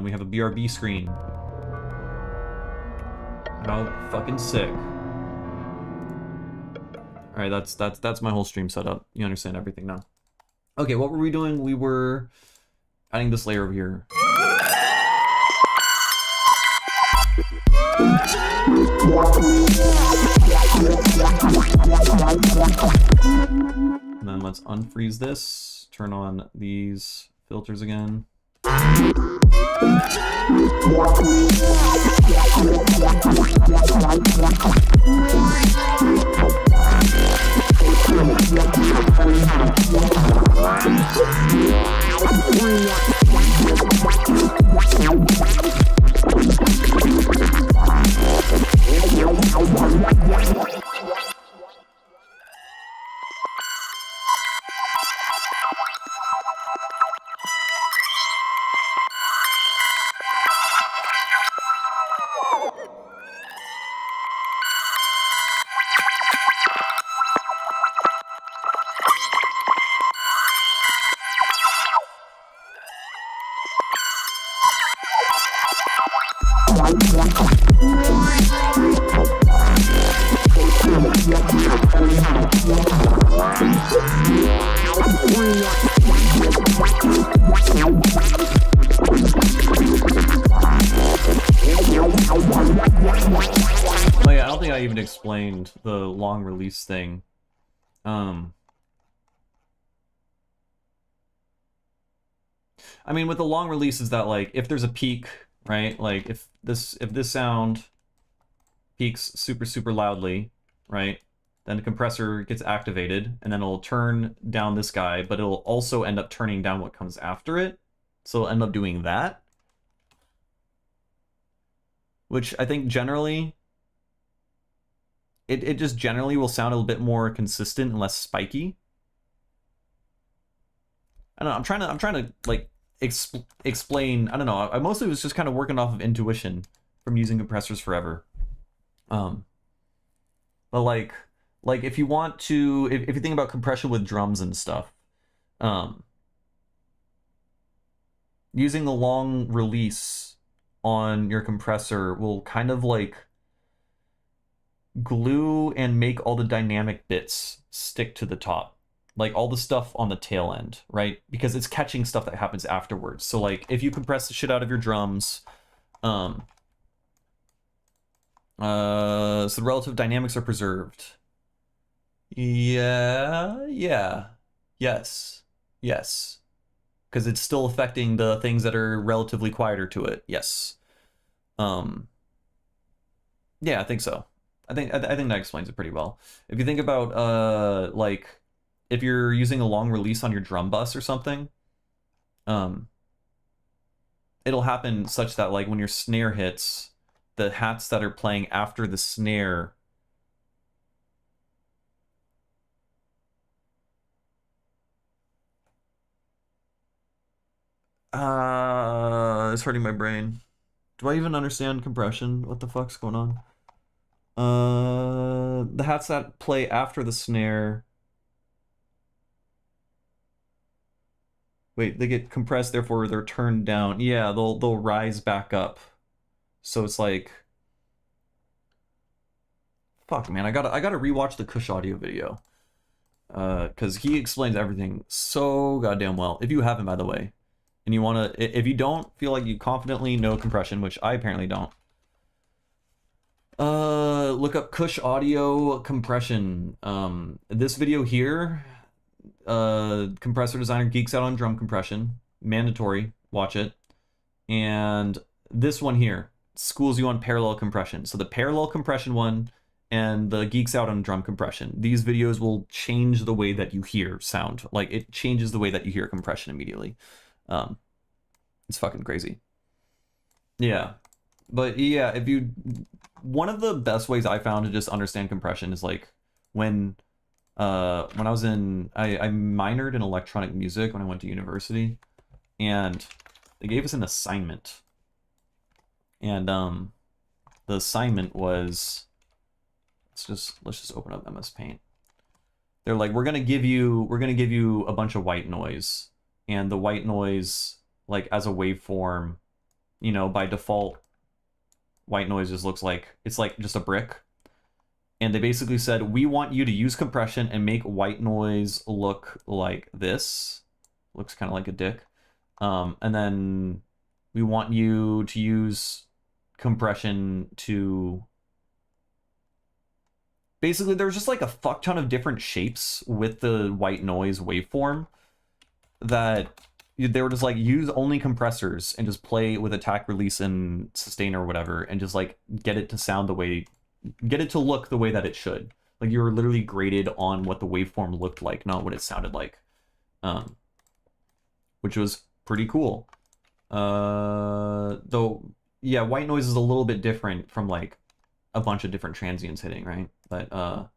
we have a BRB screen. How fucking sick. Alright, that's my whole stream setup. You understand everything now. Okay, what were we doing? We were adding this layer over here. And then let's unfreeze this, turn on these filters again. Oh yeah, I don't think I even explained the long release thing. I mean, with the long release is that like if there's a peak, right? Like if this sound peaks super loudly, right? then the compressor gets activated, and then it'll turn down this guy, but it'll also end up turning down what comes after it. So it'll end up doing that. Which I think generally, it just generally will sound a little bit more consistent and less spiky. I don't know, I'm trying to like explain, I don't know, I mostly was just kind of working off of intuition from using compressors forever. But like if you want to, if you think about compression with drums and stuff, using the long release on your compressor will kind of like glue and make all the dynamic bits stick to the top, like all the stuff on the tail end, right? Because it's catching stuff that happens afterwards. So like if you compress the shit out of your drums, so the relative dynamics are preserved. Yes. Because it's still affecting the things that are relatively quieter to it. Yes. Yeah, I think so. I think that explains it pretty well. If you think about like if you're using a long release on your drum bus or something, it'll happen such that like when your snare hits, the hats that are playing after the snare it's hurting my brain. Do I even understand compression? What the fuck's going on? The hats that play after the snare. Wait, they get compressed, therefore they're turned down. Yeah, they'll rise back up. So it's like, fuck, man, I gotta rewatch the Kush audio video, because he explains everything so goddamn well. If you haven't, by the way, and you wanna, if you don't feel like you confidently know compression, which I apparently don't, look up Kush audio compression. This video here, compressor designer geeks out on drum compression, mandatory, watch it. And this one here schools you on parallel compression. So the parallel compression one and the geeks out on drum compression, these videos will change the way that you hear sound. Like it changes the way that you hear compression immediately. It's fucking crazy. Yeah, but yeah, if you, one of the best ways I found to just understand compression is like when I was in, I minored in electronic music when I went to university, and they gave us an assignment. And the assignment was, let's just open up MS Paint. They're like, we're gonna give you a bunch of white noise, and the white noise, like as a waveform, you know, by default, white noise just looks like, it's like just a brick. And they basically said, we want you to use compression and make white noise look like this. Looks kind of like a dick. And then we want you to use compression to... Basically, there's just like a fuck ton of different shapes with the white noise waveform that they were just like, use only compressors and just play with attack, release, and sustain or whatever, and just like get it to sound the way, get it to look the way that it should. Like you were literally graded on what the waveform looked like, not what it sounded like. Which was pretty cool. Though, yeah, white noise is a little bit different from like a bunch of different transients hitting, right? But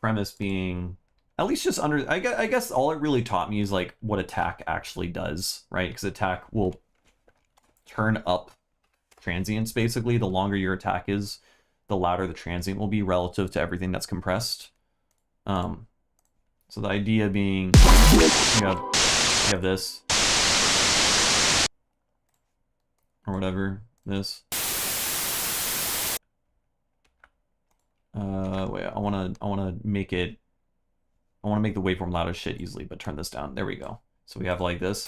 premise being, at least just under, I guess all it really taught me is like what attack actually does, right? Because attack will turn up transients basically. The longer your attack is, the louder the transient will be relative to everything that's compressed. So the idea being, you have this, or whatever, this. Wait, I wanna make the waveform loud as shit easily, but turn this down. There we go. So we have like this.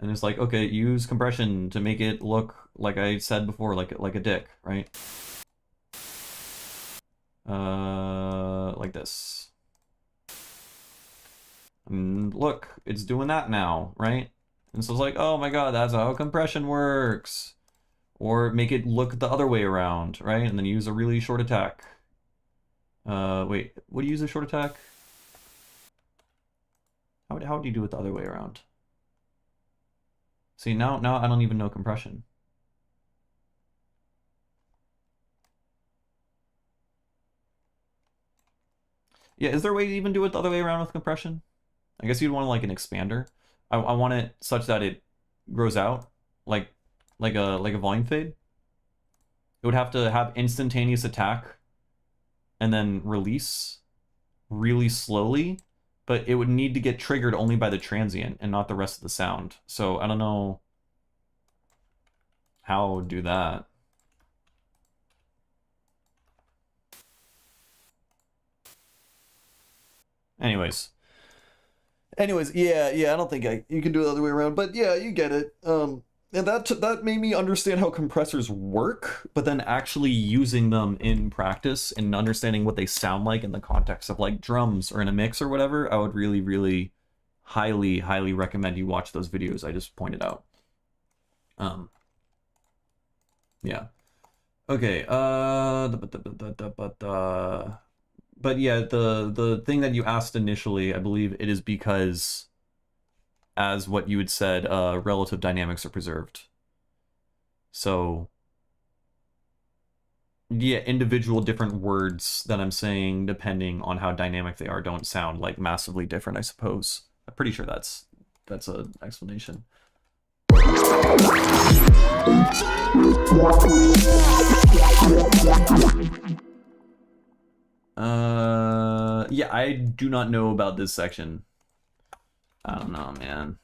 And it's like, okay, use compression to make it look, like I said before, like a dick, right? Like this. And look, it's doing that now, right? And so it's like, oh my god, that's how compression works. Or make it look the other way around, right? And then use a really short attack. Wait, what do you use a short attack? How do you do it the other way around? See, now I don't even know compression. Yeah, is there a way to even do it the other way around with compression? I guess you'd want like an expander. I want it such that it grows out like a volume fade. It would have to have instantaneous attack and then release really slowly, but it would need to get triggered only by the transient and not the rest of the sound. So I don't know how I would do that. Anyways, yeah, I don't think you can do it the other way around, but yeah, you get it. And that made me understand how compressors work, but then actually using them in practice and understanding what they sound like in the context of like drums or in a mix or whatever, I would really, really highly recommend you watch those videos I just pointed out. Yeah. Okay, but yeah, the thing that you asked initially, I believe it is because, as what you had said, relative dynamics are preserved. So, yeah, individual different words that I'm saying, depending on how dynamic they are, don't sound like massively different, I suppose. I'm pretty sure that's an explanation. Yeah, I do not know about this section. I don't know, man.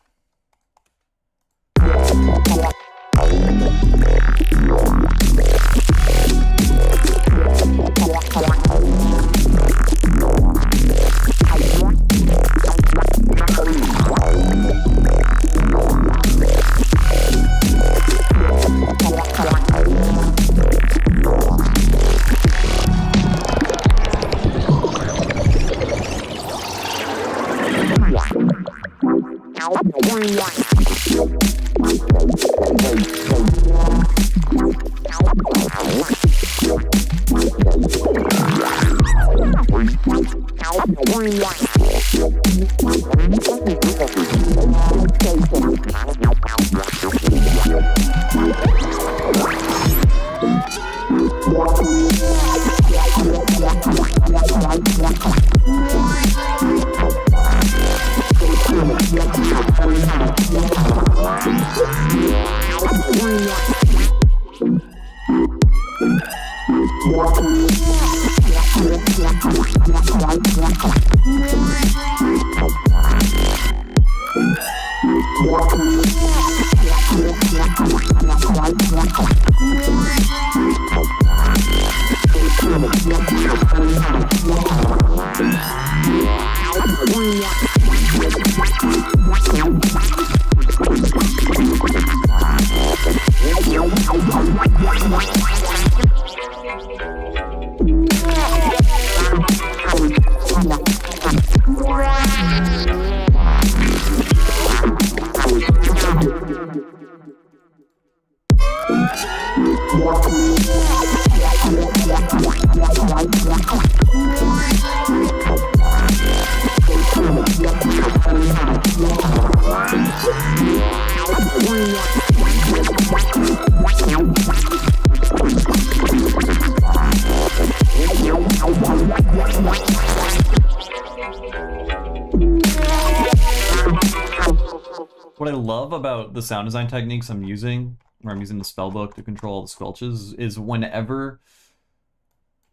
What I love about the sound design techniques I'm using, where I'm using the spellbook to control the squelches, is whenever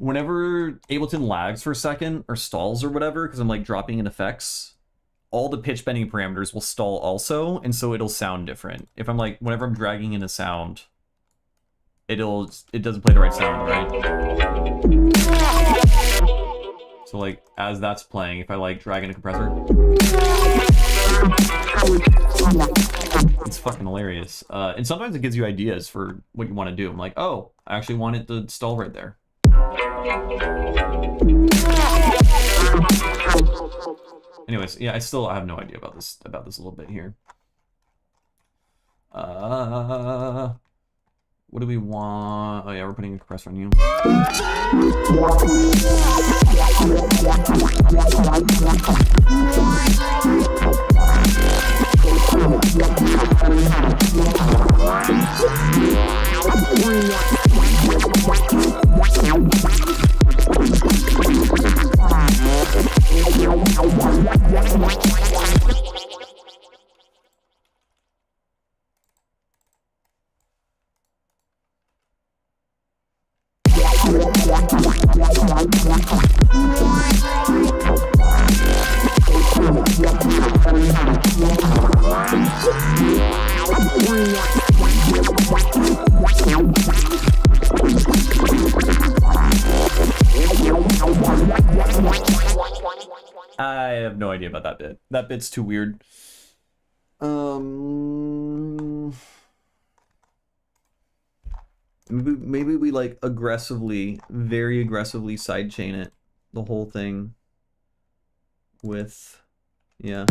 Ableton lags for a second or stalls or whatever, because I'm like dropping in effects, all the pitch bending parameters will stall also, and so it'll sound different. If I'm like, whenever I'm dragging in a sound, it doesn't play the right sound, right? So like, as that's playing, if I like drag in a compressor, it's fucking hilarious. And sometimes it gives you ideas for what you want to do. I'm like, oh, I actually want it to stall right there. Anyways, yeah, I have no idea about this a little bit here. What do we want? Oh yeah, we're putting a compressor on you. I have no idea about that bit. That bit's too weird. Maybe we like aggressively, very aggressively sidechain it, the whole thing with, yeah.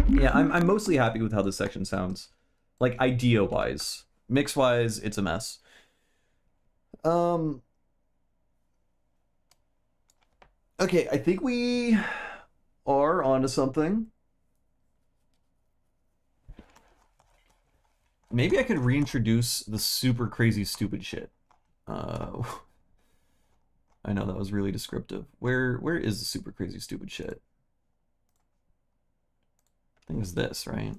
Yeah, I'm mostly happy with how this section sounds. Like, idea-wise. Mix-wise, it's a mess. Okay, I think we are onto something. Maybe I could reintroduce the super crazy stupid shit. I know that was really descriptive. Where is the super crazy stupid shit? I think it's this, right?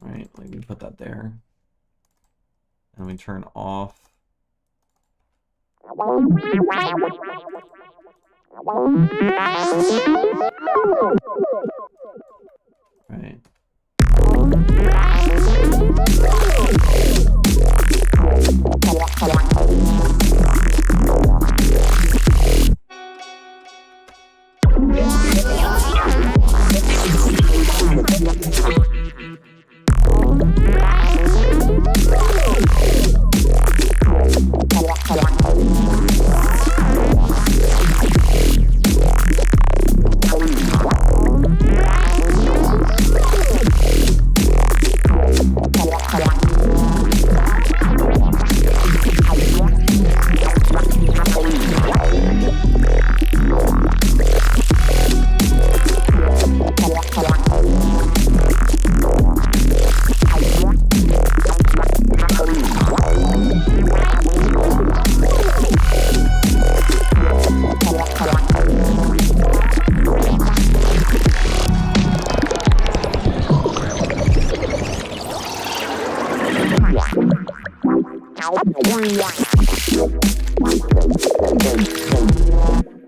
Right, like we put that there. And we turn off. Right.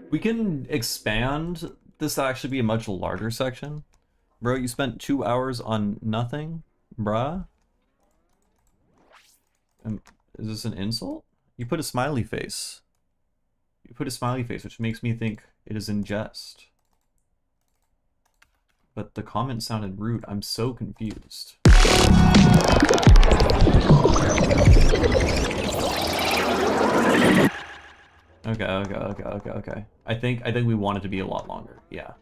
We can expand this to actually be a much larger section. Bro, you spent 2 hours on nothing? Bruh? Is this an insult? You put a smiley face. You put a smiley face, which makes me think it is in jest. But the comment sounded rude. I'm so confused. Okay. I think we want it to be a lot longer. Yeah.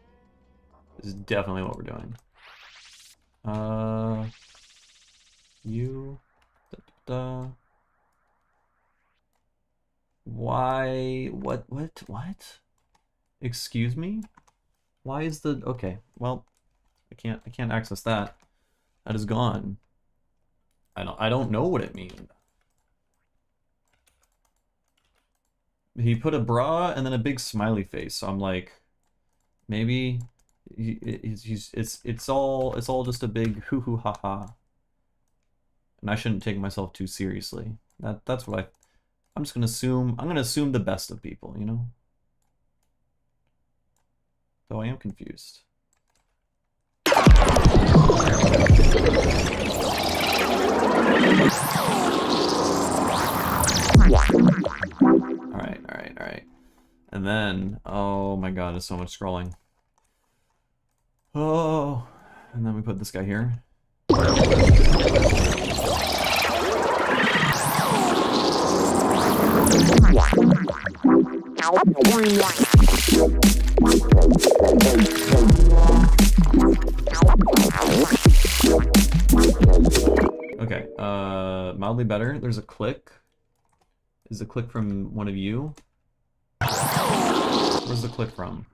This is definitely what we're doing. Why? What? Excuse me? Why is the... Okay, well, I can't access that. That is gone. I don't know what it means. He put a bra and then a big smiley face, so I'm like, maybe it's all just a big hoo hoo ha ha. And I shouldn't take myself too seriously. That's what I'm just gonna assume. I'm gonna assume the best of people, you know. Though I am confused. Alright. And then, oh my god, there's so much scrolling. Oh, and then we put this guy here. Okay, mildly better. There's a click. Is the click from one of you? Where's the click from?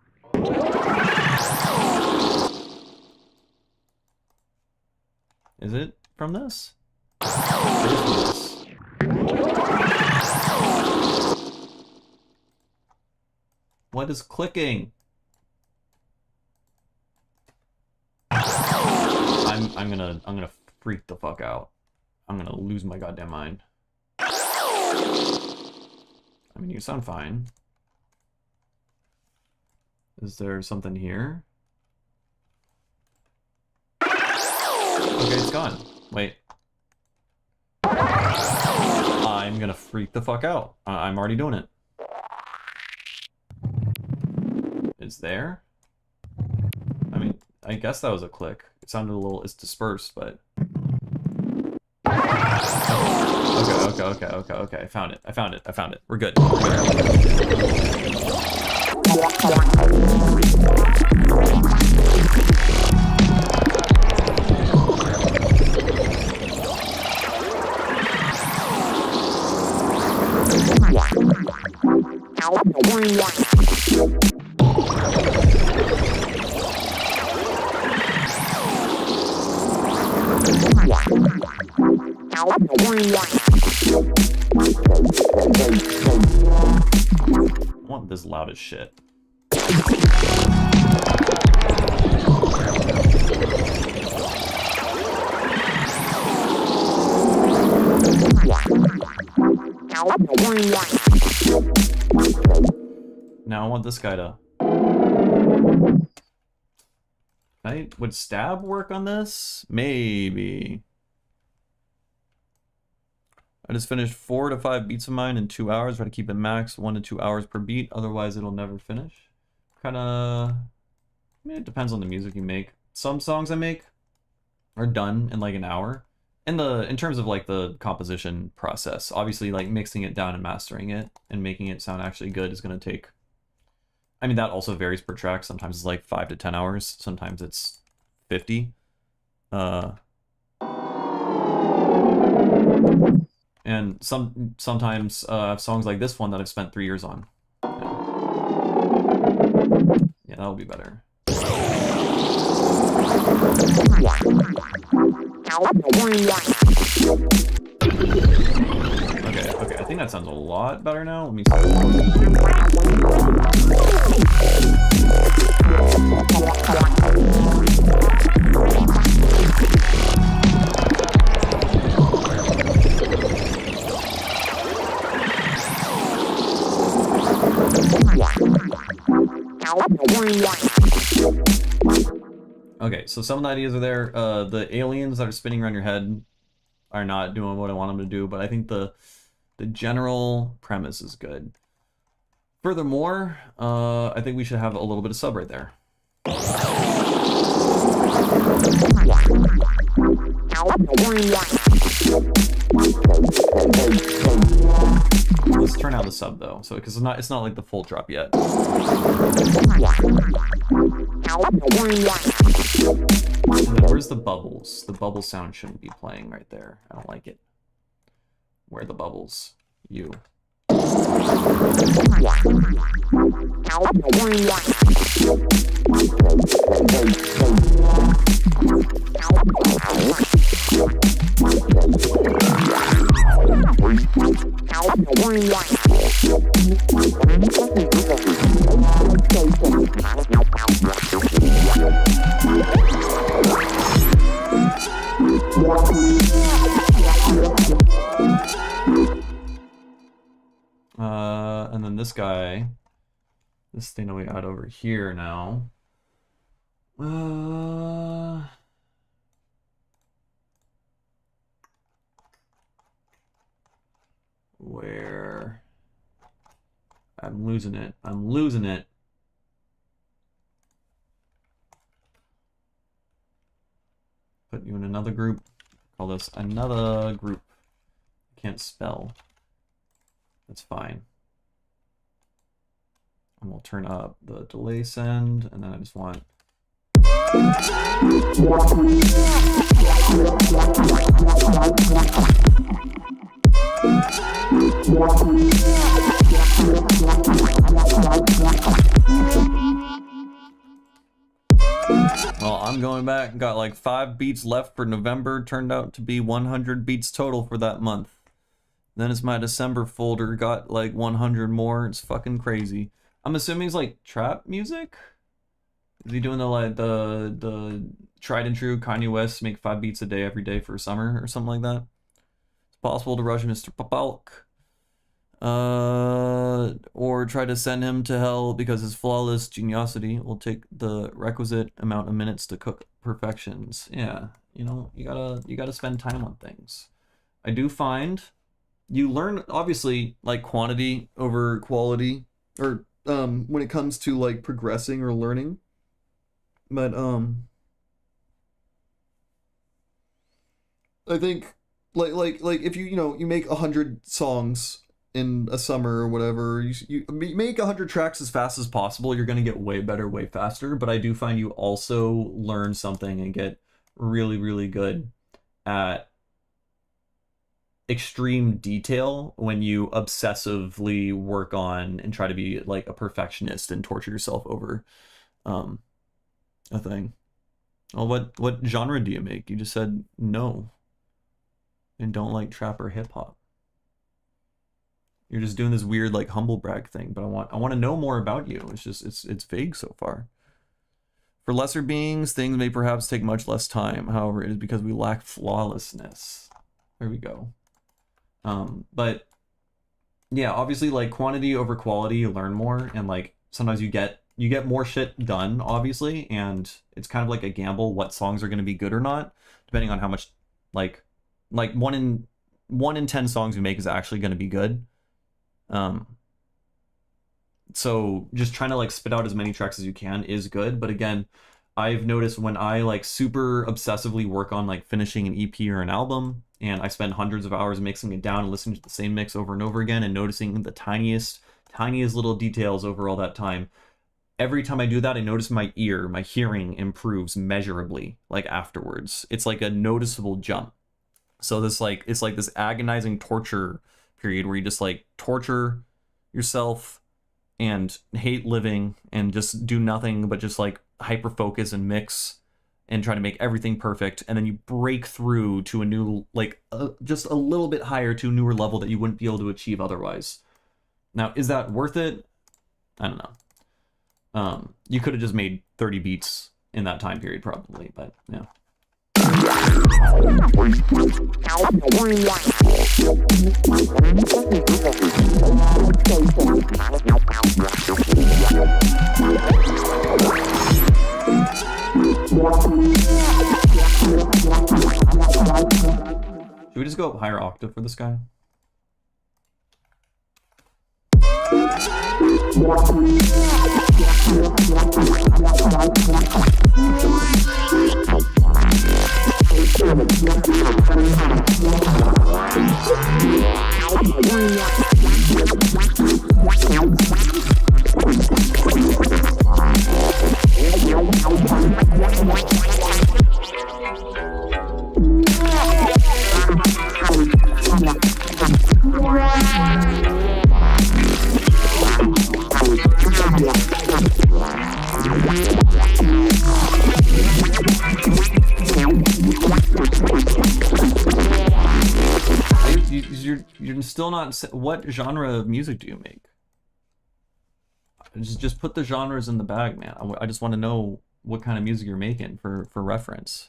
Is it from this? It is from this. What is clicking? I'm gonna freak the fuck out. I'm gonna lose my goddamn mind. I mean, you sound fine. Is there something here? Okay, it's gone. Wait. I'm gonna freak the fuck out. I'm already doing it. It's there? I mean, I guess that was a click. It sounded a little... It's dispersed, but... Okay. I found it. We're good. I want this loud as shit. Now I want this guy to... Would stab work on this? Maybe. I just finished 4 to 5 beats of mine in 2 hours. Try to keep it max 1 to 2 hours per beat. Otherwise, it'll never finish. Kind of... I mean, it depends on the music you make. Some songs I make are done in like an hour. In terms of like the composition process, obviously like mixing it down and mastering it and making it sound actually good is going to take... I mean, that also varies per track. Sometimes it's like 5 to 10 hours. Sometimes it's 50. And sometimes songs like this one that I've spent 3 years on. Yeah, that'll be better. Okay, I think that sounds a lot better now. Let me Okay, so some of the ideas are there. The aliens that are spinning around your head are not doing what I want them to do, but I think the general premise is good. Furthermore, I think we should have a little bit of sub right there. Let's turn out the sub though, so because it's not like the full drop yet. And then where's the bubbles? The bubble sound shouldn't be playing right there. I don't like it. Where are the bubbles? You. Okay, And then this guy, this thing that we add over here now. Where? I'm losing it. I'm losing it. Put you in another group. Call this another group. Can't spell. That's fine. And we'll turn up the delay send, and then I just want well, I'm going back, got like 5 beats left for November, turned out to be 100 beats total for that month. Then it's my December folder, got like 100 more. It's fucking crazy. I'm assuming it's like trap music? Is he doing the like the tried and true Kanye West make 5 beats a day every day for summer or something like that? It's possible to rush Mr. Papalk. Or try to send him to hell because his flawless geniosity will take the requisite amount of minutes to cook perfections. Yeah, you know, you gotta spend time on things. I do find you learn, obviously, like quantity over quality, or when it comes to like progressing or learning. But I think like if you make 100 songs in a summer or whatever, you make 100 tracks as fast as possible, you're gonna get way better way faster. But I do find you also learn something and get really, really good at extreme detail when you obsessively work on and try to be like a perfectionist and torture yourself over a thing. Well, what genre do you make? You just said no and don't like trap or hip-hop. You're just doing this weird like humble brag thing, but I want to know more about you. It's just it's vague so far. For lesser beings, things may perhaps take much less time. However, it is because we lack flawlessness. There we go. But yeah, obviously like quantity over quality, you learn more, and like sometimes you get more shit done, obviously, and it's kind of like a gamble what songs are going to be good or not, depending on how much like 1 in 10 songs you make is actually going to be good. So just trying to like spit out as many tracks as you can is good. But again, I've noticed when I like super obsessively work on like finishing an EP or an album, and I spend hundreds of hours mixing it down and listening to the same mix over and over again and noticing the tiniest little details over all that time. Every time I do that, I notice my hearing improves measurably, like afterwards. It's like a noticeable jump. So this like, it's like this agonizing torture period where you just like torture yourself and hate living and just do nothing but just like hyper focus and mix and try to make everything perfect, and then you break through to a new like just a little bit higher to a newer level that you wouldn't be able to achieve otherwise. Now, is that worth it? I don't know. You could have just made 30 beats in that time period probably, but yeah. Should we just go up higher octave for this guy? you're still not. What genre of music do you make? Just put the genres in the bag, man. I just want to know what kind of music you're making for reference.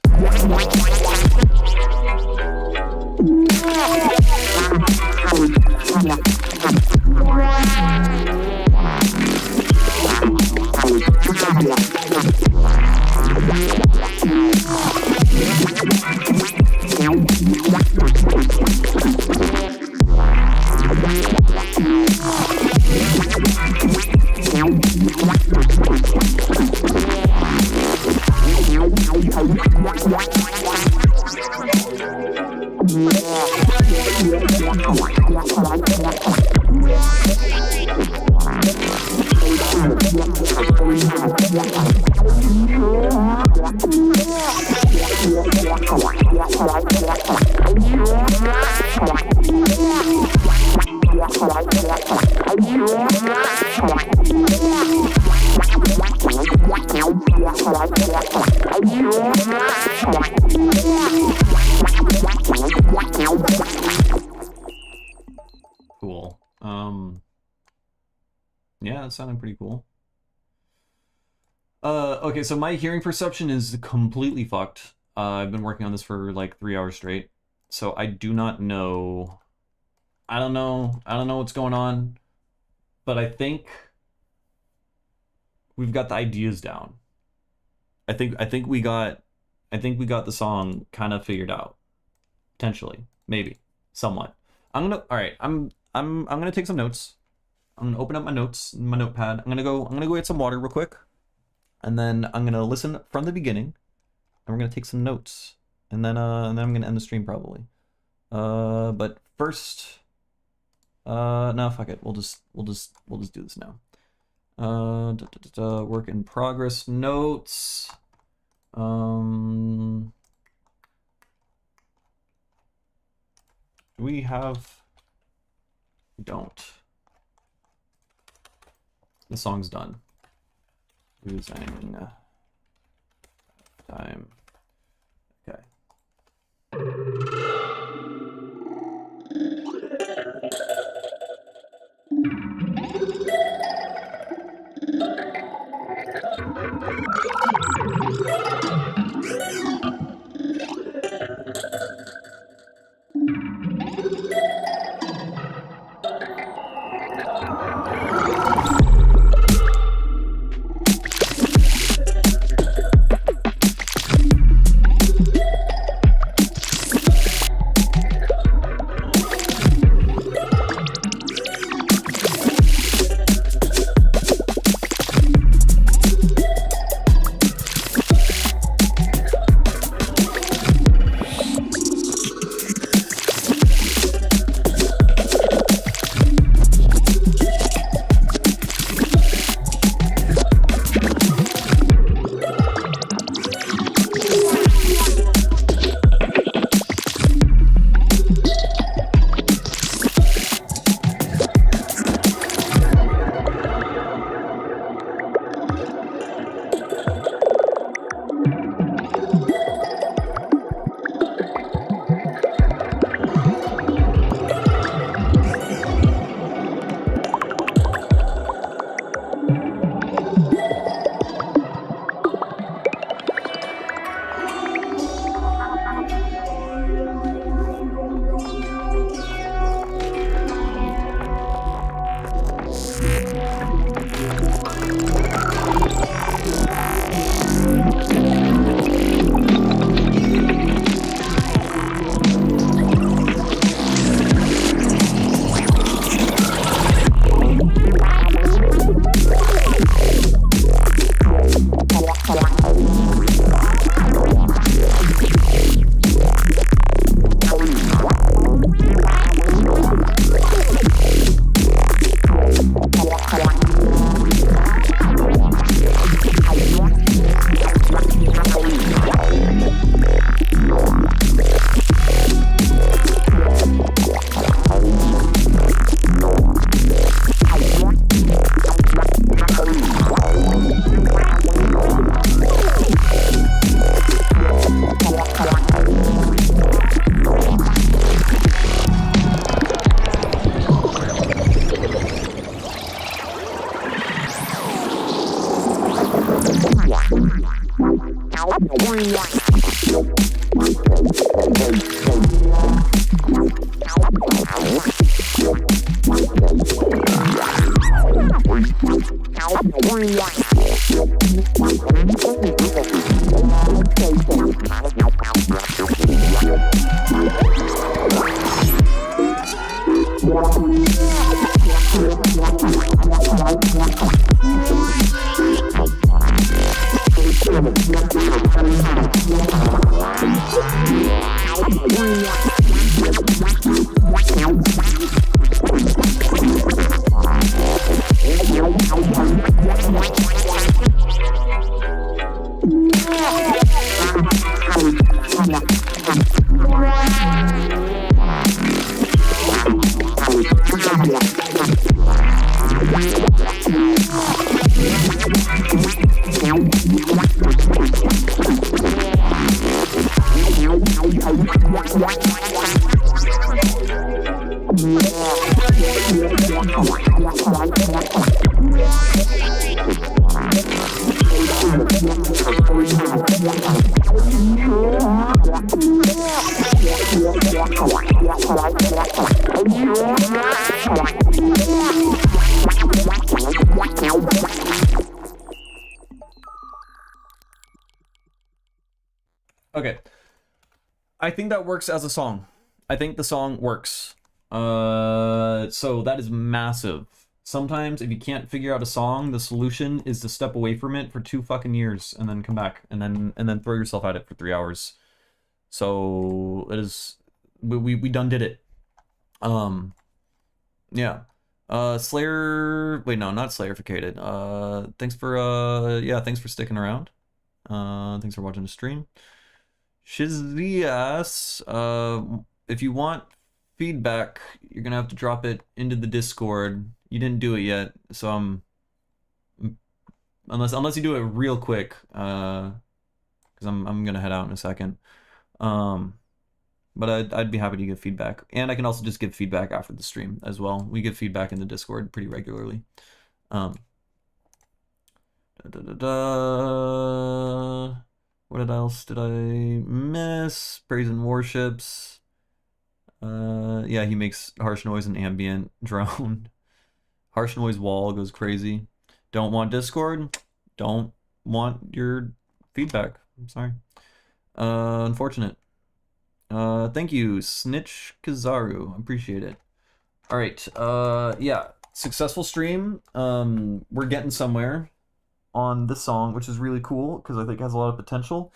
Cool. Yeah, that sounded pretty cool. Okay, so my hearing perception is completely fucked. I've been working on this for like 3 hours straight, so I do not know. I don't know what's going on, but I think we've got the ideas down. I think we got the song kind of figured out. Potentially, maybe, somewhat. All right. I'm gonna take some notes. I'm gonna open up my notepad. I'm gonna go get some water real quick, and then I'm gonna listen from the beginning, and we're gonna take some notes, and then I'm gonna end the stream probably. But first, no, fuck it. We'll just do this now. Work in progress notes. We don't. The song's done. Losing time. Okay. Okay. I think that works as a song. I think the song works. So that is massive. Sometimes if you can't figure out a song, the solution is to step away from it for 2 fucking years and then come back and then throw yourself at it for 3 hours. So it is we done did it. Yeah. Slayer, wait, no, not Slayerificated. Thanks for yeah, thanks for sticking around. Thanks for watching the stream. Shizias, if you want feedback, you're gonna have to drop it into the Discord. You didn't do it yet, so unless you do it real quick, because I'm gonna head out in a second. But I'd be happy to give feedback, and I can also just give feedback after the stream as well. We give feedback in the Discord pretty regularly. What else did I miss? Praise and Warships. Yeah, he makes harsh noise and ambient drone. Harsh noise wall goes crazy. Don't want Discord? Don't want your feedback. I'm sorry. Unfortunate. Thank you, Snitch Kizaru. Appreciate it. All right. Yeah, successful stream. We're getting somewhere on this song, which is really cool because I think it has a lot of potential.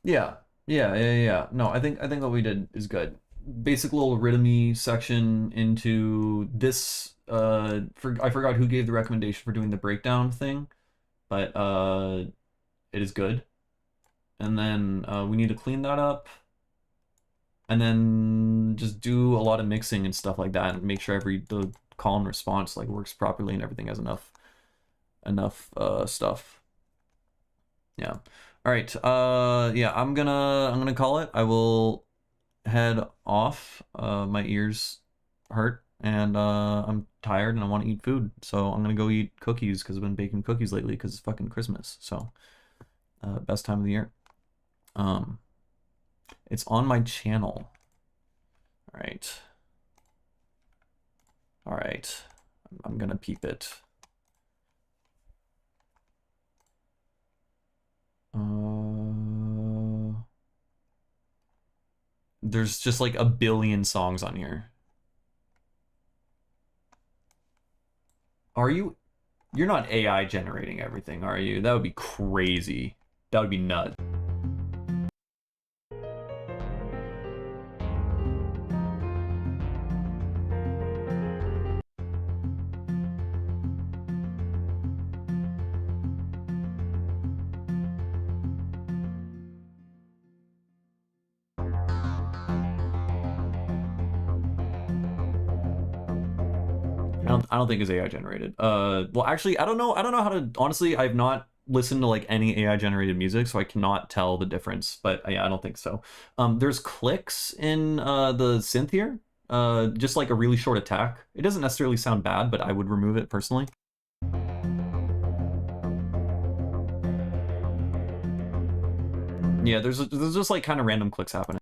Yeah. No, I think what we did is good. Basic little rhythmy section into this. I forgot who gave the recommendation for doing the breakdown thing, but it is good. And then we need to clean that up, and then just do a lot of mixing and stuff like that, and make sure the call and response like works properly and everything has enough stuff. Yeah. All right. Yeah, I'm gonna call it. I will head off. My ears hurt and I'm tired and I want to eat food, so I'm gonna go eat cookies because I've been baking cookies lately because it's fucking Christmas. So best time of the year. It's on my channel. All right. I'm gonna peep it. There's just like a billion songs on here. Are you? You're not AI generating everything, are you? That would be crazy. That would be nuts. I don't think it's AI generated. Well, actually, I don't know how to. Honestly, I've not listened to like any AI generated music, so I cannot tell the difference. But yeah, I don't think so. There's clicks in the synth here. Just like a really short attack. It doesn't necessarily sound bad, but I would remove it personally. Yeah, there's just like kind of random clicks happening.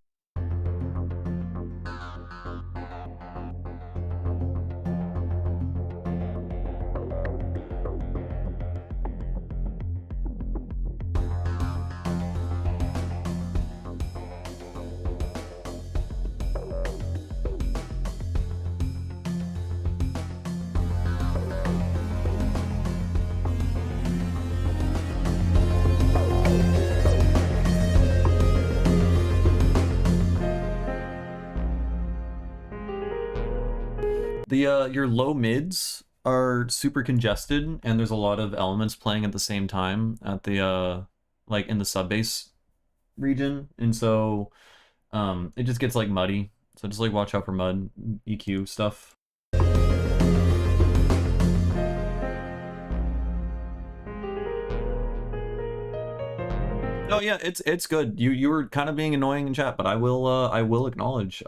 The your low mids are super congested, and there's a lot of elements playing at the same time at the like in the sub bass region, and so it just gets like muddy. So just like watch out for mud, EQ stuff. Oh yeah, it's good. You were kind of being annoying in chat, but I will acknowledge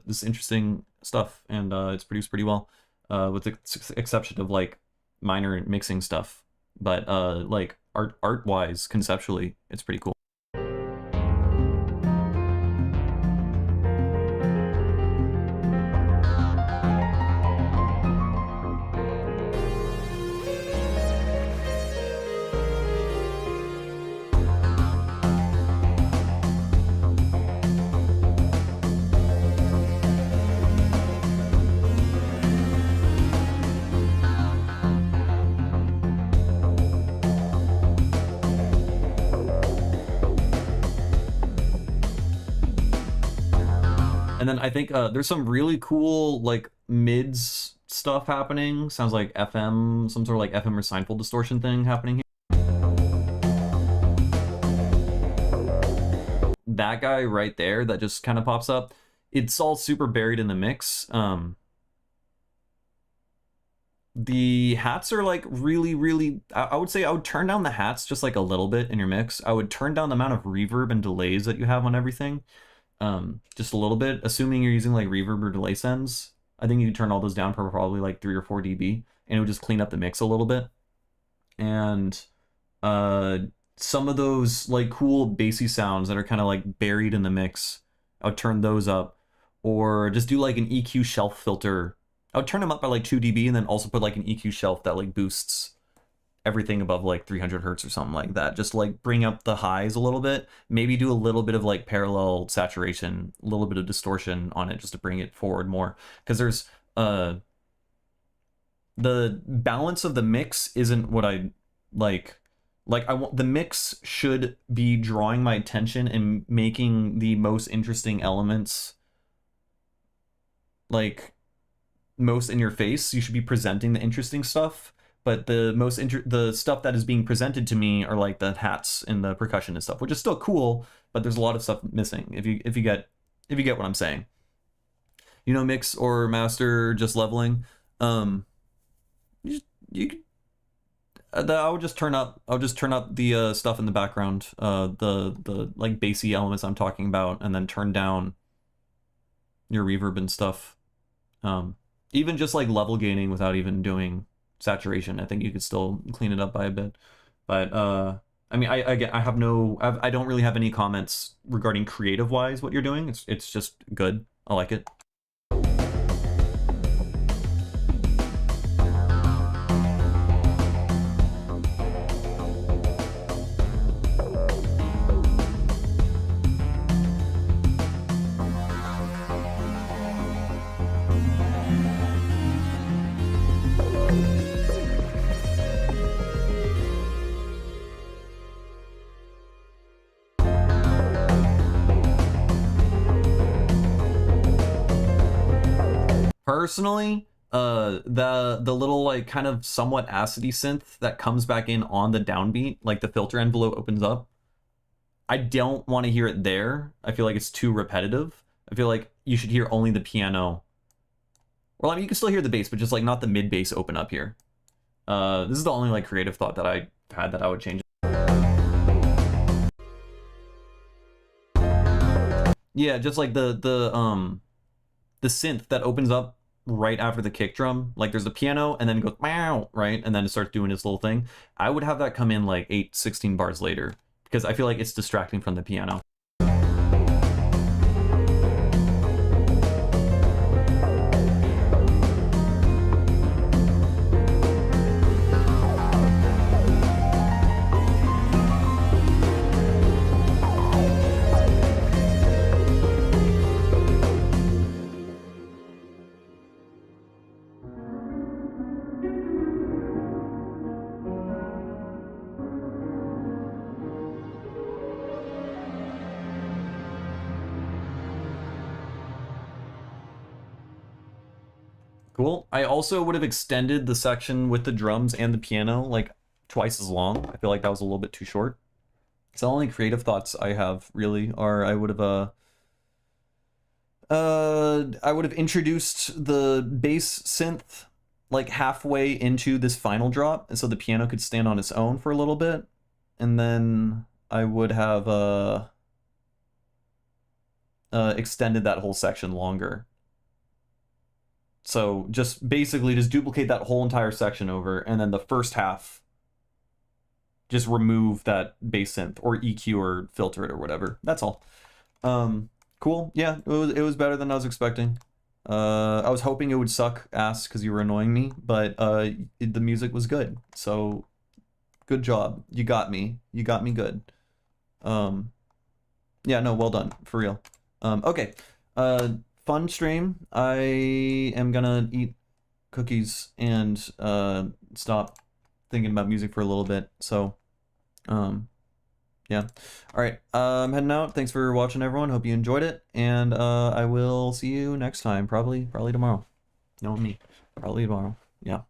this interesting stuff, and it's produced pretty well, with the exception of like minor mixing stuff. But like art wise, conceptually, it's pretty cool. And then I think there's some really cool like mids stuff happening. Sounds like FM, some sort of like FM or Seinfeld distortion thing happening here. That guy right there that just kind of pops up, it's all super buried in the mix. The hats are like really, I would say I would turn down the hats just like a little bit in your mix. I would turn down the amount of reverb and delays that you have on everything. Just a little bit, assuming you're using like reverb or delay sends. I think you can turn all those down for probably like 3 or 4 dB, and it would just clean up the mix a little bit. And some of those like cool bassy sounds that are kind of like buried in the mix, I would turn those up, or just do like an EQ shelf filter. I would turn them up by like 2 dB, and then also put like an EQ shelf that like boosts everything above like 300 hertz or something like that. Just like bring up the highs a little bit, maybe do a little bit of like parallel saturation, a little bit of distortion on it just to bring it forward more. Because there's the balance of the mix isn't what I like. Like I want the mix should be drawing my attention and making the most interesting elements like most in your face. You should be presenting the interesting stuff, but the stuff that is being presented to me are like the hats and the percussion and stuff, which is still cool, but there's a lot of stuff missing. If you get what I'm saying, you know, mix or master just leveling. I would just turn up the stuff in the background, the like bassy elements I'm talking about, and then turn down your reverb and stuff. Even just like level gaining without even doing saturation, I think you could still clean it up by a bit. But I mean, I don't really have any comments regarding creative wise what you're doing. It's just good. I like it. Personally, the little like kind of somewhat acidy synth that comes back in on the downbeat, like the filter envelope opens up, I don't want to hear it there. I feel like it's too repetitive. I feel like you should hear only the piano. Well, I mean, you can still hear the bass, but just like not the mid bass open up here. This is the only like creative thought that I had that I would change. Yeah, just like the synth that opens up right after the kick drum, like there's a piano and then it goes meow, right, and then it starts doing its little thing. I would have that come in like 16 bars later, because I feel like it's distracting from the piano. Cool. I also would have extended the section with the drums and the piano like twice as long. I feel like that was a little bit too short. So the only creative thoughts I have really are I would have introduced the bass synth like halfway into this final drop, and so the piano could stand on its own for a little bit, and then I would have extended that whole section longer. So just basically just duplicate that whole entire section over, and then the first half just remove that bass synth or EQ or filter it or whatever. That's all. Cool. Yeah, it was better than I was expecting. I was hoping it would suck ass because you were annoying me, but the music was good. So good job. You got me. You got me good. Yeah, no, well done. For real. Okay. Fun stream. I am gonna eat cookies and stop thinking about music for a little bit. So yeah. All right. I'm heading out. Thanks for watching, everyone. Hope you enjoyed it, and I will see you next time. Probably tomorrow. You know me. Probably tomorrow. Yeah.